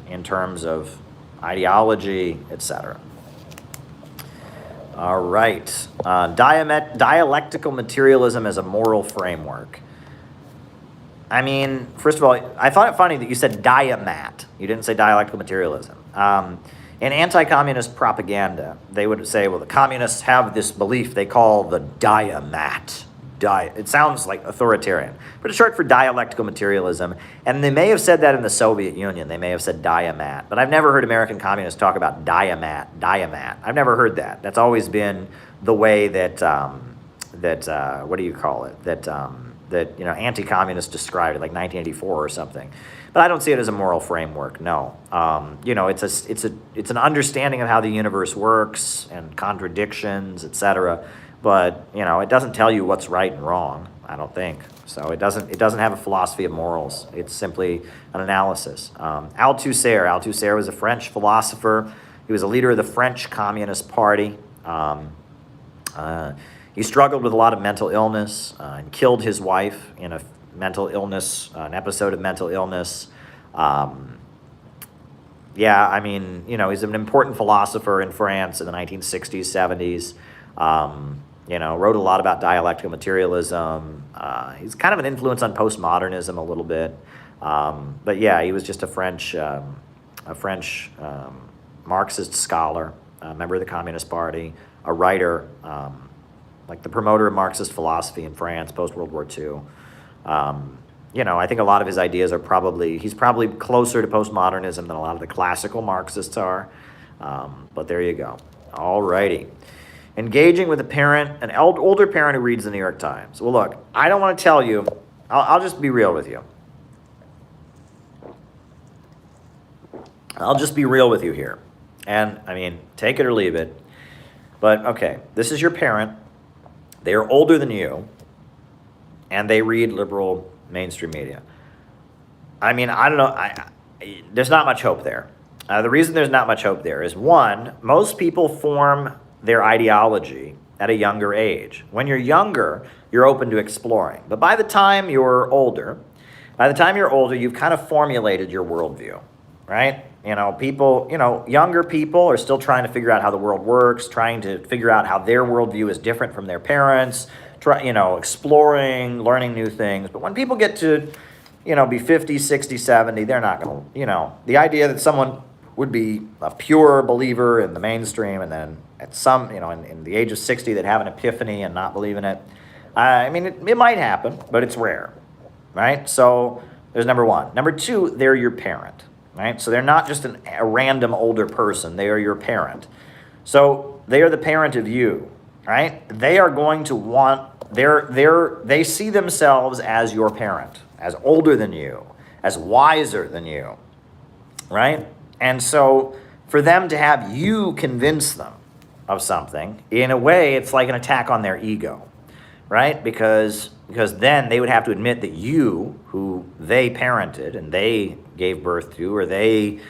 in terms of ideology, etc. All right. Dialectical materialism as a moral framework. I mean, first of all, I thought it funny that you said diamat. You didn't say dialectical materialism. In anti-communist propaganda, they would say, well, the communists have this belief they call the diamat. It sounds like authoritarian, but it's short for dialectical materialism. And they may have said that in the Soviet Union. They may have said diamat, but I've never heard American communists talk about diamat. I've never heard that. That's always been the way that what do you call it? That anti-communists described it, like 1984 or something. But I don't see it as a moral framework. No, it's an understanding of how the universe works and contradictions, etc. But it doesn't tell you what's right and wrong. I don't think so. It doesn't have a philosophy of morals. It's simply an analysis. Althusser was a French philosopher. He was a leader of the French Communist Party. He struggled with a lot of mental illness and killed his wife in an episode of mental illness. He's an important philosopher in France in the 1960s, 70s. Wrote a lot about dialectical materialism. He's kind of an influence on postmodernism a little bit. But yeah, he was just a French Marxist scholar, a member of the Communist Party, a writer, like the promoter of Marxist philosophy in France post-World War II. I think a lot of his ideas he's probably closer to postmodernism than a lot of the classical Marxists are. But there you go. All righty. Engaging with an older parent who reads the New York Times. Well, look, I don't want to tell you, I'll just be real with you. I'll just be real with you here. And, take it or leave it. But, okay, this is your parent. They are older than you, and they read liberal mainstream media. I don't know. There's not much hope there. The reason there's not much hope there is, one, most people form their ideology at a younger age. When you're younger, you're open to exploring. But by the time you're older, you've kind of formulated your worldview, right? Younger people are still trying to figure out how the world works, trying to figure out how their worldview is different from their parents, exploring, learning new things. But when people get to, be 50, 60, 70, they're not going to, the idea that someone would be a pure believer in the mainstream and then at some, in the age of 60, they'd have an epiphany and not believe in it. It might happen, but it's rare, right? So there's number one. Number two, they're your parent, right? So they're not just a random older person. They are your parent. So they are the parent of you, right? They are going to want, they see themselves as your parent, as older than you, as wiser than you, right? And so for them to have you convince them of something, in a way, it's like an attack on their ego, right? Because then they would have to admit that you, who they parented and they gave birth to or they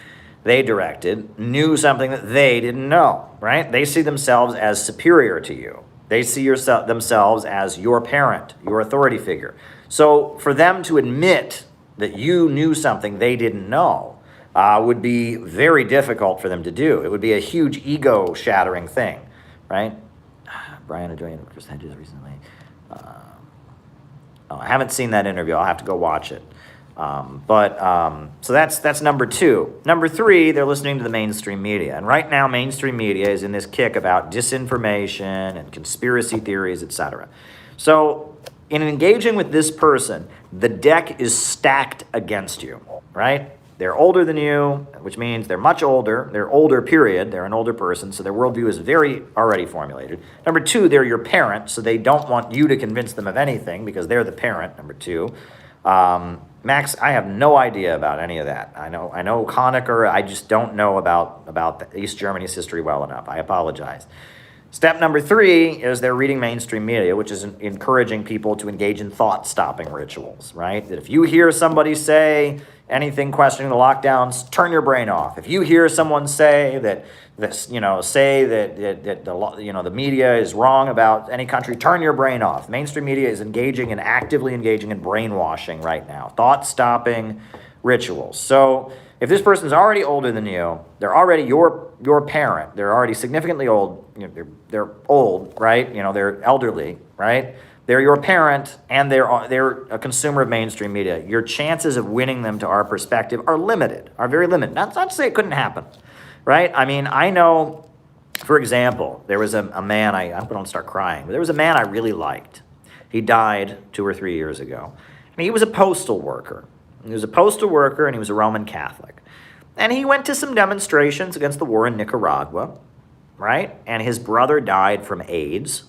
directed, knew something that they didn't know, right? They see themselves as superior to you. They see themselves as your parent, your authority figure. So for them to admit that you knew something they didn't know would be very difficult for them to do. It would be a huge ego-shattering thing, right? Brian joined Chris Hedges recently. I haven't seen that interview. I'll have to go watch it. So that's number two. Number three, they're listening to the mainstream media. And right now, mainstream media is in this kick about disinformation and conspiracy theories, etc. So in engaging with this person, the deck is stacked against you, right? They're older than you, which means they're much older. They're older, period. They're an older person, so their worldview is very already formulated. Number two, they're your parent, so they don't want you to convince them of anything because they're the parent, number two. Max, I have no idea about any of that. I know Honecker. I just don't know about East Germany's history well enough. I apologize. Step number three is they're reading mainstream media, which is encouraging people to engage in thought-stopping rituals, right? That if you hear somebody say anything questioning the lockdowns, turn your brain off. If you hear someone say that the media is wrong about any country, turn your brain off. Mainstream media is actively engaging in brainwashing right now. Thought-stopping rituals. So if this person's already older than you, they're already your parent, they're already significantly old, they're old, right? They're elderly, right? They're your parent, and they're a consumer of mainstream media. Your chances of winning them to our perspective are very limited. Not to say it couldn't happen, right? I know, for example, there was a man, I'm going to start crying, but there was a man I really liked. He died 2 or 3 years ago. And he was a postal worker. He was a postal worker, and he was a Roman Catholic. And he went to some demonstrations against the war in Nicaragua, right? And his brother died from AIDS.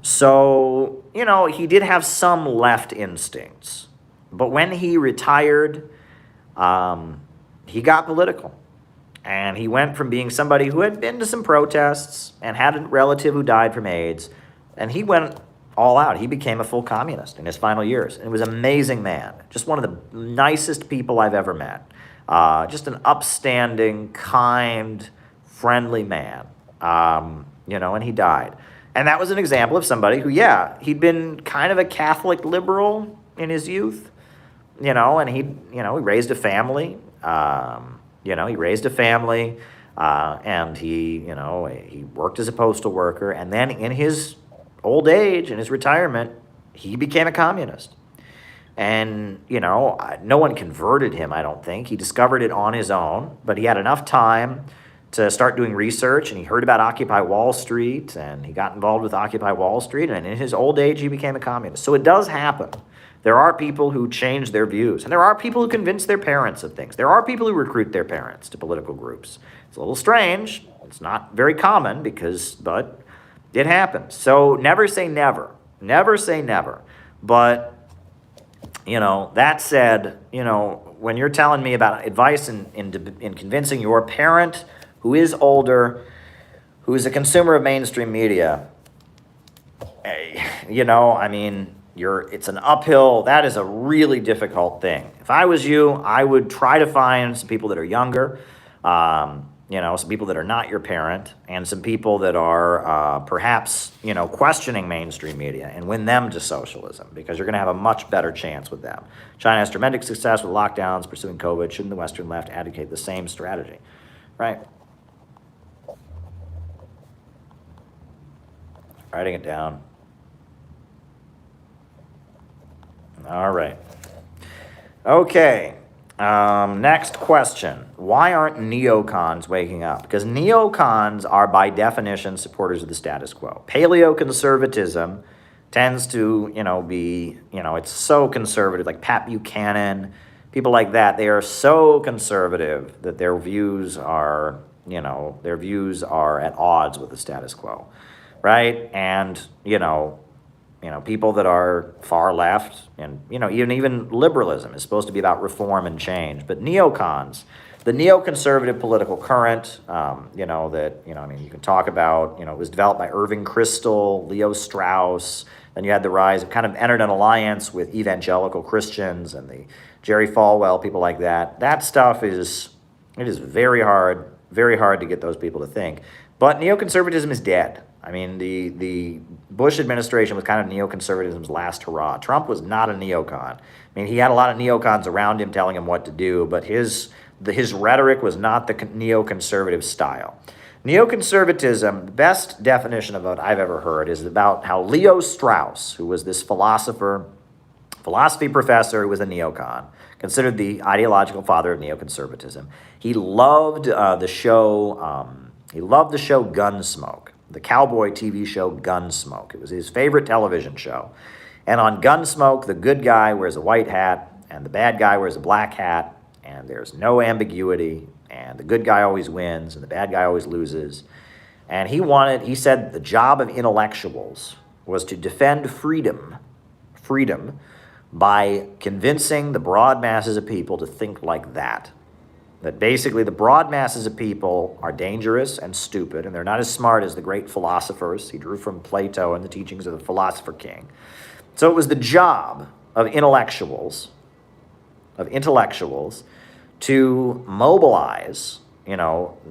So, he did have some left instincts. But when he retired, he got political. And he went from being somebody who had been to some protests and had a relative who died from AIDS, and he went all out. He became a full communist in his final years. And he was an amazing man. Just one of the nicest people I've ever met. Just an upstanding, kind, friendly man. And he died. And that was an example of somebody who, he'd been kind of a Catholic liberal in his youth, and he raised a family, and he worked as a postal worker. And then in his old age, in his retirement, he became a communist. And, no one converted him, I don't think. He discovered it on his own, but he had enough time to start doing research, and he heard about Occupy Wall Street, and he got involved with Occupy Wall Street, and in his old age, he became a communist. So it does happen. There are people who change their views, and there are people who convince their parents of things. There are people who recruit their parents to political groups. It's a little strange. It's not very common but it happens. So never say never. Never say never. But that said, when you're telling me about advice in convincing your parent who is older, who is a consumer of mainstream media, it's an uphill. That is a really difficult thing. If I was you, I would try to find some people that are younger, some people that are not your parent, and some people that are perhaps, questioning mainstream media, and win them to socialism, because you're going to have a much better chance with them. China has tremendous success with lockdowns, pursuing COVID. Shouldn't the Western left advocate the same strategy? Right? Writing it down. All right. Okay. Next question. Why aren't neocons waking up? Because neocons are, by definition, supporters of the status quo. Paleoconservatism tends to, it's so conservative, like Pat Buchanan, people like that. They are so conservative that their views are at odds with the status quo, right? And, people that are far left, and even liberalism is supposed to be about reform and change. But neocons, the neoconservative political current, you can talk about, it was developed by Irving Kristol, Leo Strauss. Then you had the rise, it kind of entered an alliance with evangelical Christians and the Jerry Falwell, people like that. That stuff is very hard to get those people to think. But neoconservatism is dead. I mean, the Bush administration was kind of neoconservatism's last hurrah. Trump was not a neocon. I mean, he had a lot of neocons around him telling him what to do, but his rhetoric was not the neoconservative style. Neoconservatism, the best definition of it I've ever heard, is about how Leo Strauss, who was this philosophy professor who was a neocon, considered the ideological father of neoconservatism. He loved the show Gunsmoke. The cowboy TV show Gunsmoke. It was his favorite television show. And on Gunsmoke, the good guy wears a white hat, and the bad guy wears a black hat, and there's no ambiguity, and the good guy always wins, and the bad guy always loses. And he said the job of intellectuals was to defend freedom by convincing the broad masses of people to think like that. That basically the broad masses of people are dangerous and stupid, and they're not as smart as the great philosophers. He drew from Plato and the teachings of the philosopher king. So it was the job of intellectuals to mobilize,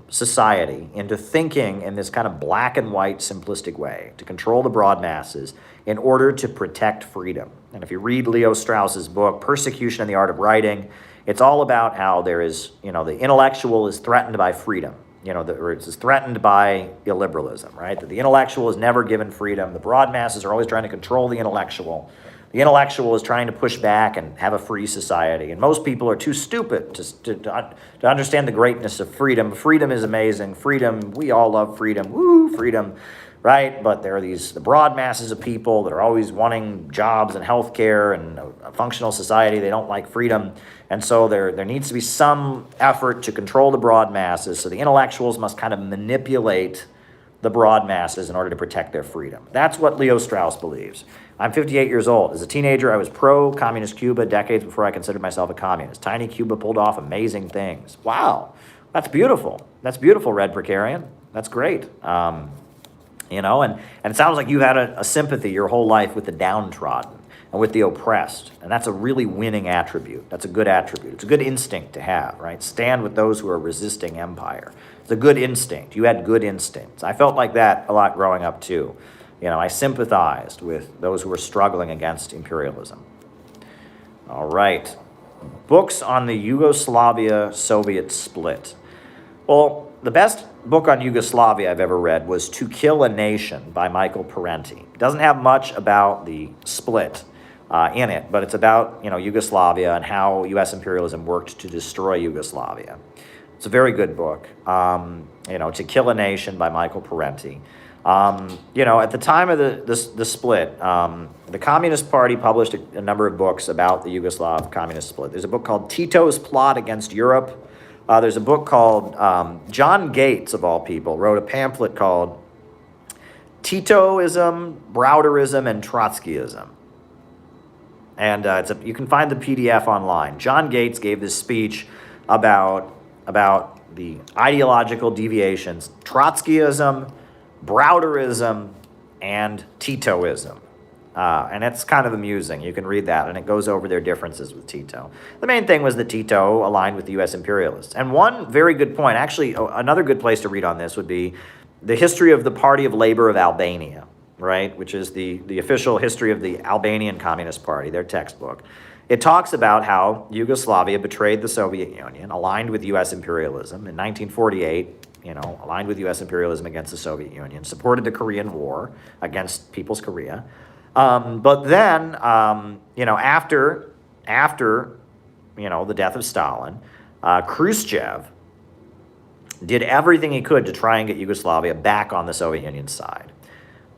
society into thinking in this kind of black and white simplistic way, to control the broad masses in order to protect freedom. And if you read Leo Strauss's book, Persecution and the Art of Writing, it's all about how there is, the intellectual is threatened by freedom, or it's threatened by illiberalism, right? That the intellectual is never given freedom. The broad masses are always trying to control the intellectual. The intellectual is trying to push back and have a free society. And most people are too stupid to understand the greatness of freedom. Freedom is amazing. Freedom, we all love freedom. Woo, freedom. Right? But there are the broad masses of people that are always wanting jobs and healthcare and a functional society. They don't like freedom. And so there needs to be some effort to control the broad masses. So the intellectuals must kind of manipulate the broad masses in order to protect their freedom. That's what Leo Strauss believes. I'm 58 years old. As a teenager, I was pro-communist Cuba decades before I considered myself a communist. Tiny Cuba pulled off amazing things. Wow. That's beautiful. That's beautiful, Red Precarian. That's great. And it sounds like you've had a sympathy your whole life with the downtrodden and with the oppressed. And that's a really winning attribute. That's a good attribute. It's a good instinct to have, right? Stand with those who are resisting empire. It's a good instinct. You had good instincts. I felt like that a lot growing up too. I sympathized with those who were struggling against imperialism. All right. Books on the Yugoslavia-Soviet split. Well, the best book on Yugoslavia I've ever read was To Kill a Nation by Michael Parenti. It doesn't have much about the split in it, but it's about Yugoslavia and how U.S. imperialism worked to destroy Yugoslavia. It's a very good book. To Kill a Nation by Michael Parenti. At the time of the split, the Communist Party published a number of books about the Yugoslav communist split. There's a book called Tito's Plot Against Europe. There's a book called, John Gates, of all people, wrote a pamphlet called Titoism, Browderism, and Trotskyism. And you can find the PDF online. John Gates gave this speech about the ideological deviations, Trotskyism, Browderism, and Titoism. And it's kind of amusing. You can read that, and it goes over their differences with Tito. The main thing was that Tito aligned with the U.S. imperialists. And one very good point, actually, another good place to read on this would be the history of the Party of Labor of Albania, right, which is the official history of the Albanian Communist Party, their textbook. It talks about how Yugoslavia betrayed the Soviet Union, aligned with U.S. imperialism in 1948, aligned with U.S. imperialism against the Soviet Union, supported the Korean War against People's Korea. But then, after the death of Stalin, Khrushchev did everything he could to try and get Yugoslavia back on the Soviet Union side.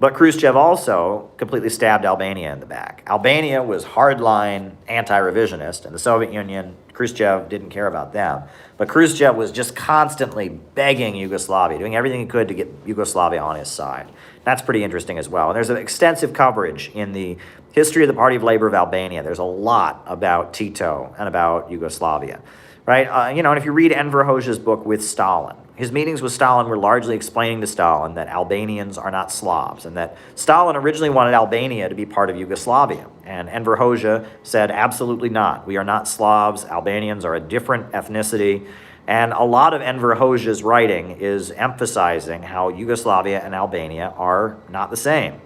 But Khrushchev also completely stabbed Albania in the back. Albania was hardline anti-revisionist, and the Soviet Union, Khrushchev didn't care about them. But Khrushchev was just constantly begging Yugoslavia, doing everything he could to get Yugoslavia on his side. That's pretty interesting as well. And there's an extensive coverage in the history of the Party of Labor of Albania. There's a lot about Tito and about Yugoslavia, right? And if you read Enver Hoxha's book With Stalin, his meetings with Stalin were largely explaining to Stalin that Albanians are not Slavs, and that Stalin originally wanted Albania to be part of Yugoslavia. And Enver Hoxha said, absolutely not. We are not Slavs. Albanians are a different ethnicity. And a lot of Enver Hoxha's writing is emphasizing how Yugoslavia and Albania are not the same.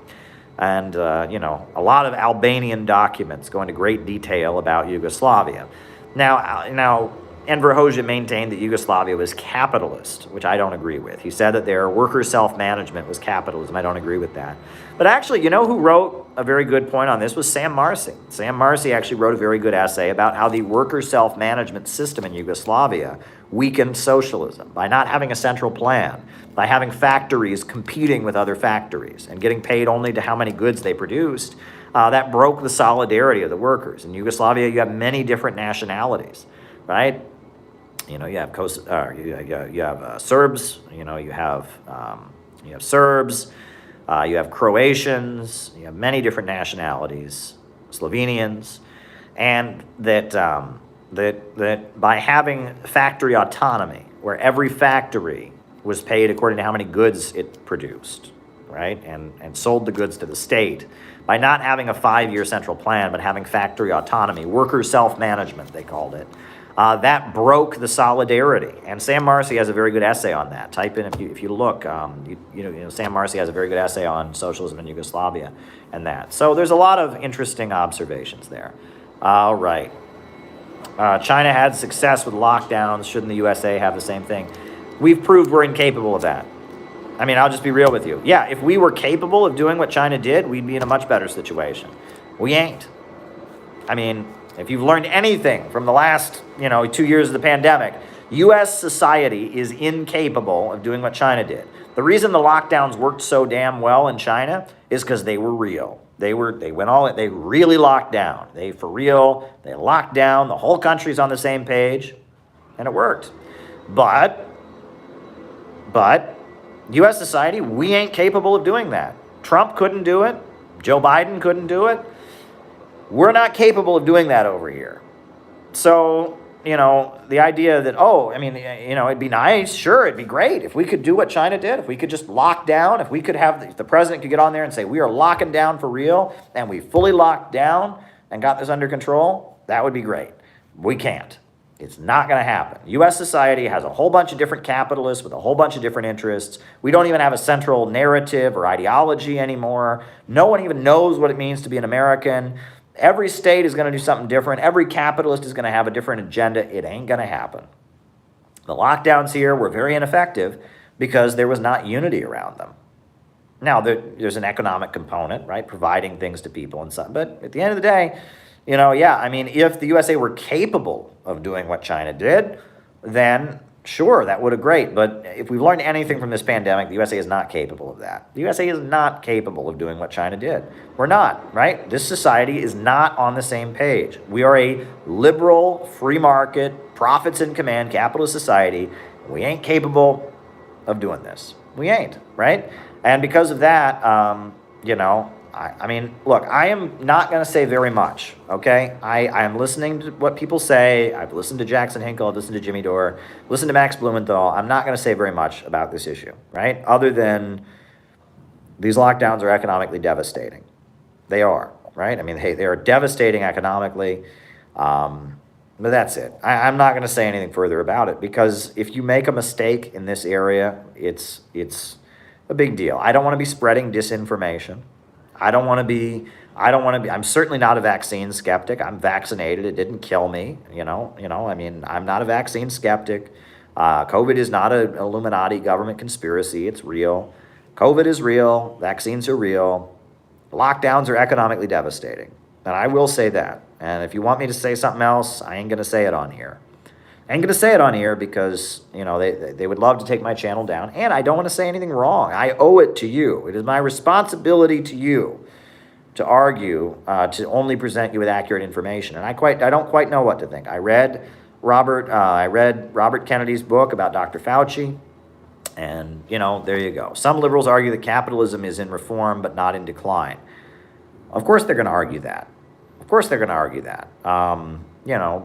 And, a lot of Albanian documents go into great detail about Yugoslavia. Now, Enver Hoxha maintained that Yugoslavia was capitalist, which I don't agree with. He said that their worker self-management was capitalism. I don't agree with that. But actually, who wrote a very good point on this was Sam Marcy. Sam Marcy actually wrote a very good essay about how the worker self-management system in Yugoslavia weakened socialism by not having a central plan, by having factories competing with other factories and getting paid only to how many goods they produced. That broke the solidarity of the workers. In Yugoslavia, you have many different nationalities, right? You have Serbs. You have Serbs. You have Croatians. You have many different nationalities, Slovenians, and that by having factory autonomy, where every factory was paid according to how many goods it produced, right, and sold the goods to the state, by not having a 5-year central plan, but having factory autonomy, worker self-management, they called it. That broke the solidarity, and Sam Marcy has a very good essay on that. Type in if you look. Sam Marcy has a very good essay on socialism in Yugoslavia, and that. So there's a lot of interesting observations there. All right. China had success with lockdowns. Shouldn't the USA have the same thing? We've proved we're incapable of that. I mean, I'll just be real with you. Yeah, if we were capable of doing what China did, we'd be in a much better situation. We ain't. I mean, if you've learned anything from the last, 2 years of the pandemic, U.S. society is incapable of doing what China did. The reason the lockdowns worked so damn well in China is because they were real. They really locked down. They locked down. The whole country's on the same page, and it worked. But U.S. society, we ain't capable of doing that. Trump couldn't do it. Joe Biden couldn't do it. We're not capable of doing that over here. So, the idea that, it'd be nice, sure, it'd be great if we could do what China did, if we could just lock down, if we could have, the president could get on there and say, we are locking down for real, and we fully locked down and got this under control, that would be great. We can't. It's not going to happen. U.S. society has a whole bunch of different capitalists with a whole bunch of different interests. We don't even have a central narrative or ideology anymore. No one even knows what it means to be an American. Every state is going to do something different. Every capitalist is going to have a different agenda. It ain't going to happen. The lockdowns here were very ineffective, because there was not unity around them. Now, there's an economic component, right, providing things to people and stuff. But at the end of the day, yeah, I mean, if the USA were capable of doing what China did, then sure, that would have great. But if we've learned anything from this pandemic, the USA is not capable of that. The USA is not capable of doing what China did. We're not, right? This society is not on the same page. We are a liberal, free market, profits in command, capitalist society. We ain't capable of doing this. We ain't, right? And because of that, I mean, look, I am not going to say very much, okay? I am listening to what people say. I've listened to Jackson Hinkle. I've listened to Jimmy Dore. Listened to Max Blumenthal. I'm not going to say very much about this issue, right? Other than these lockdowns are economically devastating. They are, right? I mean, they are devastating economically. But that's it. I'm not going to say anything further about it, because if you make a mistake in this area, it's a big deal. I don't want to be spreading disinformation. I'm certainly not a vaccine skeptic. I'm vaccinated. It didn't kill me. I mean, I'm not a vaccine skeptic. COVID is not an Illuminati government conspiracy. It's real. COVID is real. Vaccines are real. Lockdowns are economically devastating. And I will say that. And if you want me to say something else, I ain't going to say it on here. I ain't going to say it on here because, they would love to take my channel down. And I don't want to say anything wrong. I owe it to you. It is my responsibility to you to argue, to only present you with accurate information. And I don't quite know what to think. I read Robert Kennedy's book about Dr. Fauci. And, there you go. Some liberals argue that capitalism is in reform but not in decline. Of course they're going to argue that.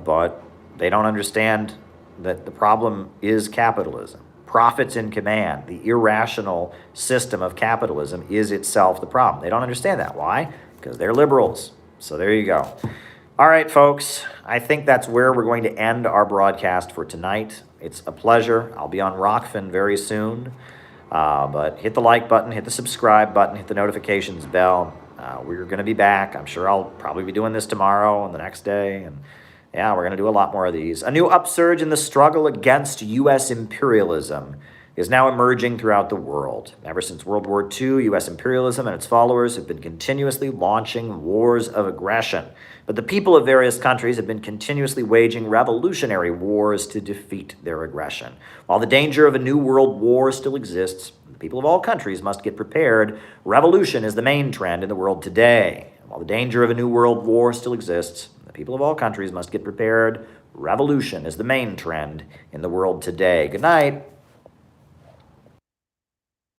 But they don't understand that the problem is capitalism. Profits in command, the irrational system of capitalism is itself the problem. They don't understand that. Why? Because they're liberals. So there you go. All right, folks. I think that's where we're going to end our broadcast for tonight. It's a pleasure. I'll be on Rockfin very soon. But hit the like button, hit the subscribe button, hit the notifications bell. We're going to be back. I'm sure I'll probably be doing this tomorrow and the next day. And yeah, we're going to do a lot more of these. A new upsurge in the struggle against U.S. imperialism is now emerging throughout the world. Ever since World War II, U.S. imperialism and its followers have been continuously launching wars of aggression. But the people of various countries have been continuously waging revolutionary wars to defeat their aggression. While the danger of a new world war still exists, the people of all countries must get prepared. Revolution is the main trend in the world today. While the danger of a new world war still exists, the people of all countries must get prepared. Revolution is the main trend in the world today. Good night.